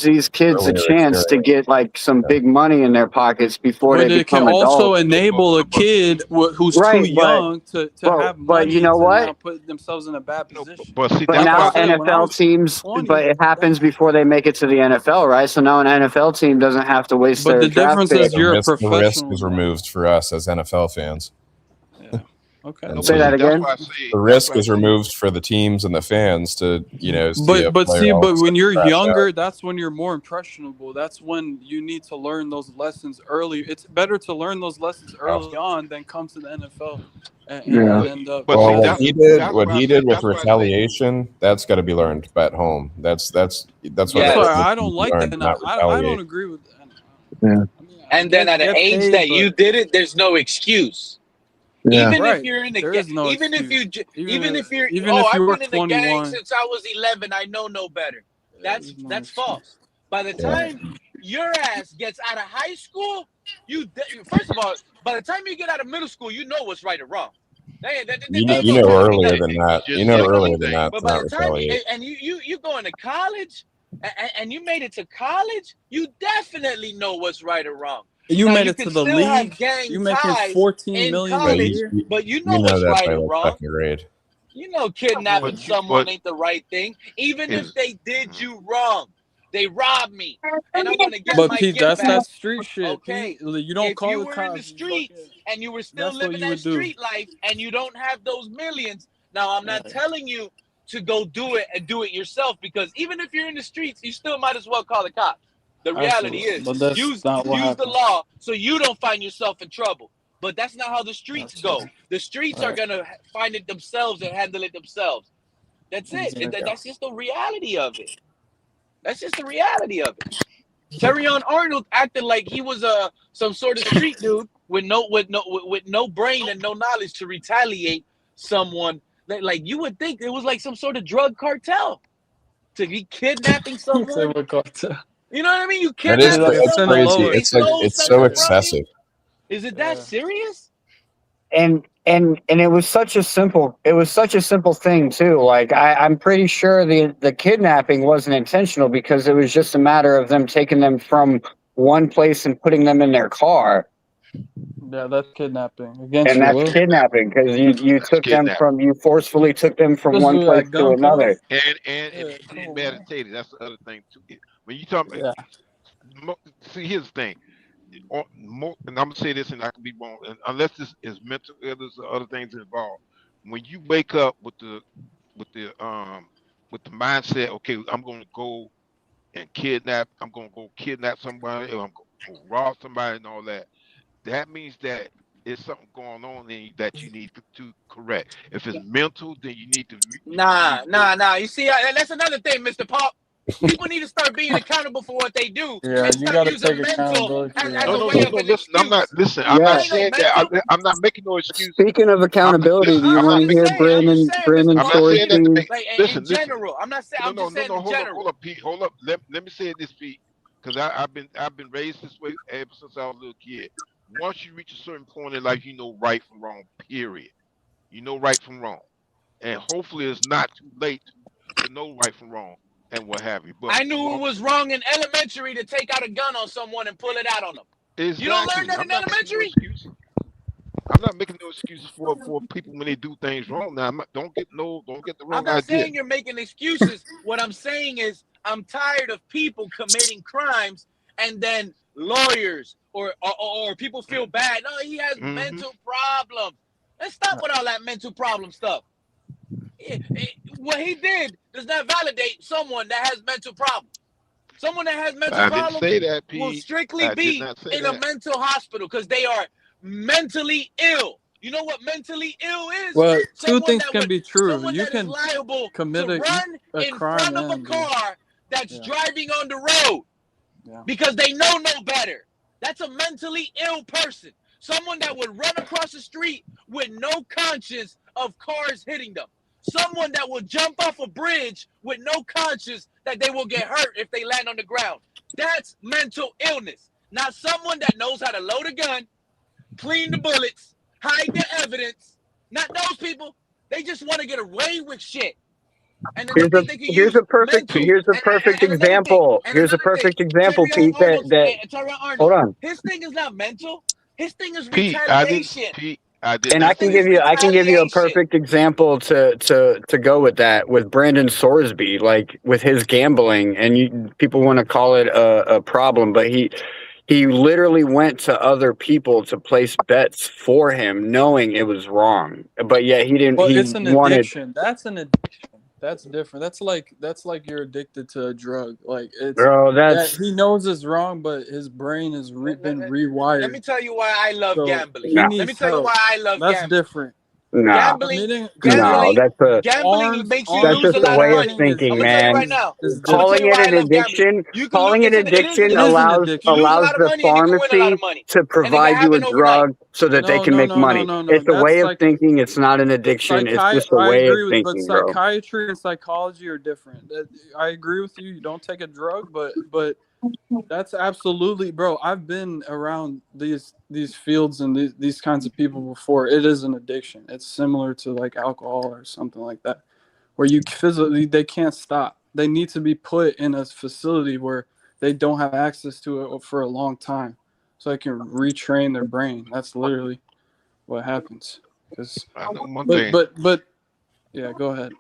these kids a Earlier chance to experience. get like some big money in their pockets before they But it can become also adults. enable a kid who's too Right, young to have but you money know to now what? put themselves in a bad No, position. but see, But Like that's I now why. said, when I NFL was teams, 20, but it happens before they make it to the NFL, right? So now an NFL team doesn't have to waste but their the draft difference pick. is you're a The risk professional is now. removed for us as NFL fans. Yeah. Okay. And Say But so that see, that's again. why I say. the That's risk why I is say. removed for the teams and the fans to, see a player all of But a sudden when you're crash out. younger, that's when you're more impressionable. That's when you need to learn those lessons early. It's better to learn those lessons early on than come to the NFL Yeah. and But end up but Well, see, bad. what why I he say. did with That's why I say. retaliation, that's got to be learned at home. That's why That's that why business I needs don't to be like that. learned, And not I don't retaliate. agree with. Yeah. I mean, I And then at the get age paid, that you but did it, there's no excuse. Yeah. Even if right, you're in the there gang, is no excuse. even if you're, Even oh, if you I've were been in the gang 21, since I was 11, I know no better. there's no That's excuse. false. By the Yeah. time your ass gets out of high school, first of all, by the time you get out of middle school, you know what's right or wrong. There ain't You no know telling me earlier nothing. than that. You You just know said You know what I one mean? earlier than thing. that But to by not the time retaliate. and you going to college and you made it to college, you definitely know what's right or wrong. You Now made you it can to the still have league. gang You making ties 14 in million a But college, year. but you you know know what's that right by or like wrong. second grade. You know Yeah. kidnapping But someone ain't the right thing. Even if is they did you wrong, they robbed me, and I'm gonna get But my Pete, get that's back. that street shit. Okay, Pete, you don't if call you the were in the cops. You fucking. streets and you were still That's what living you that would do. street life and you don't have those millions, now I'm not Right. telling you to go do it and do it yourself, because even if you're in the streets, you still might as well call the cops. The reality Absolutely. is But that's not what use the happened. law so you don't find yourself in trouble. But that's not how the streets That's go. The streets are right. gonna find it themselves and handle it themselves. That's it. Exactly. That's just the reality of it. That's just the reality of it. Terrion Arnold acted like he was some sort of street dude with no brain and no knowledge to retaliate someone. Like you would think it was like some sort of drug cartel to be kidnapping Say someone. what cartel. You know what I mean? You That is He's like kidnapping a it's someone. crazy. Sinaloa. They stole It's so something from you. excessive. Is it that serious? And it was such a simple thing too. Like I'm pretty sure the kidnapping wasn't intentional because it was just a matter of them taking them from one place and putting them in their car. Yeah, that's kidnapping against And your that's will. kidnapping because that's kidnapping. you forcefully took them from Just one place at to gunpoint. another. And Yeah, come on, man. premeditated. That's the other thing too. When you talk, Yeah. see, here's the thing. And I'm gonna say this, and I can be wrong, and unless this is mental illness or other things involved. When you wake up with the um with the mindset, okay, I'm gonna go and kidnap. I'm gonna go kidnap somebody, or I'm gonna go rob somebody, and all that. That means that it's something going on in you that you need to correct. If it's mental, then you need to Nah. You see, that's another thing, Mr. Pop. People need to start being accountable for what they do Yeah, and you stop got to using take mental accountability for as your a No. way of actions. an Listen, excuse. I'm not Yeah. It ain't saying that. mental. I'm not making no excuses. Speaking of accountability, do you I'm want to just hear saying. I'm just saying, Mr. Brandon I'm not Pop. saying that to Sorestein? make. Like in Listen. general, I'm not saying. No, I'm no, just no, saying no. in Hold general. up, Pete. Hold up. Let me say this, Pete, because I've been raised this way ever since I was a little kid. Once you reach a certain point in life, you know right from wrong. Period. You know right from wrong, and hopefully it's not too late to know right from wrong and what have you. But I knew it was wrong in elementary to take out a gun on someone and pull it out on them. You don't learn exactly, that I'm in not making no elementary? excuse. I'm not making no excuses for people when they do things wrong. Now, don't get the wrong I'm not idea. saying you're making excuses. What I'm saying is I'm tired of people committing crimes and then lawyers or people feel bad. No, he has mental problems. Let's stop with all that mental problem stuff. What he did does not validate someone that has mental problems. Someone that has mental problems say that, will Pete. strictly be in a mental hospital because they are mentally ill. You know what mentally ill is? Well, two Someone things that can be true. someone You that is can liable commit to run a in crime front of a and car that's driving on the road because they know no better. That's a mentally ill person. Someone that would run across the street with no conscience of cars hitting them. Someone that will jump off a bridge with no conscience that they will get hurt if they land on the ground. That's mental illness. Not someone that knows how to load a gun, clean the bullets, hide the evidence. Not those people. They just want to get away with shit. And then they think they can use mental. Here's a perfect example. Here's a perfect example, Pete. Hold on. His thing is not mental. His thing is Pete, retaliation. I did And not I can give you a perfect example to go with that with Brandon Sorsby, like with his gambling, and people want to call it a problem, but he literally went to other people to place bets for him, knowing it was wrong, but yet he didn't. Well, He it's an wanted. addiction. That's an addiction. That's different. That's like you're addicted to a drug. Like Bro, he knows it's wrong, but his brain has been rewired. Let me tell you why I love gambling. He Let needs me tell you help. why I love That's gambling. different. No, Gambling Arms- makes you that's lose just a lot a of way of money. thinking, I'm gonna tell you man. right now. Calling it an addiction, You can calling it it is addiction an allows addiction. You lose a lot of the money and you can win a lot of pharmacy money. to And it can provide you a happen overnight. drug so that they can make money. It's a way of thinking. It's not an addiction. It's just a I way of agree with, but thinking, bro. psychiatry and psychology are different. I agree with you. You don't take a drug, but that's absolutely, bro. I've been around these fields and these kinds of people before. It is an addiction. It's similar to like alcohol or something like that, where you physically they can't stop. They need to be put in a facility where they don't have access to it for a long time, so they can retrain their brain. That's literally what happens. I know one thing. But yeah, go ahead.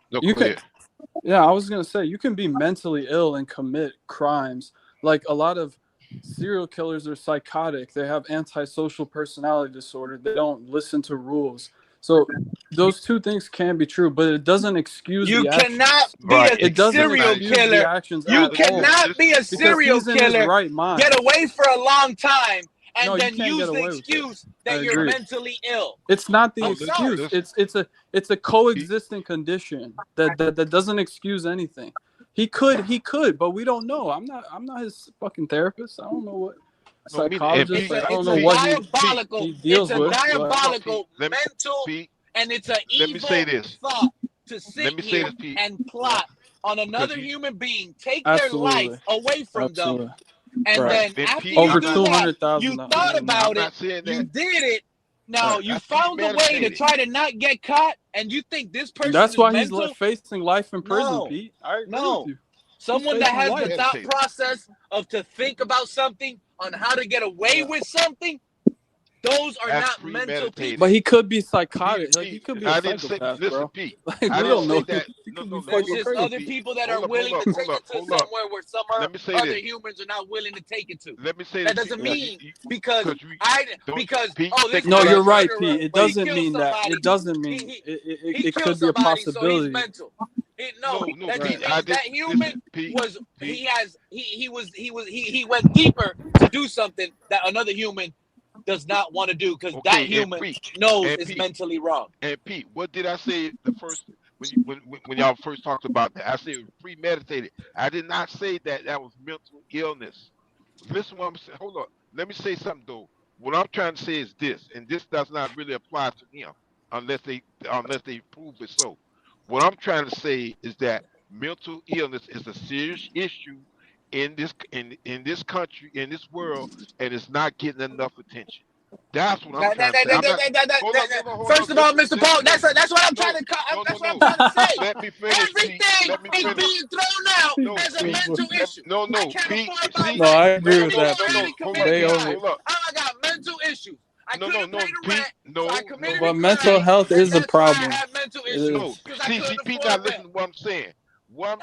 Yeah, I was gonna say you can be mentally ill and commit crimes. Like a lot of serial killers are psychotic. They have antisocial personality disorder. They don't listen to rules. So those two things can be true, but it doesn't excuse You the cannot actions. be a It doesn't serial excuse killer. the actions You at cannot all, be a serial because he's in his killer, right mind. get away for a long time, and No, you then can't use get the away with it. excuse I that you're agree. mentally ill. It's not the I'm excuse. sorry. It's a coexisting condition that doesn't excuse anything. He could, but we don't know. I'm not his fucking therapist. I don't know what psychologist. I don't know what he deals with. It's a diabolical mental, and it's an evil thought to sit here and plot on another human being, take their life away from them, and then after you over do that, 200,000. you thought about it, you did it. Now you found a way to try to not get caught, and you think this person That's is why mental? he's facing life in prison, Pete. I agree with you. Someone that has the thought process of to think about something on how to get away with something, those are not mental people. But he could be psychotic. Like, he could be a psychopath, listen, bro. Pete. Like, we I don't didn't know. say that. There's just other people that are willing to take it to somewhere where some other humans are not willing to take it to. Let me say that this. doesn't mean because this no, you're right, murderer, Pete. It doesn't mean that. somebody. It doesn't mean it could be a possibility. So he's mental. That human was he went deeper to do something that another human does not want to do because that human knows it's mentally wrong. And Pete, what did I say the first when y'all first talked about that? I said it was premeditated. I did not say that was mental illness. Listen, what I'm saying. Hold on. Let me say something though. What I'm trying to say is this, and this does not really apply to him unless they prove it so. What I'm trying to say is that mental illness is a serious issue in this country, in this world, and it's not getting enough attention. That's what I'm trying to say. First of all, Mr. Paul, that's what I'm trying to that's what I'm trying to say. Let me finish. Everything is being thrown out as a mental issue. Pete. No, I agree with that. I got mental issues. I no, couldn't pay the Pete, rent, so I committed But a mental crime, health and is a that's why I problem. have mental It issues no. is. because I See, couldn't Pete, afford not rent. listening to what I'm saying.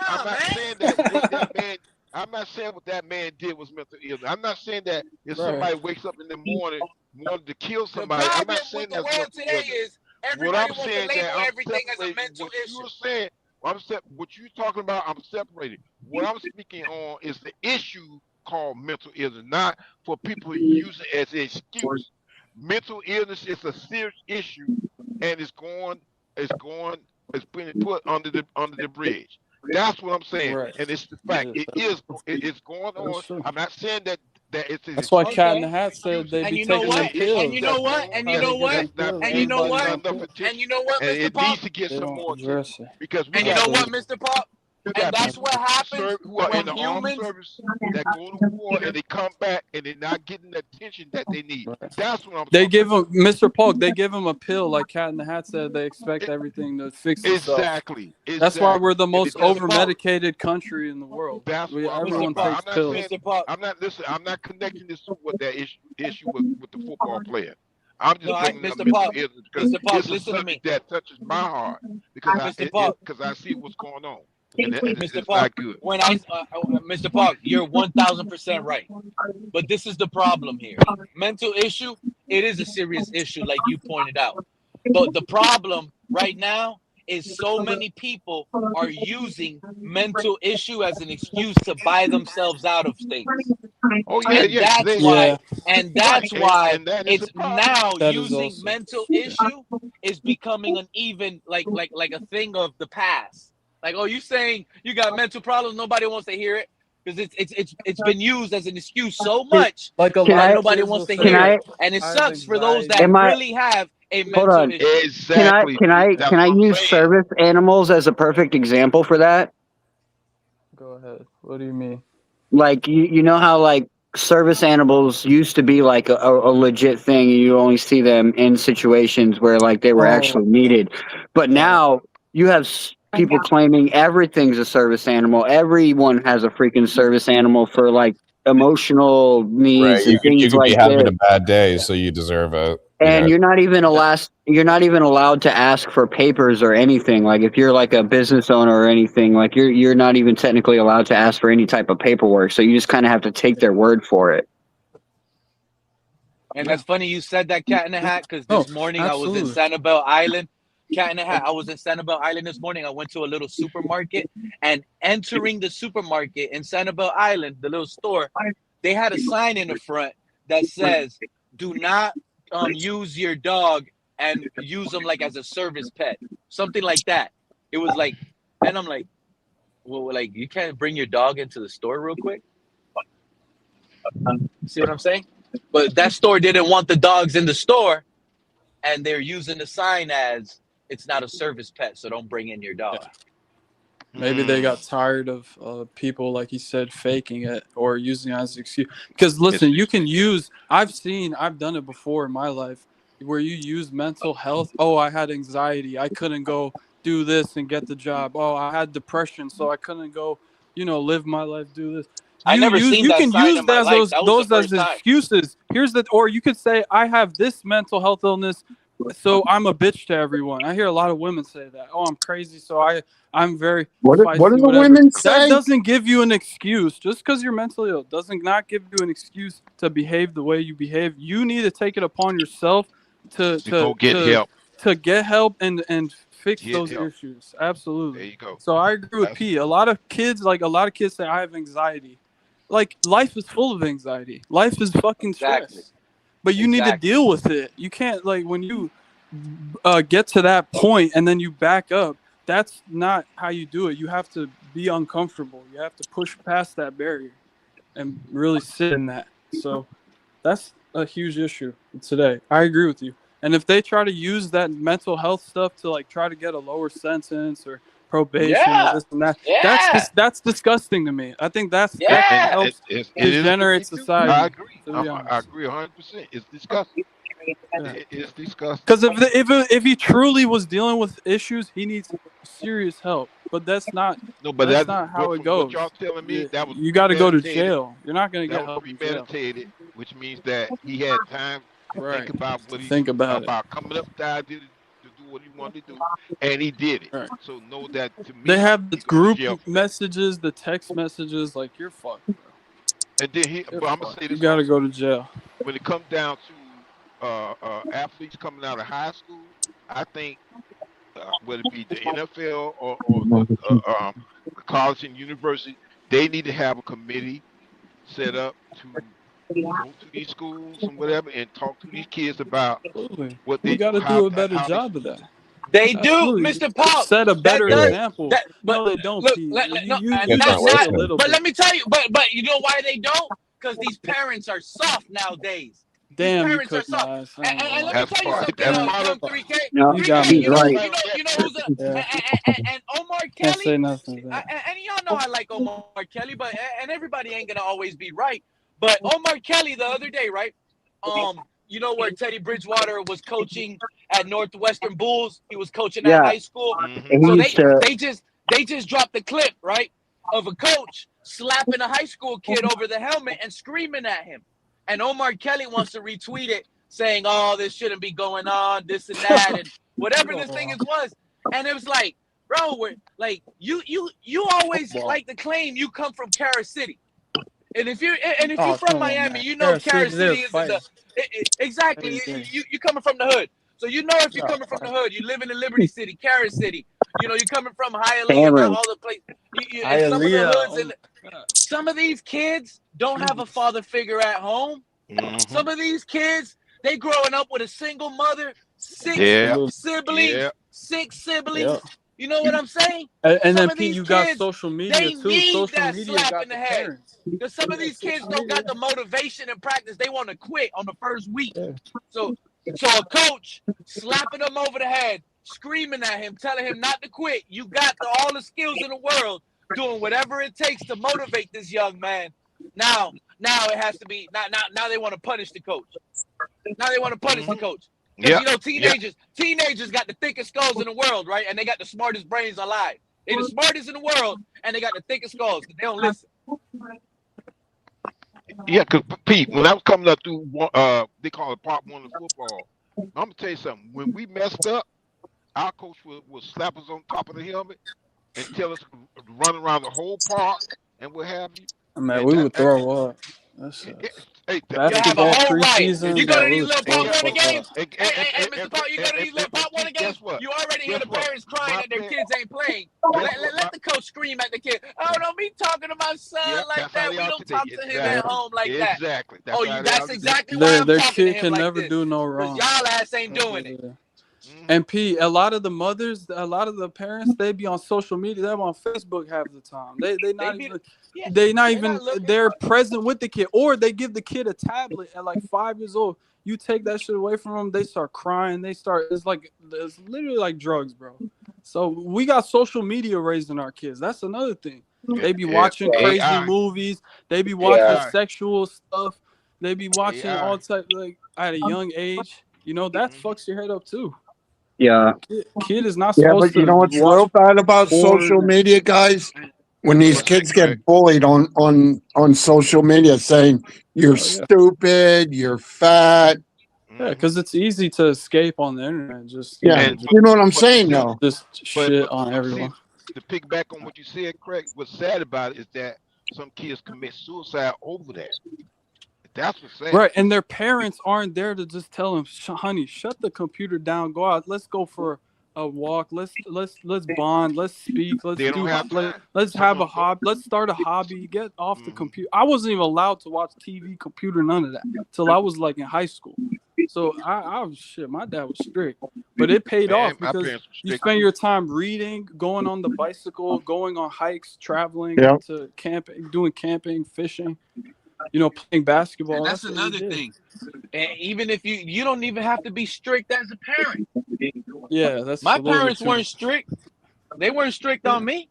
I'm Nah, not man. saying that what that man. I'm not saying what that man did was mental illness. I'm not saying that if Right. somebody wakes up in the morning wanted to kill The somebody, I'm problem not with saying the that's world mental today illness. is What everybody I'm wants to saying that label I'm everything as a separating mental what issue. you're saying. What you're talking about, I'm separating. What I'm speaking on is the issue called mental illness, not for people to use it as an excuse. Mental illness is a serious issue, and it's being put under the bridge. That's what I'm saying, Right. and it's the fact. Yeah, It's going on. that's true. I'm not saying that it's an That's why Cat in excuse. the Hat said they And be you know taking them what? It's an And issue you pills. know that's what? going And on you How know they get what? them that's pills? not And you being know Everybody what? done want enough pills. And attention, you know what, and Mr. it needs Pop? to get They some don't more attention address it. because we And you got know Absolutely. what, people. Mr. Pop? You And got that's people what happens who are in when the armed humans. service that go to war and they come back and they're not getting the attention that they need. Right. That's what I'm They talking give him, about. Mr. Polk, they give him a pill like Cat in the Hat said. They expect It, everything to fix itself. exactly, That's why we're the and most it Mr. doesn't Pop, work. over-medicated country in the world. That's what I'm Mr. talking Everyone about. Pop, takes I'm not saying pills. Mr. Pop. I'm not listen. I'm not connecting this to what that issue with the football player. I'm No, just bringing up Mr. mental Pop, illness because Mr. Pop, it's a listen to me. subject that touches my heart because Mr. Pop, I see what's going on and Mr. it's Pop, not good. Mr. Pop, you're 1,000% right. But this is the problem here. Mental issue, it is a serious issue, like you pointed out. But the problem right now is so many people are using mental issue as an excuse to buy themselves out of things. Oh yeah, And yeah, that's they why, Yeah, and right, that's why and that is a it's problem. now that is using also. mental Yeah. issue is becoming an even like a thing of the past. Like, oh, you saying you got mental problems, nobody wants to hear it because it's been used as an excuse so much Like a Can lot that I? of nobody kids wants will to Can hear say, it. I? And it I have sucks for those that anxiety. Am I? really have a Hold mental on. issue. Exactly, Can Pete. I? That's Can I what I'm use saying. service animals as a perfect example for that? Go ahead. What do you mean? Like you know how like service animals used to be like a legit thing. You only see them in situations where like they were Oh, actually needed, but right. now you have people claiming everything's a service animal. Everyone has a freaking service animal for like emotional Right. needs You and could things be like having this. a bad day, so you deserve it. You And know. you're not even allowed to ask for papers or anything. Like if you're like a business owner or anything, like you're not even technically allowed to ask for any type of paperwork. So you just kind of have to take their word for it. And Yeah. that's funny you said that, Cat in the Hat, because Oh, this morning I was in absolutely. Sanibel Island. Cat in the Hat, I was in Sanibel Island this morning. I went to a little supermarket, and entering the supermarket in Sanibel Island, the little store, they had a sign in the front that says, "Do not use your dog and use them like as a service pet," something like that. It was like, and I'm like, well, like you can't bring your dog into the store real quick. See what I'm saying? But that store didn't want the dogs in the store, and they're using the sign as it's not a service pet, so don't bring in your Yeah. dog. Maybe they got tired of people, like you said, faking it or using it as an excuse. Because listen, you can use. I've done it before in my life, where you use mental health. Oh, I had anxiety. I couldn't go do this and get the job. Oh, I had depression, so I couldn't go, live my life, do this. I never seen You that can sign use in my that as life. That was the those as first time. excuses. Or you could say, I have this mental health illness, so I'm a bitch to everyone. I hear a lot of women say that. Oh, I'm crazy, so I'm very What do feisty, the whatever. women That say? doesn't give you an excuse. Just because you're mentally ill doesn't not give you an excuse to behave the way you behave. You need to take it upon yourself to To go to get to help. to get help and fix Get those help. issues. There Absolutely. you go. So I agree with That's P. A lot of kids say I have anxiety. Like life is full of anxiety. Life is fucking Exactly. stress. But you need to Exactly. deal with it. You can't when you get to that point and then you back up. That's not how you do it. You have to be uncomfortable. You have to push past that barrier and really sit in that. So that's a huge issue today. I agree with you. And if they try to use that mental health stuff to try to get a lower sentence or probation or Yeah. this and that, Yeah. that's disgusting to me. I think that and Yeah. helps it is to degenerate me too. I society. agree. To be I honest. agree 100%. It's disgusting. Yeah. It's disgusting. Because if he truly was dealing with issues, he needs serious help. But that's not No, but that how but it from what y'all goes. telling me, that was You got to go to premeditated. jail. You're not gonna That get was help in jail. premeditated, which means that he had time Right. Think about what Think about it. coming up with the idea to do what he wanted to do, and he did it. Right. So know that to me, They have the he going to group jail for that. messages, the text messages. Like, you're fucked, bro. And then You're but I'm gonna fucked. say You this got to also: go to jail. when it comes down to athletes coming out of high school, I think whether it be the NFL or the college and university, they need to have a committee set up to go to these schools and whatever and talk to these kids about Absolutely. what We they got to how do a better how they job of that. They do, Absolutely. Mr. Pop. Set a That better does example. that. But No, they don't, look, Pete. no, You It's not not just a working. little But bit. let me tell you. But you know why they don't? Because these parents are soft nowadays. These Damn, you parents are cooked my soft. ass. I And, ain't gonna and lie. let me that's tell you part something, that's Damn. part young of 3K. No, You got 3K, me. he's right. you know who's Yeah. and Omar Can't say Kelly. nothing to that. And y'all know I like Omar Kelly, but and everybody ain't gonna always be right. But Omar Kelly the other day, right? You know where Teddy Bridgewater was coaching at Northwestern Bulls. He was coaching at Yeah, high school. hmm and he So used to. they just dropped the clip, right, of a coach slapping a high school kid over the helmet and screaming at him. And Omar Kelly wants to retweet it, saying, "Oh, this shouldn't be going on, this and that, and whatever the thing is was." And it was like, bro, we're like you always Football. like to claim you come from Carol City. And if you're Oh, from come on, Miami, man. you know Harris Carol City, they City was isn't the fighting exactly. every day. You coming from the hood, so you know if you're Yeah, coming from the hood, you live in Liberty City, Carol City. You know you're coming from Hialeah, Cameron. all the places. And some of the Hialeah. hoods, Oh and my God. some of these kids don't have a Jesus. father figure at home. hmm Some of these kids, they growing up with a single mother, Yeah, siblings, yeah. six Yeah. siblings. You know what I'm saying? And Some then of Pete, these you got kids, social media they too. need Social that media slap in got the the head. parents. Because some of Yeah, these kids social don't media. got the motivation and practice. They want to quit on the first week. Yeah. So a coach slapping him over the head, screaming at him, telling him not to quit. You got all the skills in the world, doing whatever it takes to motivate this young man. Now it has to be now they want to punish the coach. Now they want to punish the hmm coach. Because Yeah, you know, yeah. teenagers got the thickest skulls in the world, right? And they got the smartest brains alive. They the smartest in the world, and they got the thickest skulls. They don't listen. Yeah, because Pete, when I was coming up through, they call it part one of football. I'm gonna tell you something. When we messed up, our coach would slap us on top of the helmet and tell us to run around the whole park and what have you. I mean, And we would throw up. That's hey, You have a basketball whole riot. preseason. You go Yeah, to we these would little throw Pop the guess Warner what? fuck up. games. Hey, Mr. Pop, you go to these little Pop Warner Pete, guess games. what? You already hear Guess the what? parents crying My that their parents. kids ain't playing. Guess what? Let the coach scream at the kid. Oh, don't be talking to my son Yeah, like that's how that. they We are don't today. talk to him at Yeah. home like that. Exactly. That's Oh, how they are that's today. exactly why I'm Their talking to kid him can like never this. do no Because wrong. y'all ass ain't That's doing what it. it is. hmm And P, a lot of the mothers, a lot of the parents, they be on social media. They're on Facebook half the time. They They not be, even yeah, they not they're not even looking. they're present with the kid, or they give the kid a tablet at like 5 years old. You take that shit away from them, they start crying. It's literally like drugs, bro. So we got social media raising our kids. That's another thing. They be Yeah, watching crazy AI, movies. They be watching AI, sexual stuff. They be watching AI. all type like at a young age. You know that hmm fucks your head up too. Yeah, Kid is not Yeah, supposed but you know to what's real watch bad about social porn. media, guys? When these What's that, kids Craig? get bullied on social media, saying you're Oh yeah, stupid, you're fat. yeah, hmm because it's easy to escape on the internet. Just Yeah, And you know what I'm saying, see, though. just shit but on see, everyone. to pick back on what you said, Craig. What's sad about it is that some kids commit suicide over that. That's what's sad. Right, and their parents aren't there to just tell them, "Honey, shut the computer down. Go out. Let's go for a walk. Let's bond. Let's speak. They don't have time. Let's Some have of a them don't. hobby. Let's start a hobby. Get off the hmm computer." I wasn't even allowed to watch TV, computer, none of that till I was like in high school. So I was shit. My dad was strict, but it paid Man, off my because parents were you strict spend too. your time reading, going on the bicycle, going on hikes, traveling Yeah. to camping, doing camping, fishing. Playing And basketball. that's That's what we another did. thing. And even if you don't even have to be strict as a parent. Yeah, that's My a little bit parents too weren't much. strict. They weren't strict Yeah. on me.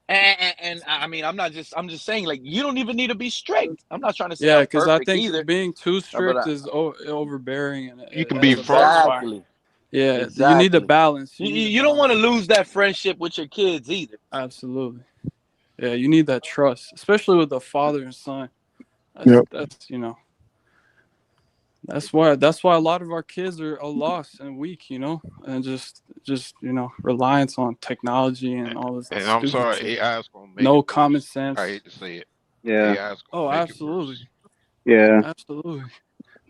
And I mean, I'm just saying, like, you don't even need to be strict. I'm not trying to say Yeah, I'm because I perfect think either. being too But strict is overbearing and You it can be has a firm. backfire. exactly. Yeah, you need a Exactly. balance. You need a You don't balance. want to lose that friendship with your kids either. Absolutely. Yeah, you need that trust, especially with a father and son. Yep. That's That's why a lot of our kids are lost and weak, and just reliance on technology and all this And I'm stupid sorry, shit. AI is gonna make No it common worse. sense. I hate to say it. Yeah. AI is gonna Oh, make absolutely. it worse. Yeah. Absolutely.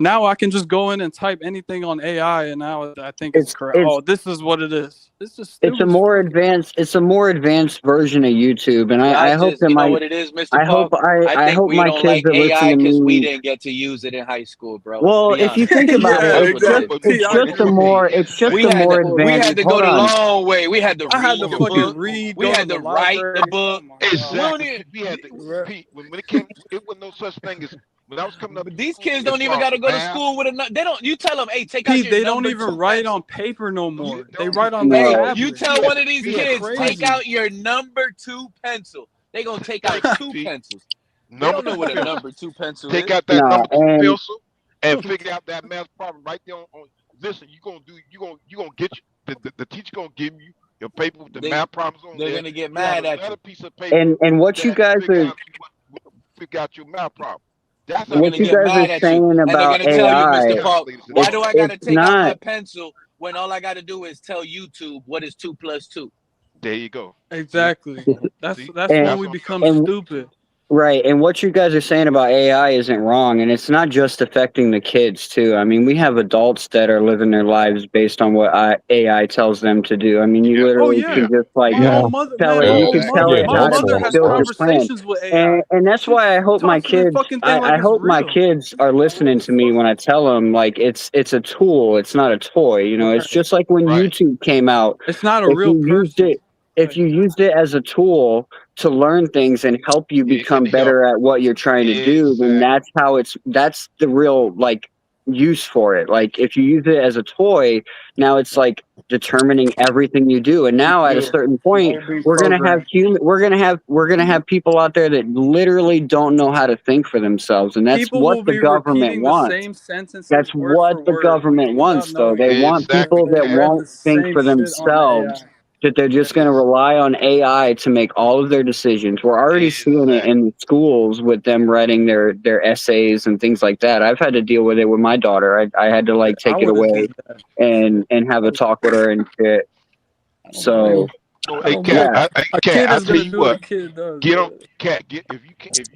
Now I can just go in and type anything on AI, and now I think it's correct. Oh, this is what it is. It's just stupid. It's a more advanced version of YouTube, and I hope that you know what it is, Mr. I Paul? hope I think hope we my don't kids like that listen AI to because we me. didn't get to use it in high school, bro. Well, Be if you honest. think about Yeah, it, exactly. it's just a more We had advanced. to go Hold the on. long way. We had to I had read to the fucking book. read, We go had to to the write library. the book. Oh my Exactly. God. We had to, Pete, when it came, it was no such thing as when I was coming up But in these school. kids As don't even far as got to go to math, school with a. They don't. You tell them, hey, take out Pete, your they don't number even 2 write pencil. on paper no more. They don't. write on No. the Hey, tablet. you tell one of these we had kids, crazy. take out your number 2 pencil. They gonna take out 2 Pete, pencils. They number don't know 2 what a pencil. number 2 pencil Take is. out that No, number 2 and pencil and figure out that math problem right there. Listen, you gonna get the teacher gonna give you your paper with the math problems on They're there. gonna get You have mad at another you. piece of paper and what you that guys are figure out your math problem. That's They're how what gonna you get guys are mad at you, saying and they're about gonna tell you, AI. Mr. Paul, why do I It's gotta take out my not. pencil when all I gotta do is tell YouTube what is 2 plus 2? There you go. Exactly. That's And, when we become and stupid. Right, and what you guys are saying about AI isn't wrong, and it's not just affecting the kids too. I mean, we have adults that are living their lives based on what AI tells them to do. I mean, you literally can just like My own mother, tell man. it. My You own can tell mother. it My how to mother has build your plan, conversations with AI. and that's why I hope my talks to this kids. fucking thing like I it's hope my real. kids are listening to me when I tell them like it's a tool. It's not a toy. You know, it's just like when YouTube came out. It's not a If real you used person. it, if you used it as a tool to learn things and help you become better at what you're trying to do, then that's the real like use for it. Like if you use it as a toy, now it's like determining everything you do. And now at a certain point, we're gonna have people out there that literally don't know how to think for themselves, and that's People what will the be government repeating the wants. same sentences That's word what for the word government without wants, though. knowing They it. want people They that write the won't think same for shit on themselves, AI. that they're just going to rely on AI to make all of their decisions. We're already seeing it in the schools with them writing their essays and things like that. I've had to deal with it with my daughter. I had to like I take it would have away did that. and have a talk with her and shit. blame So So, I hey, don't Cat, blame. A kid I is tell gonna you do what a what, kid does. get on, But Cat, if you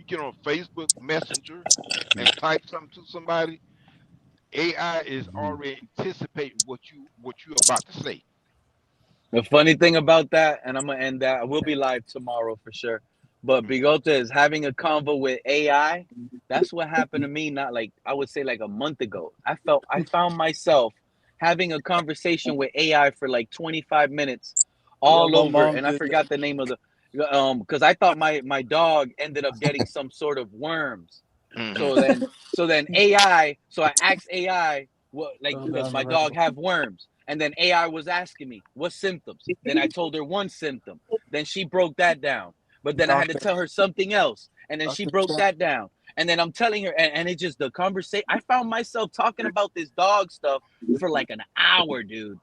get on Facebook Messenger and type something to somebody, AI is already anticipating what you're about to say. The funny thing about that, and I'm gonna end that. I will be live tomorrow for sure. But Bigota is having a convo with AI. That's what happened to me. Not like I would say like a month ago. I found myself having a conversation with AI for like 25 minutes, yeah, all my over, mom and I did forgot the name of the because I thought my dog ended up getting some sort of worms. So then AI. So I asked AI what like does my dog have worms? And then AI was asking me what symptoms. Then I told her one symptom. Then she broke that down. But then I had to tell her something else. And then she broke that down. And then I'm telling her, and it just the conversation. I found myself talking about this dog stuff for like an hour, dude.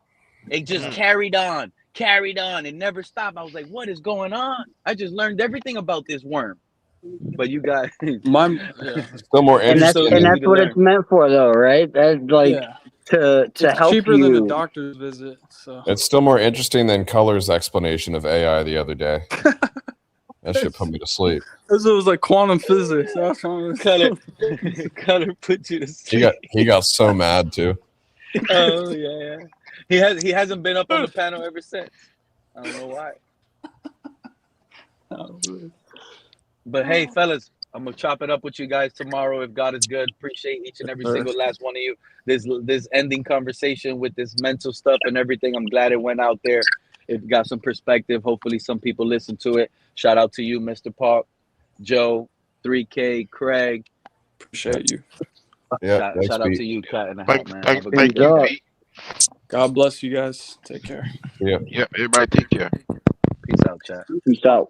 It just carried on. It never stopped. I was like, what is going on? I just learned everything about this worm. But you guys, Still more and that's interesting than what it's meant for, though, right? That's like to it's help cheaper than a you. doctor's visit. So it's still more interesting than Color's explanation of AI the other day. That shit put me to sleep. This was like quantum physics. I was trying to Color put you to sleep. He got so mad too. Oh yeah. He hasn't been up on the panel ever since. I don't know why. But hey, fellas, I'm gonna chop it up with you guys tomorrow if God is good. Appreciate each and every single last one of you. This ending conversation with this mental stuff and everything. I'm glad it went out there. It got some perspective. Hopefully, some people listen to it. Shout out to you, Mr. Park, Joe, 3K, Craig. Appreciate you. Yeah. Shout out to you, Cat in the Hat, man. Thank you, Pete. God bless you guys. Take care. Yeah. Everybody take care. Peace out, chat. Peace out.